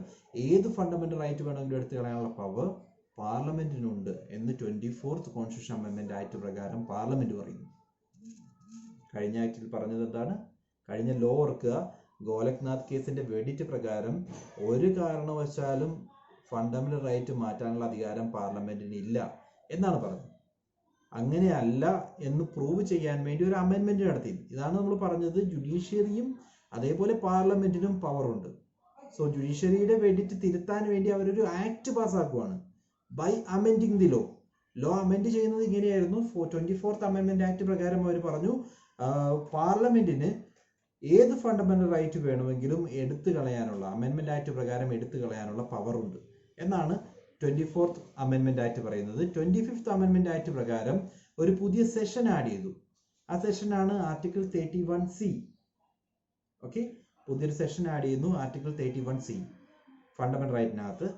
ഏത് ഫണ്ടമെന്റൽ റൈറ്റ് വേണമെങ്കിലും എടുത്തു കളയാനുള്ള പവർ പാർലമെന്റിനുണ്ട് എന്ന് 24th കോൺസ്റ്റിറ്റ്യൂഷൻ അമെൻമെന്റ് ആക്ട് പ്രകാരം പാർലമെന്റ് പറയുന്നു. കഴിഞ്ഞ ആക്ടിൽ പറഞ്ഞത് എന്താണ്? കഴിഞ്ഞ ലോ ഓർക്കുക, ഗോലക്നാഥ് കേസിന്റെ വെഡിറ്റ് പ്രകാരം ഒരു കാരണവശാലും ഫണ്ടമെന്റൽ റൈറ്റ് മാറ്റാനുള്ള അധികാരം പാർലമെന്റിന് ഇല്ല എന്നാണ് പറഞ്ഞത്. അങ്ങനെയല്ല എന്ന് പ്രൂവ് ചെയ്യാൻ വേണ്ടി ഒരു അമെൻമെന്റ് നടത്തി. ഇതാണ് നമ്മൾ പറഞ്ഞത്, ജുഡീഷ്യറിയും അതേപോലെ പാർലമെന്റിനും പവർ ഉണ്ട്. സോ ജുഡീഷ്യറിയുടെ വെഡിറ്റ് തിരുത്താൻ വേണ്ടി അവരൊരു ആക്ട് പാസ്സാക്കുവാണ് by amending the law. Law amend ചെയ്യുന്നത് ഇങ്ങനെയായിരുന്നു. 24th അമെൻമെന്റ് ആക്ട് പ്രകാരം അവർ പറഞ്ഞു പാർലമെന്റിന് ഏത് ഫണ്ടമെന്റൽ റൈറ്റ് വേണമെങ്കിലും എടുത്തു കളയാനുള്ള, അമെൻമെന്റ് ആക്ട് പ്രകാരം എടുത്തു കളയാനുള്ള പവർ ഉണ്ട് എന്നാണ് 24th അമെൻമെന്റ് ആക്ട് പറയുന്നത്. 25th അമെൻമെന്റ് ആക്ട് പ്രകാരം ഒരു പുതിയ സെഷൻ ആഡ് ചെയ്തു. ആ സെഷനാണ് ആർട്ടിക്കിൾ 31C. ഓക്കെ, പുതിയൊരു സെഷൻ ആഡ് ചെയ്യുന്നു, ആർട്ടിക്കിൾ 31C ഫണ്ടമെന്റൽ റൈറ്റിനകത്ത്.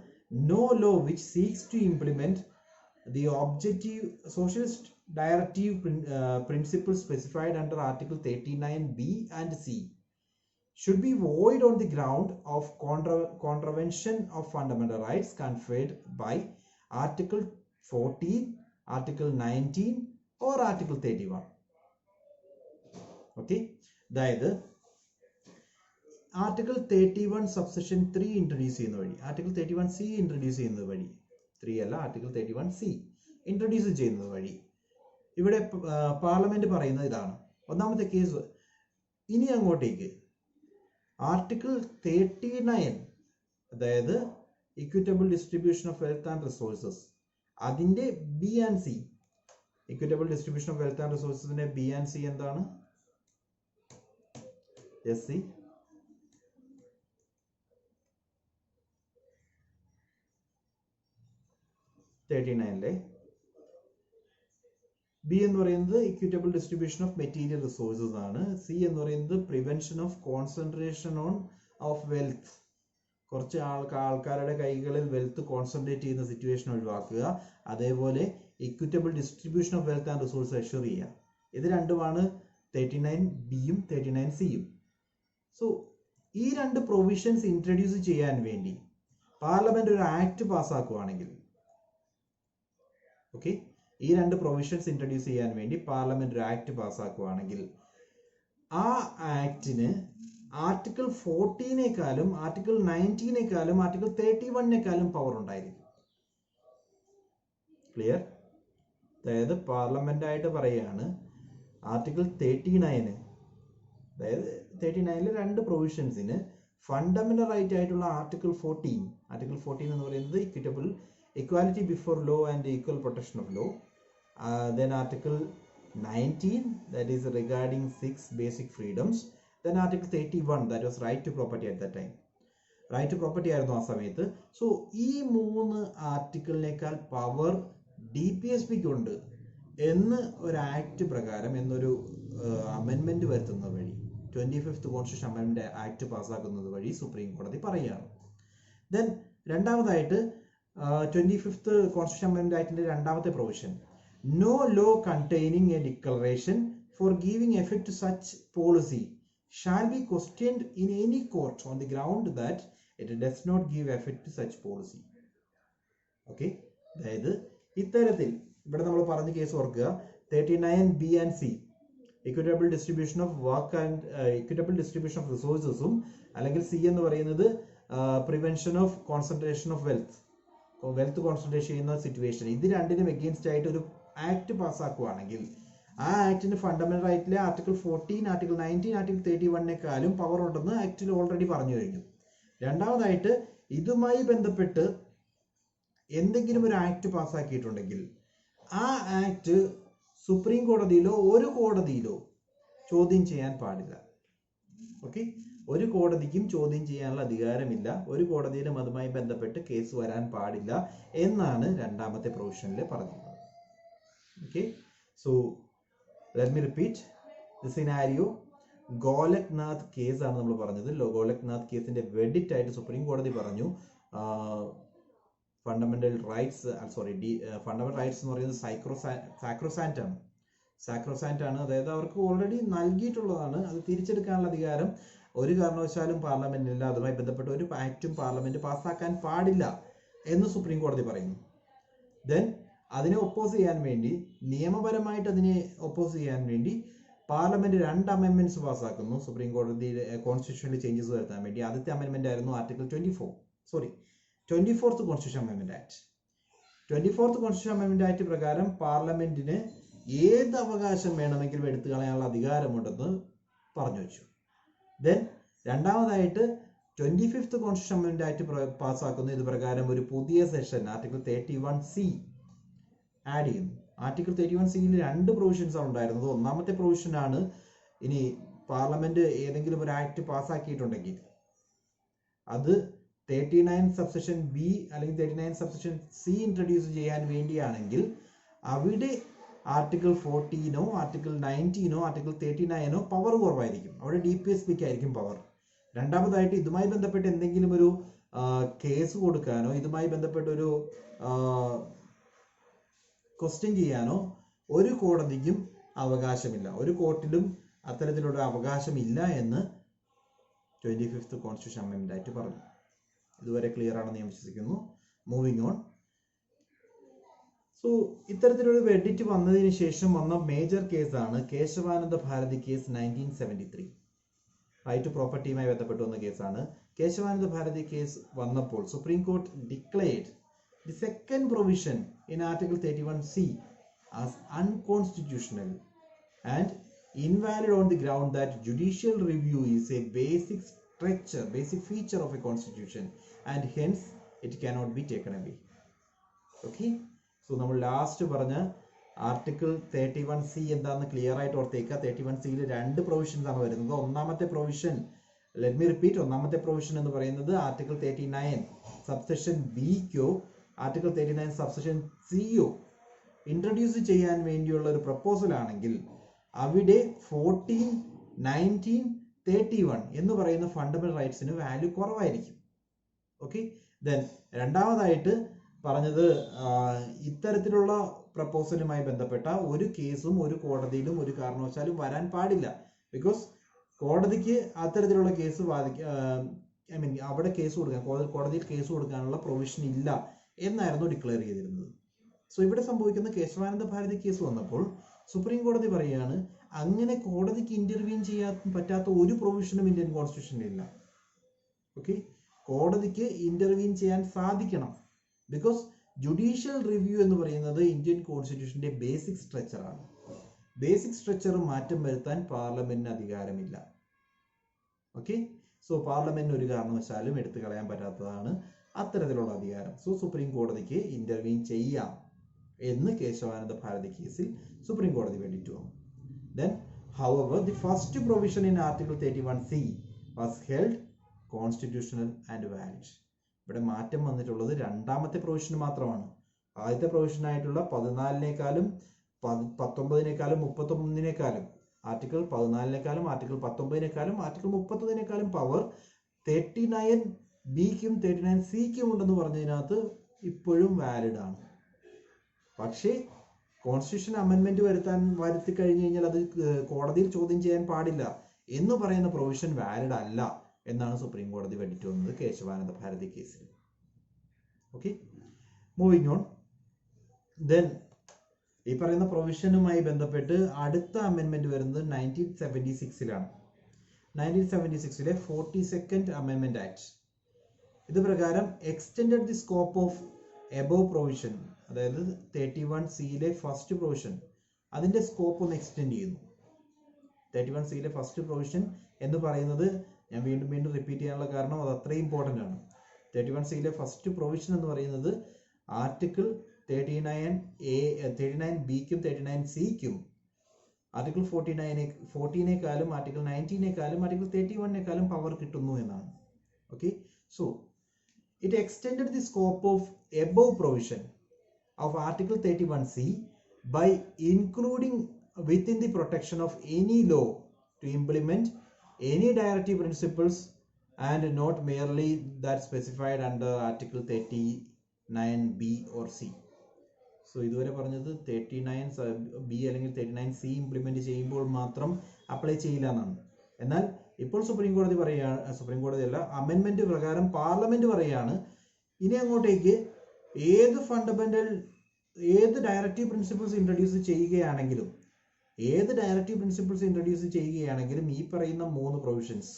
No law which seeks to implement the objective socialist directive principles specified under Article 39B and C should be void on the ground of contravention of fundamental rights conferred by Article 14, Article 19 or Article 31. Okay, അതായത് article 31 subsection 3 introduce ചെയ്യുന്ന വഴി, article 31C introduce ചെയ്യുന്നത് വഴി, 3 അല്ല article 31C introduce ചെയ്യുന്നത് വഴി ഇവിടെ parliament പറയുന്നത് ഇതാണ്. ഒന്നാമത്തെ കേസ്, ഇനി അങ്ങോട്ടേക്ക് ആർട്ടിക്കിൾ 39, അതായത് equitable distribution of wealth and resources, അതിന്റെ B and C, equitable distribution of wealth and റിസോഴ്സസിന്റെ ബി ആൻഡ് സി എന്താണ്? S C. ബി എന്ന് പറയുന്നത് equitable distribution of material resources ആണ്. സി എന്ന് പറയുന്നത് prevention of concentration of wealth, കുറച്ച് ആൾക്കാരുടെ കൈകളിൽ വെൽത്ത് കോൺസെൻട്രേറ്റ് ചെയ്യുന്ന സിറ്റുവേഷൻ ഒഴിവാക്കുക. അതേപോലെ equitable distribution of wealth and resource assure ചെയ്യുക. ഇത് രണ്ടുമാണ് 39ബിയും 39സിയും. സോ ഈ രണ്ട് പ്രൊവിഷൻസ് ഇൻട്രൊഡ്യൂസ് ചെയ്യാൻ വേണ്ടി പാർലമെന്റ് ഒരു ആക്ട് പാസ്സാക്കുകയാണെങ്കിൽ, ഓക്കെ, ഈ രണ്ട് പ്രൊവിഷൻസ് ഇൻട്രൊഡ്യൂസ് ചെയ്യാൻ വേണ്ടി പാർലമെന്റ് ഒരു ആക്ട് പാസ്സാക്കുകയാണെങ്കിൽ ആ ആക്ടിന് ആർട്ടിക്കിൾ 14നേക്കാളും ആർട്ടിക്കിൾ 19നേക്കാളും ആർട്ടിക്കിൾ 31നേക്കാളും പവർ ഉണ്ടായിരിക്കും. ക്ലിയർ? അതായത് പാർലമെന്റ് ആയിട്ട് പറയുകയാണ് ആർട്ടിക്കിൾ 39, അതായത് 39ലെ രണ്ട് പ്രൊവിഷൻസിന് ഫണ്ടമെന്റൽ റൈറ്റ് ആയിട്ടുള്ള ആർട്ടിക്കിൾ 14 എന്ന് പറയുന്നത് equality before law and equal protection of law. Then article 19, that is regarding 6 basic freedoms. Then article 31, that was right to property at that time. Right to property ആയിരുന്നു ആ സമയത്ത്. So ഈ 3 ആർട്ടിക്കിളിനേക്കാൾ power DPSPക്ക് ഉണ്ട് എന്ന് ഒരു act പ്രകാരം, എന്നൊരു അമെൻമെന്റ് വരുത്തുന്നത് വഴി, 25th കോൺസ്റ്റിറ്റ്യൂഷൻ അമെൻമെന്റ് ആക്ട് പാസ്സാക്കുന്നത് വഴി സുപ്രീം കോടതി പറയുകയാണ്. ദെൻ രണ്ടാമതായിട്ട് 25th കോൺസ്റ്റിറ്റ്യൂഷൻ അമെൻമെന്റ് ആക്ടിന്റെ രണ്ടാമത്തെ provision, no law containing a declaration for giving effect to such policy shall be questioned in any court on the ground that it does not give effect to such policy. Okay, അതായത് ഇത്തരത്തിൽ ഇവിടെ നമ്മൾ പറഞ്ഞ case ഓർക്കുക, 39B and C, equitable distribution of work and equitable distribution of റിസോഴ്സസും, അല്ലെങ്കിൽ C എന്ന് പറയുന്നത് prevention of concentration of wealth concentrate ചെയ്യുന്ന സിറ്റുവേഷൻ, ഇത് രണ്ടിനും എഗെയിൻസ്റ്റ് ആയിട്ട് ഒരു ആക്ട് പാസ്സാക്കുകയാണെങ്കിൽ ആ ആക്ടിന് ഫണ്ടമെന്റൽ റൈറ്റിലെ ആർട്ടിക്കിൾ 14, ആർട്ടിക്കിൾ 19, ആർട്ടിക്കിൾ 31നേക്കാളും പവർ ഉണ്ടെന്ന് ആക്ടിൽ ഓൾറെഡി പറഞ്ഞു കഴിഞ്ഞു. രണ്ടാമതായിട്ട് ഇതുമായി ബന്ധപ്പെട്ട് എന്തെങ്കിലും ഒരു ആക്ട് പാസ്സാക്കിയിട്ടുണ്ടെങ്കിൽ ആ ആക്ട് സുപ്രീം കോടതിയിലോ ഒരു കോടതിയിലോ ചോദ്യം ചെയ്യാൻ പാടില്ല. ഓക്കെ, ഒരു കോടതിക്കും ചോദ്യം ചെയ്യാനുള്ള അധികാരമില്ല, ഒരു കോടതിയിലും അതുമായി ബന്ധപ്പെട്ട് കേസ് വരാൻ പാടില്ല എന്നാണ് രണ്ടാമത്തെ പ്രൊവിഷനിൽ പറഞ്ഞിട്ടുള്ളത്. Okay, so let me repeat the scenario. Golaknath case ആണ് നമ്മൾ പറഞ്ഞത്. ഗോലക്നാഥ് കേസിന്റെ വെഡിക്റ്റ് ആയിട്ട് സുപ്രീം കോടതി പറഞ്ഞു ഫണ്ടമെന്റൽ റൈറ്റ്സ് എന്ന് പറയുന്നത് സാക്രോസാന്റ് ആണ്. സാക്രോസാൻറ്റ് ആണ്, അതായത് അവർക്ക് ഓൾറെഡി നൽകിയിട്ടുള്ളതാണ്. അത് തിരിച്ചെടുക്കാനുള്ള അധികാരം ഒരു കാരണവശാലും പാർലമെന്റിനില്ല. അതുമായി ബന്ധപ്പെട്ട ഒരു ആക്റ്റും പാർലമെന്റ് പാസ്സാക്കാൻ പാടില്ല എന്ന് സുപ്രീം കോടതി പറയുന്നു. ദെൻ അതിനെ ഒപ്പോസ് ചെയ്യാൻ വേണ്ടി, നിയമപരമായിട്ട് അതിനെ ഒപ്പോസ് ചെയ്യാൻ വേണ്ടി പാർലമെന്റ് 2 അമെൻമെന്റ്സ് പാസ്സാക്കുന്നു സുപ്രീം കോടതിയുടെ കോൺസ്റ്റിറ്റ്യൂഷനിൽ ചേഞ്ചസ് വരുത്താൻ വേണ്ടി. ആദ്യത്തെ അമെൻമെന്റ് ആയിരുന്നു ആർട്ടിക്കിൾ 24th കോൺസ്റ്റിറ്റ്യൂഷൻ അമെൻമെന്റ് ആക്ട്. 24th കോൺസ്റ്റിറ്റ്യൂഷൻ അമെൻമെന്റ് ആക്ട് പ്രകാരം പാർലമെന്റിന് ഏത് അവകാശം വേണമെങ്കിലും എടുത്തു കളയാനുള്ള അധികാരമുണ്ടെന്ന് പറഞ്ഞു വെച്ചു. ദെൻ രണ്ടാമതായിട്ട് 25th കോൺസ്റ്റിറ്റ്യൂഷൻ അമെൻമെന്റ് ആക്ട് പാസ്സാക്കുന്നു. ഇത് പ്രകാരം ഒരു പുതിയ സെഷൻ ആർട്ടിക്കിൾ 31C ആഡ് ചെയ്യുന്നു. ആർട്ടിക്കിൾ 31Cയിൽ 2 പ്രൊവിഷൻസ് ആണ് ഉണ്ടായിരുന്നത്. ഒന്നാമത്തെ പ്രൊവിഷനാണ്, ഇനി പാർലമെന്റ് ഏതെങ്കിലും ഒരു ആക്ട് പാസ്സാക്കിയിട്ടുണ്ടെങ്കിൽ അത് 39 സബ്സെഷൻ ബി അല്ലെങ്കിൽ 39 സബ്സെഷൻ സി ഇൻട്രൊഡ്യൂസ് ചെയ്യാൻ വേണ്ടിയാണെങ്കിൽ അവിടെ ആർട്ടിക്കിൾ 14 ആർട്ടിക്കിൾ 19 ആർട്ടിക്കിൾ 39 പവർ കുറവായിരിക്കും. അവിടെ DPSPക്ക് ആയിരിക്കും പവർ. രണ്ടാമതായിട്ട് ഇതുമായി ബന്ധപ്പെട്ട് എന്തെങ്കിലും ഒരു കേസ് കൊടുക്കാനോ ഇതുമായി ബന്ധപ്പെട്ടൊരു ക്വസ്റ്റ്യൻ ചെയ്യാനോ ഒരു കോടതിക്കും അവകാശമില്ല, ഒരു കോർട്ടിലും അത്തരത്തിലുള്ള അവകാശമില്ല എന്ന് 25th കോൺസ്റ്റിറ്റ്യൂഷൻ അമെൻമെന്റ് ആക്ട് പറഞ്ഞു. ഇതുവരെ ക്ലിയർ ആണെന്ന് ഞാൻ വിശ്വസിക്കുന്നു. Moving on. സോ ഇത്തരത്തിലൊരു വെഡിറ്റ് വന്നതിന് ശേഷം വന്ന മേജർ കേസാണ് Kesavananda Bharati case 1973. Right to പ്രോപ്പർട്ടിയുമായി ബന്ധപ്പെട്ട് വന്ന കേസാണ്. കേശവാനന്ദ ഭാരതി കേസ് വന്നപ്പോൾ supreme court declared the second provision in Article 31C as unconstitutional and invalid on the ground that judicial review is a basic feature of a constitution and hence it cannot be taken away. Okay, so നമ്മൾ last പറഞ്ഞ article 31C എന്താണെന്ന് clear ആയിട്ട് ഓർത്തേക്കുക. 31Cയിൽ 2 provisions ആണ് വരുന്നത്. ഒന്നാമത്തെ provision, let me repeat, ഒന്നാമത്തെ provision എന്ന് പറയുന്നത് ആർട്ടിക്കിൾ 39 സബ്സെഷൻ ബിക്കോ ആർട്ടിക്കിൾ 39 സബ്സെഷൻ സിയോ ഇൻട്രൊഡ്യൂസ് ചെയ്യാൻ വേണ്ടിയുള്ള ഒരു പ്രപ്പോസൽ ആണെങ്കിൽ അവിടെ 14, 19, 31 എന്ന് പറയുന്ന ഫണ്ടമെന്റൽ റൈറ്റ്സിന് വാല്യൂ കുറവായിരിക്കും. ഓക്കെ, ദെൻ രണ്ടാമതായിട്ട് പറഞ്ഞത് ഇത്തരത്തിലുള്ള പ്രപ്പോസലുമായി ബന്ധപ്പെട്ട ഒരു കേസും ഒരു കോടതിയിലും ഒരു കാരണവശാലും വരാൻ പാടില്ല. ബിക്കോസ് കോടതിക്ക് അത്തരത്തിലുള്ള കേസ് അവിടെ കേസ് കൊടുക്കാൻ, കോടതിയിൽ കേസ് കൊടുക്കാനുള്ള പ്രൊവിഷൻ ഇല്ല എന്നായിരുന്നു ഡിക്ലെയർ ചെയ്തിരുന്നത്. സോ ഇവിടെ സംഭവിക്കുന്ന കേശവാനന്ദ ഭാരതി കേസ് വന്നപ്പോൾ സുപ്രീം കോടതി പറയുകയാണ്, അങ്ങനെ കോടതിക്ക് ഇന്റർവ്യൂൻ ചെയ്യാൻ പറ്റാത്ത ഒരു പ്രൊവിഷനും ഇന്ത്യൻ കോൺസ്റ്റിറ്റ്യൂഷനിലില്ല. ഓക്കെ, കോടതിക്ക് ഇന്റർവ്യൂൻ ചെയ്യാൻ സാധിക്കണം. ബിക്കോസ് ജുഡീഷ്യൽ റിവ്യൂ എന്ന് പറയുന്നത് ഇന്ത്യൻ കോൺസ്റ്റിറ്റ്യൂഷന്റെ ബേസിക് സ്ട്രക്ചറാണ്. ബേസിക് സ്ട്രക്ചർ മാറ്റം വരുത്താൻ പാർലമെന്റിന് അധികാരമില്ല. ഓക്കെ, സോ പാർലമെന്റിന് ഒരു കാരണവശാലും എടുത്തു കളയാൻ പറ്റാത്തതാണ് അത്തരത്തിലുള്ള അധികാരം. സോ സുപ്രീം കോടതിക്ക് ഇന്റർവ്യൂൻ ചെയ്യാം എന്ന് കേശവാനന്ദ ഭാരതി കേസിൽ സുപ്രീം കോടതി വേണ്ടിയിട്ട് വന്നു. Then, however, the first provision in Article 31C was held constitutional and valid. ഇവിടെ മാറ്റം വന്നിട്ടുള്ളത് രണ്ടാമത്തെ പ്രൊവിഷന് മാത്രമാണ്. ആദ്യത്തെ പ്രൊവിഷനായിട്ടുള്ള 14-നേക്കാളും 19-നേക്കാളും 31-നേക്കാളും ആർട്ടിക്കിൾ 14-നേക്കാളും ആർട്ടിക്കിൾ 19-നേക്കാളും ആർട്ടിക്കിൾ 31-നേക്കാളും പവർ 39Bക്കും 39Cക്കും ഉണ്ടെന്ന് പറഞ്ഞതിനകത്ത് ഇപ്പോഴും വാലിഡ് ആണ്. പക്ഷേ കോൺസ്റ്റിറ്റ്യൂഷൻ അമെൻമെന്റ് വരുത്തി കഴിഞ്ഞു കഴിഞ്ഞാൽ അത് കോടതിയിൽ ചോദ്യം ചെയ്യാൻ പാടില്ല എന്ന് പറയുന്ന പ്രൊവിഷൻ വാലിഡ് അല്ല എന്നാണ് സുപ്രീം കോടതി വെടിറ്റ് വന്നത് കേശവാനന്ദ ഭാരതി കേസിൽ. Okay, moving on. ദെൻ ഈ പറയുന്ന പ്രൊവിഷനുമായി ബന്ധപ്പെട്ട് അടുത്ത അമെൻമെന്റ് വരുന്നത് 1976-ലാണ്. 1976-ലെ 42nd അമെൻമെന്റ് ആക്ട്. ഇത് പ്രകാരം extended the scope of above provision, അതായത് 31Cയിലെ ഫസ്റ്റ് പ്രൊവിഷൻ, അതിന്റെ സ്കോപ്പ് ഒന്ന് എക്സ്റ്റെൻഡ് ചെയ്യുന്നു. 31Cയിലെ ഫസ്റ്റ് പ്രൊവിഷൻ എന്ന് പറയുന്നത്, ഞാൻ വീണ്ടും റിപ്പീറ്റ് ചെയ്യാനുള്ള കാരണം അത് അത്രയും ഇമ്പോർട്ടൻ്റ് ആണ്. 31Cയിലെ ഫസ്റ്റ് പ്രൊവിഷൻ എന്ന് പറയുന്നത് ആർട്ടിക്കിൾ 39Bക്കും 39Cക്കും ആർട്ടിക്കിൾ 14-നേക്കാളും ആർട്ടിക്കിൾ 19-നേക്കാളും ആർട്ടിക്കിൾ 31-നേക്കാളും പവർ കിട്ടുന്നു എന്നാണ്. Okay, so it extended the scope of above provision of Article 31C by including within the protection of any law to implement any directive principles and not merely that specified under Article 39B or C. So ഇതുവരെ പറഞ്ഞത് 39B അല്ലെങ്കിൽ 39C implement ചെയ്യുമ്പോൾ മാത്രം apply ചെയ്യില്ല എന്നാണ്. എന്നാൽ ഇപ്പോൾ supreme കോടതി അല്ല, അമെൻമെന്റ് പ്രകാരം പാർലമെന്റ് പറയുകയാണ് ഇനി അങ്ങോട്ടേക്ക് ഏത് ഡയറക്റ്റീവ് പ്രിൻസിപ്പിൾസ് ഇൻട്രൊഡ്യൂസ് ചെയ്യുകയാണെങ്കിലും ഈ പറയുന്ന 3 provisions,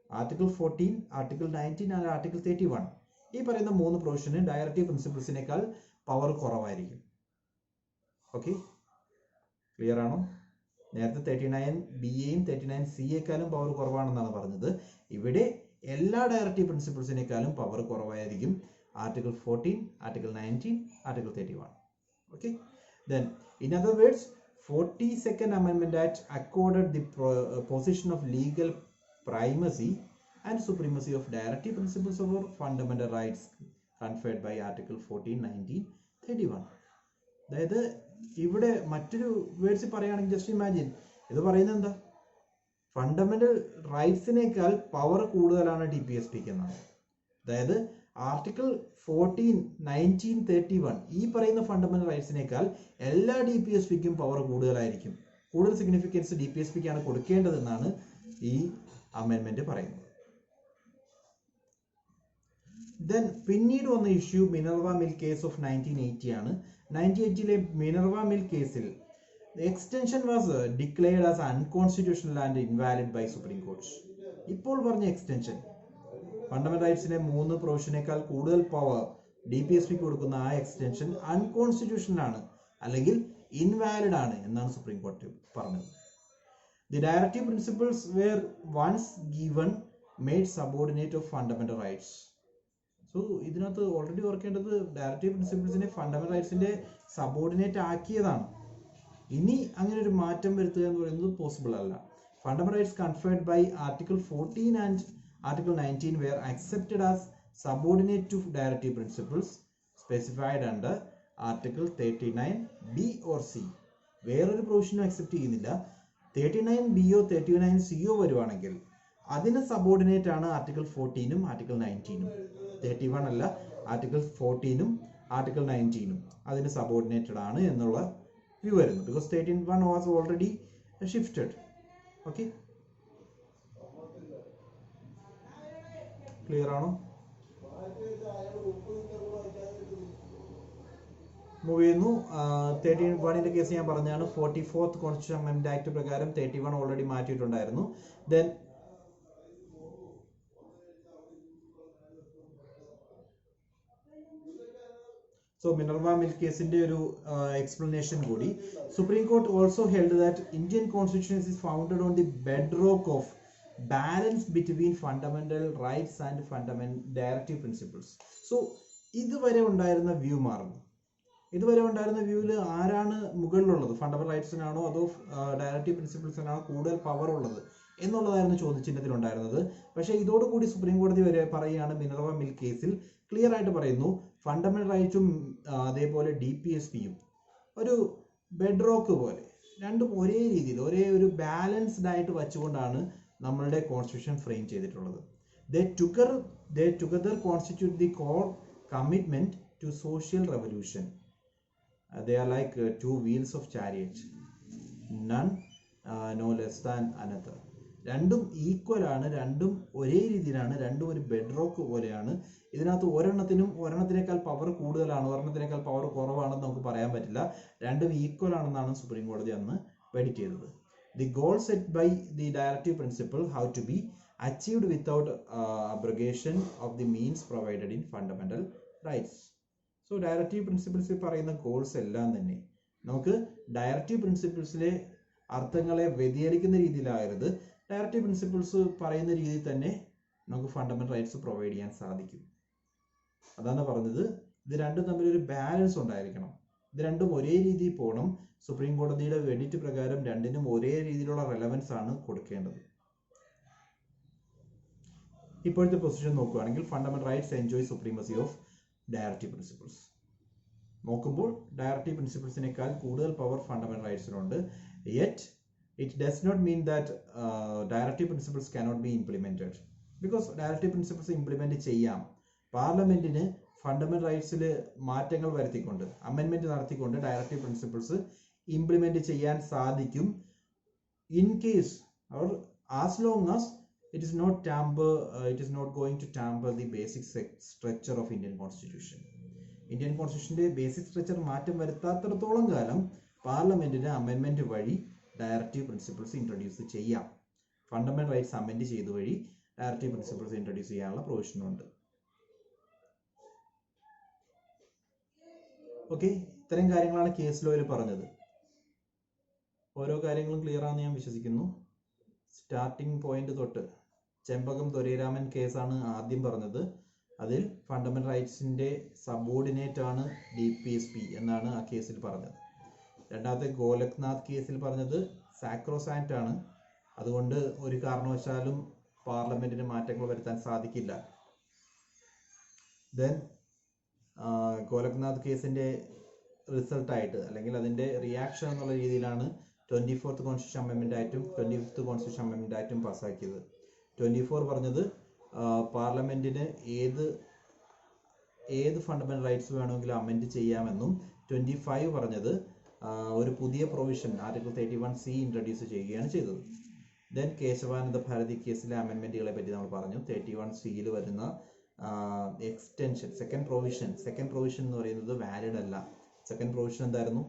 article 14, article 19 and article 31, ഈ പറയുന്ന 3 പ്രൊവിഷന് ഡയറക്റ്റീവ് പ്രിൻസിപ്പിൾസിനേക്കാൾ പവർ കുറവായിരിക്കും. ഓക്കെ, ക്ലിയർ ആണോ? നേരത്തെ 39Bയെയും 39Cയേക്കാളും പവർ കുറവാണെന്നാണ് പറഞ്ഞത്. ഇവിടെ എല്ലാ ഡയറക്റ്റീവ് പ്രിൻസിപ്പിൾസിനേക്കാളും പവർ കുറവായിരിക്കും. Article 14, article 19, article 31. Okay, then in other words, 42nd Amendment Act accorded the position of legal primacy and supremacy of directive principles over fundamental rights conferred by Article 14, 19, 31. അതായത് ഇവിടെ മറ്റൊരു words പറയുകയാണെങ്കിൽ just imagine, ഇത് പറയുന്നത് എന്താ, fundamental റൈറ്റ്സിനേക്കാൾ power കൂടുതലാണ് DPSPക്ക് എന്നാണ്. അതായത് ആർട്ടിക്കിൾ 14, 19, 31 ഈ പറയുന്ന ഫണ്ടമെന്റൽ റൈറ്റ്സിനേക്കാൾ എല്ലാ DPSPക്കും പവർ കൂടുതലായിരിക്കും. കൂടുതൽ സിഗ്നിഫിക്കൻസ് DPSPക്കാണ് കൊടുക്കേണ്ടതെന്നാണ് ഈ അമെൻമെന്റ് പറയുന്നത്. ദെൻ പിന്നീട് വന്ന issue Minerva Mill case of 1980 ആണ്. 1980 മിനർവ മിൽ കേസിൽ extension was declared as unconstitutional and invalid by Supreme Court. ഇപ്പോൾ പറഞ്ഞ എക്സ്റ്റൻഷൻ, ഫണ്ടമെന്റൽ റൈറ്റ്സിനെ 3 പ്രൊവിഷനേക്കാൾ കൂടുതൽ പവർ DPSPക്ക് കൊടുക്കുന്ന ആ എക്സ്റ്റൻഷൻ അൺകോൺസ്റ്റിറ്റ്യൂഷണൽ ആണ് അല്ലെങ്കിൽ ഇൻവാലിഡ് ആണ് എന്നാണ് സുപ്രീം കോടതി പറഞ്ഞത്. The directive principles were once given made subordinate of fundamental rights. So ഇതിനകത്ത് ഓൾറെഡി ഓർക്കേണ്ടത് ഡയറക്റ്റീവ് പ്രിൻസിപ്പിൾസിനെ ഫണ്ടമെന്റൽ റൈറ്റ്സിന്റെ സബോർഡിനേറ്റ് ആക്കിയതാണ്. ഇനി അങ്ങനെ ഒരു മാറ്റം വരുത്തുക എന്ന് പറയുന്നത് പോസിബിൾ അല്ല. Fundamental rights conferred by article 14 and article 19 were accepted as subordinate to directive principles specified under article 39B or C. വേറൊരു പ്രൊവിഷനും അക്സെപ്റ്റ് ചെയ്യുന്നില്ല. 39Bയോ 39Cയോ വരുവാണെങ്കിൽ അതിന് സബോർഡിനേറ്റ് ആണ് ആർട്ടിക്കിൾ 14ഉം ആർട്ടിക്കിൾ 19ഉം. 31 അല്ല, ആർട്ടിക്കിൾ 14ഉം ആർട്ടിക്കിൾ 19ഉം അതിന് സബോർഡിനേറ്റഡ് ആണ് എന്നുള്ള വ്യൂ വരുന്നു. Because 31 was already shifted. Okay, clear ആണോ? മൂവ് ചെയ്യുന്നു. 31ന്റെ കേസ് ഞാൻ പറഞ്ഞാണ്. 44th കോൺസ്റ്റിറ്റ്യൂഷൻ അമെൻമെന്റ് ആക്ട് പ്രകാരം 31 ഓൾറെഡി മാറ്റിയിട്ടുണ്ടായിരുന്നു. ദെൻ സോ മിനർവ മിൽ കേസിന്റെ ഒരു എക്സ്പ്ലനേഷൻ കൂടി. Supreme court also held that Indian constitution is founded on the bedrock of balance between fundamental rights and fundamental directive principles. So ഇതുവരെ ഉണ്ടായിരുന്ന view മാറുന്നു. ഇതുവരെ ഉണ്ടായിരുന്ന വ്യൂവിൽ ആരാണ് മുകളിലുള്ളത്, ഫണ്ടമെന്റൽ റൈറ്റ്സിനാണോ അതോ ഡയറക്റ്റീവ് പ്രിൻസിപ്പിൾസിനാണോ കൂടുതൽ പവർ ഉള്ളത് എന്നുള്ളതായിരുന്നു ചോദ്യചിഹ്നത്തിലുണ്ടായിരുന്നത്. പക്ഷേ ഇതോടുകൂടി സുപ്രീം കോടതി വരെ പറയുകയാണ്, മിനർവ മിൽ കേസിൽ ക്ലിയർ ആയിട്ട് പറയുന്നു, ഫണ്ടമെന്റൽ റൈറ്റ്സും അതേപോലെ DPSPയും ഒരു ബെഡ് റോക്ക് പോലെ രണ്ടും ഒരേ രീതിയിൽ ഒരേ ഒരു ബാലൻസ്ഡ് ആയിട്ട് വച്ചുകൊണ്ടാണ് നമ്മളുടെ കോൺസ്റ്റിറ്റ്യൂഷൻ ഫ്രെയിം ചെയ്തിട്ടുള്ളത്. They together constitute the core commitment to social revolution. They are like two wheels of chariot, none no less than another. രണ്ടും ഈക്വൽ ആണ്, രണ്ടും ഒരേ രീതിയിലാണ്, രണ്ടും ഒരു ബെഡ് റോക്ക് പോലെയാണ്. ഇതിനകത്ത് ഒരെണ്ണത്തിനേക്കാൾ പവർ കൂടുതലാണ്, ഒരെണ്ണത്തിനേക്കാൾ പവർ കുറവാണെന്ന് നമുക്ക് പറയാൻ പറ്റില്ല. രണ്ടും ഈക്വൽ ആണെന്നാണ് സുപ്രീം കോടതി അന്ന് വെഡിക്റ്റ് ചെയ്തത്. The goal set by the directive principle have to be achieved without abrogation of the means provided in fundamental rights. So directive principles പറയുന്ന ഗോൾസ് എല്ലാം തന്നെ നമുക്ക് ഡയറക്റ്റീവ് പ്രിൻസിപ്പിൾസിലെ അർത്ഥങ്ങളെ വ്യതിചലിക്കുന്ന രീതിയിലാകരുത്. ഡയറക്റ്റീവ് പ്രിൻസിപ്പിൾസ് പറയുന്ന രീതിയിൽ തന്നെ നമുക്ക് ഫണ്ടമെന്റൽ റൈറ്റ്സ് പ്രൊവൈഡ് ചെയ്യാൻ സാധിക്കും. അതാണ് പറഞ്ഞത്, ഇത് രണ്ടും തമ്മിലൊരു ബാലൻസ് ഉണ്ടായിരിക്കണം. ഇത് രണ്ടും ഒരേ രീതിയിൽ പോകണം. സുപ്രീം കോടതിയുടെ വെഡിക്റ്റ് പ്രകാരം രണ്ടിനും ഒരേ രീതിയിലുള്ള റെലവൻസ് ആണ് കൊടുക്കേണ്ടത്. ഇപ്പോഴത്തെ പൊസിഷൻ നോക്കുകയാണെങ്കിൽ fundamental rights enjoy supremacy of directive principles. നോക്കുമ്പോൾ ഡയറക്റ്റീവ് പ്രിൻസിപ്പിൾസിനേക്കാൾ കൂടുതൽ പവർ ഫണ്ടമെന്റൽ റൈറ്റ്സിനുണ്ട്. Yet it does not mean that directive principles cannot be implemented. Because directive principles implement ചെയ്യാം. പാർലമെന്റിന് ഫണ്ടമെന്റൽ റൈറ്റ്സിൽ മാറ്റങ്ങൾ വരുത്തിക്കൊണ്ട് അമെൻമെന്റ് നടത്തിക്കൊണ്ട് ഡയറക്റ്റീവ് പ്രിൻസിപ്പിൾസ് ഇംപ്ലിമെന്റ് ചെയ്യാൻ സാധിക്കും in case or as long as it is not going to tamper the basic structure of Indian Constitution. Indian കോൺസ്റ്റിറ്റ്യൂഷന്റെ basic structure മാറ്റം വരുത്താത്തിടത്തോളം കാലം പാർലമെന്റിന് അമെൻമെന്റ് വഴി ഡയറക്റ്റീവ് പ്രിൻസിപ്പിൾസ് ഇൻട്രൊഡ്യൂസ് ചെയ്യാം. ഫണ്ടമെന്റൽ റൈറ്റ്സ് അമെൻഡ് ചെയ്ത വഴി ഡയറക്റ്റീവ് പ്രിൻസിപ്പിൾസ് ഇൻട്രൊഡ്യൂസ് ചെയ്യാനുള്ള പ്രൊവിഷനുണ്ട്. ഓക്കെ, ഇത്തരം കാര്യങ്ങളാണ് കേസ് ലോയിൽ പറഞ്ഞത്. ഓരോ കാര്യങ്ങളും ക്ലിയർ ആണെന്ന് ഞാൻ വിശ്വസിക്കുന്നു. സ്റ്റാർട്ടിംഗ് പോയിന്റ് തൊട്ട് ചെമ്പകം ദൊരൈരാമൻ കേസാണ് ആദ്യം പറഞ്ഞത്. അതിൽ ഫണ്ടമെന്റൽ റൈറ്റ്സിന്റെ സബോർഡിനേറ്റ് ആണ് DPSP എന്നാണ് ആ കേസിൽ പറഞ്ഞത്. രണ്ടാമത്തെ ഗോലഖ്നാഥ് കേസിൽ പറഞ്ഞത് സാക്രോസാക്റ്റ് ആണ്, അതുകൊണ്ട് ഒരു കാരണവശാലും പാർലമെന്റിന് മാറ്റങ്ങൾ വരുത്താൻ സാധിക്കില്ല. ദെൻ ഗോലഖ്നാഥ് കേസിന്റെ റിസൾട്ടായിട്ട് അല്ലെങ്കിൽ അതിന്റെ റിയാക്ഷൻ എന്നുള്ള രീതിയിലാണ് 24th കോൺസ്റ്റിറ്റ്യൂഷൻ അമെൻമെന്റ് ആയിട്ടും 25th കോൺസ്റ്റിറ്റ്യൂഷൻ അമെൻമെന്റ് ആയിട്ടും പാസ്സാക്കിയത്. 24 പറഞ്ഞത് പാർലമെന്റിന് ഏത് ഫണ്ടമെന്റൽ റൈറ്റ്സ് വേണമെങ്കിലും അമെൻഡ് ചെയ്യാമെന്നും 25 പറഞ്ഞത് ഒരു പുതിയ പ്രൊവിഷൻ ആർട്ടിക്കിൾ 31C ഇൻട്രൊഡ്യൂസ് ചെയ്യുകയാണ് ചെയ്തത്. ദെൻ കേശവാനന്ദ ഭാരതി കേസിലെ അമെൻമെന്റുകളെ പറ്റി നമ്മൾ പറഞ്ഞു. 31C വരുന്ന എക്സ്റ്റൻഷൻ സെക്കൻഡ് പ്രൊവിഷൻ എന്ന് പറയുന്നത് വാലിഡ് അല്ല. സെക്കൻഡ് പ്രൊവിഷൻ എന്തായിരുന്നു?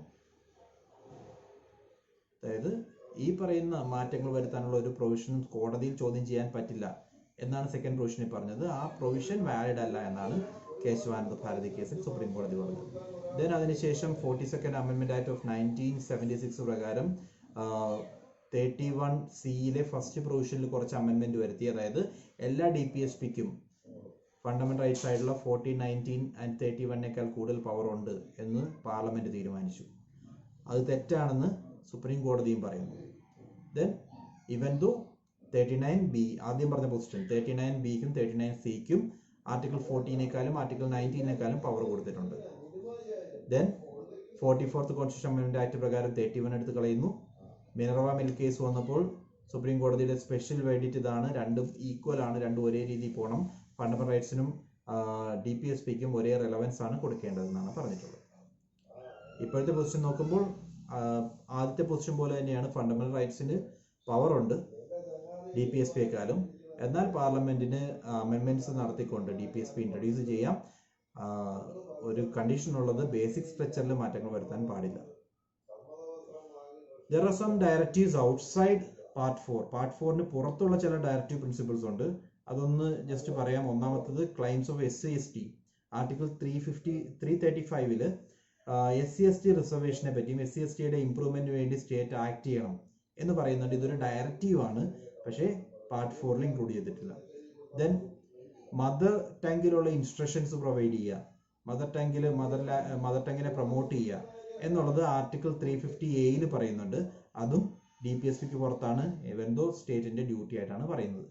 അതായത് ഈ പറയുന്ന മാറ്റങ്ങൾ വരുത്താനുള്ള ഒരു പ്രൊവിഷൻ കോടതിയിൽ ചോദ്യം ചെയ്യാൻ പറ്റില്ല എന്നാണ് സെക്കൻഡ് പ്രൊവിഷനിൽ പറഞ്ഞത്. ആ പ്രൊവിഷൻ വാലിഡ് അല്ല എന്നാണ് കേശവാനന്ദ ഭാരതി കേസിൽ സുപ്രീം കോടതി പറഞ്ഞത്. ദെൻ അതിനുശേഷം 42nd അമെൻമെന്റ് ആക്ട് ഓഫ് 1976 പ്രകാരം 31C ഫസ്റ്റ് പ്രൊവിഷനിൽ കുറച്ച് അമെൻമെന്റ് വരുത്തി. അതായത് എല്ലാ DPSPക്കും ഫണ്ടമെന്റൽ റൈറ്റ്സ് ആയിട്ടുള്ള 14, 19 and 31 കൂടുതൽ പവർ ഉണ്ട് എന്ന് പാർലമെന്റ് തീരുമാനിച്ചു. അത് തെറ്റാണെന്ന് സുപ്രീം കോടതിയും പറയുന്നു. ദെൻ ഇവൻ ദോ 39B ആദ്യം പറഞ്ഞ പൊസിഷൻ 39Bക്കും 39Cക്കും ആർട്ടിക്കിൾ 14 ആർട്ടിക്കിൾ 19 പവർ കൊടുത്തിട്ടുണ്ട്. ദെൻ 44th കോൺസ്റ്റിറ്റ്യൂഷൻ അമെൻമെന്റ് ആക്ട് പ്രകാരം 31 എടുത്ത് കളയുന്നു. മിനർവ മിൽ കേസ് വന്നപ്പോൾ സുപ്രീം കോടതിയുടെ സ്പെഷ്യൽ വേർഡിക്റ്റ് ഇതാണ്, രണ്ടും ഈക്വൽ ആണ്, രണ്ടും ഒരേ രീതിയിൽ പോകണം, ഫണ്ടമെന്റൽ റൈറ്റ്സിനും DPSPക്കും ഒരേ റെലവൻസ് ആണ് കൊടുക്കേണ്ടതെന്നാണ് പറഞ്ഞിട്ടുള്ളത്. ഇപ്പോഴത്തെ പൊസിഷൻ നോക്കുമ്പോൾ ആദ്യത്തെ പൊസിഷൻ പോലെ തന്നെയാണ്. ഫണ്ടമെന്റൽ റൈറ്റ്സിന് പവർ ഉണ്ട് DPSPയെക്കാളും, എന്നാൽ പാർലമെന്റിന് അമെൻമെന്റ്സ് നടത്തിക്കൊണ്ട് DPSP ഇൻട്രൊഡ്യൂസ് ചെയ്യാം. ഒരു കണ്ടീഷൻ ഉള്ളത് ബേസിക് സ്ട്രക്ചറിൽ മാറ്റങ്ങൾ വരുത്താൻ പാടില്ല. There are some directives outside Part 4. Part 4ന് പുറത്തുള്ള ചില ഡയറക്റ്റീവ് പ്രിൻസിപ്പിൾസ് ഉണ്ട്. അതൊന്ന് ജസ്റ്റ് പറയാം. ഒന്നാമത്തത് climbs of SC/ST article 335 SC/ST റിസർവേഷനെ പറ്റിയും SC/STയുടെ ഇംപ്രൂവ്മെന്റിന് വേണ്ടി സ്റ്റേറ്റ് ആക്ട് ചെയ്യണം എന്ന് പറയുന്നുണ്ട്. ഇതൊരു ഡയറക്റ്റീവ് ആണ്, പക്ഷേ പാർട്ട് 4ൽ ഇൻക്ലൂഡ് ചെയ്തിട്ടില്ല. ദെൻ മദർ ടങ്ങിലുള്ള ഇൻസ്ട്രക്ഷൻസ് പ്രൊവൈഡ് ചെയ്യുക, മദർ ടങ്ങിനെ പ്രൊമോട്ട് ചെയ്യുക എന്നുള്ളത് ആർട്ടിക്കിൾ 350A പറയുന്നുണ്ട്. അതും DPSPക്ക് പുറത്താണ്, എവൻതോ സ്റ്റേറ്റിന്റെ ഡ്യൂട്ടി ആയിട്ടാണ് പറയുന്നത്.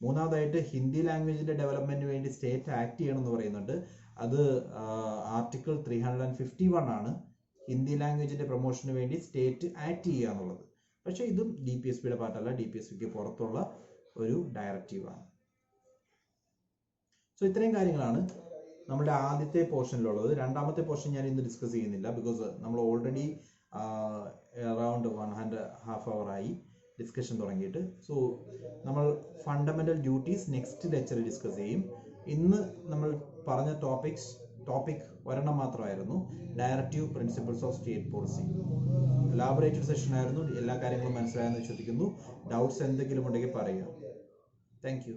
മൂന്നാമതായിട്ട് ഹിന്ദി ലാംഗ്വേജിന്റെ ഡെവലപ്മെന്റിന് വേണ്ടി സ്റ്റേറ്റ് ആക്ട് ചെയ്യണം എന്ന് പറയുന്നുണ്ട്. അത് ആർട്ടിക്കിൾ 351 ആണ്, ഹിന്ദി ലാംഗ്വേജിന്റെ പ്രൊമോഷന് വേണ്ടി സ്റ്റേറ്റ് ആക്ട് ചെയ്യുക എന്നുള്ളത്. പക്ഷേ ഇതും DPSPയുടെ പാർട്ടല്ല, DPSPക്ക് പുറത്തുള്ള ഒരു ഡയറക്റ്റീവ് ആണ്. സോ ഇത്രയും കാര്യങ്ങളാണ് നമ്മുടെ ആദ്യത്തെ പോർഷനിലുള്ളത്. രണ്ടാമത്തെ പോർഷൻ ഞാൻ ഇന്ന് ഡിസ്കസ് ചെയ്യുന്നില്ല, ബിക്കോസ് നമ്മൾ ഓൾറെഡി അറൗണ്ട് 1.5 hour ആയി ഡിസ്കഷൻ തുടങ്ങിയിട്ട്. സോ നമ്മൾ ഫണ്ടമെന്റൽ ഡ്യൂട്ടീസ് നെക്സ്റ്റ് ലെക്ചറിൽ ഡിസ്കസ് ചെയ്യും. ഇന്ന് നമ്മൾ പറഞ്ഞ ടോപ്പിക് ഒരെണ്ണം മാത്രമായിരുന്നു, directive principles of state policy. Elaborated session ആയിരുന്നു. എല്ലാ കാര്യങ്ങളും മനസ്സിലായെന്ന് വിശ്വസിക്കുന്നു. ഡൗട്ട്സ് എന്തെങ്കിലും ഉണ്ടെങ്കിൽ പറയുക. Thank you.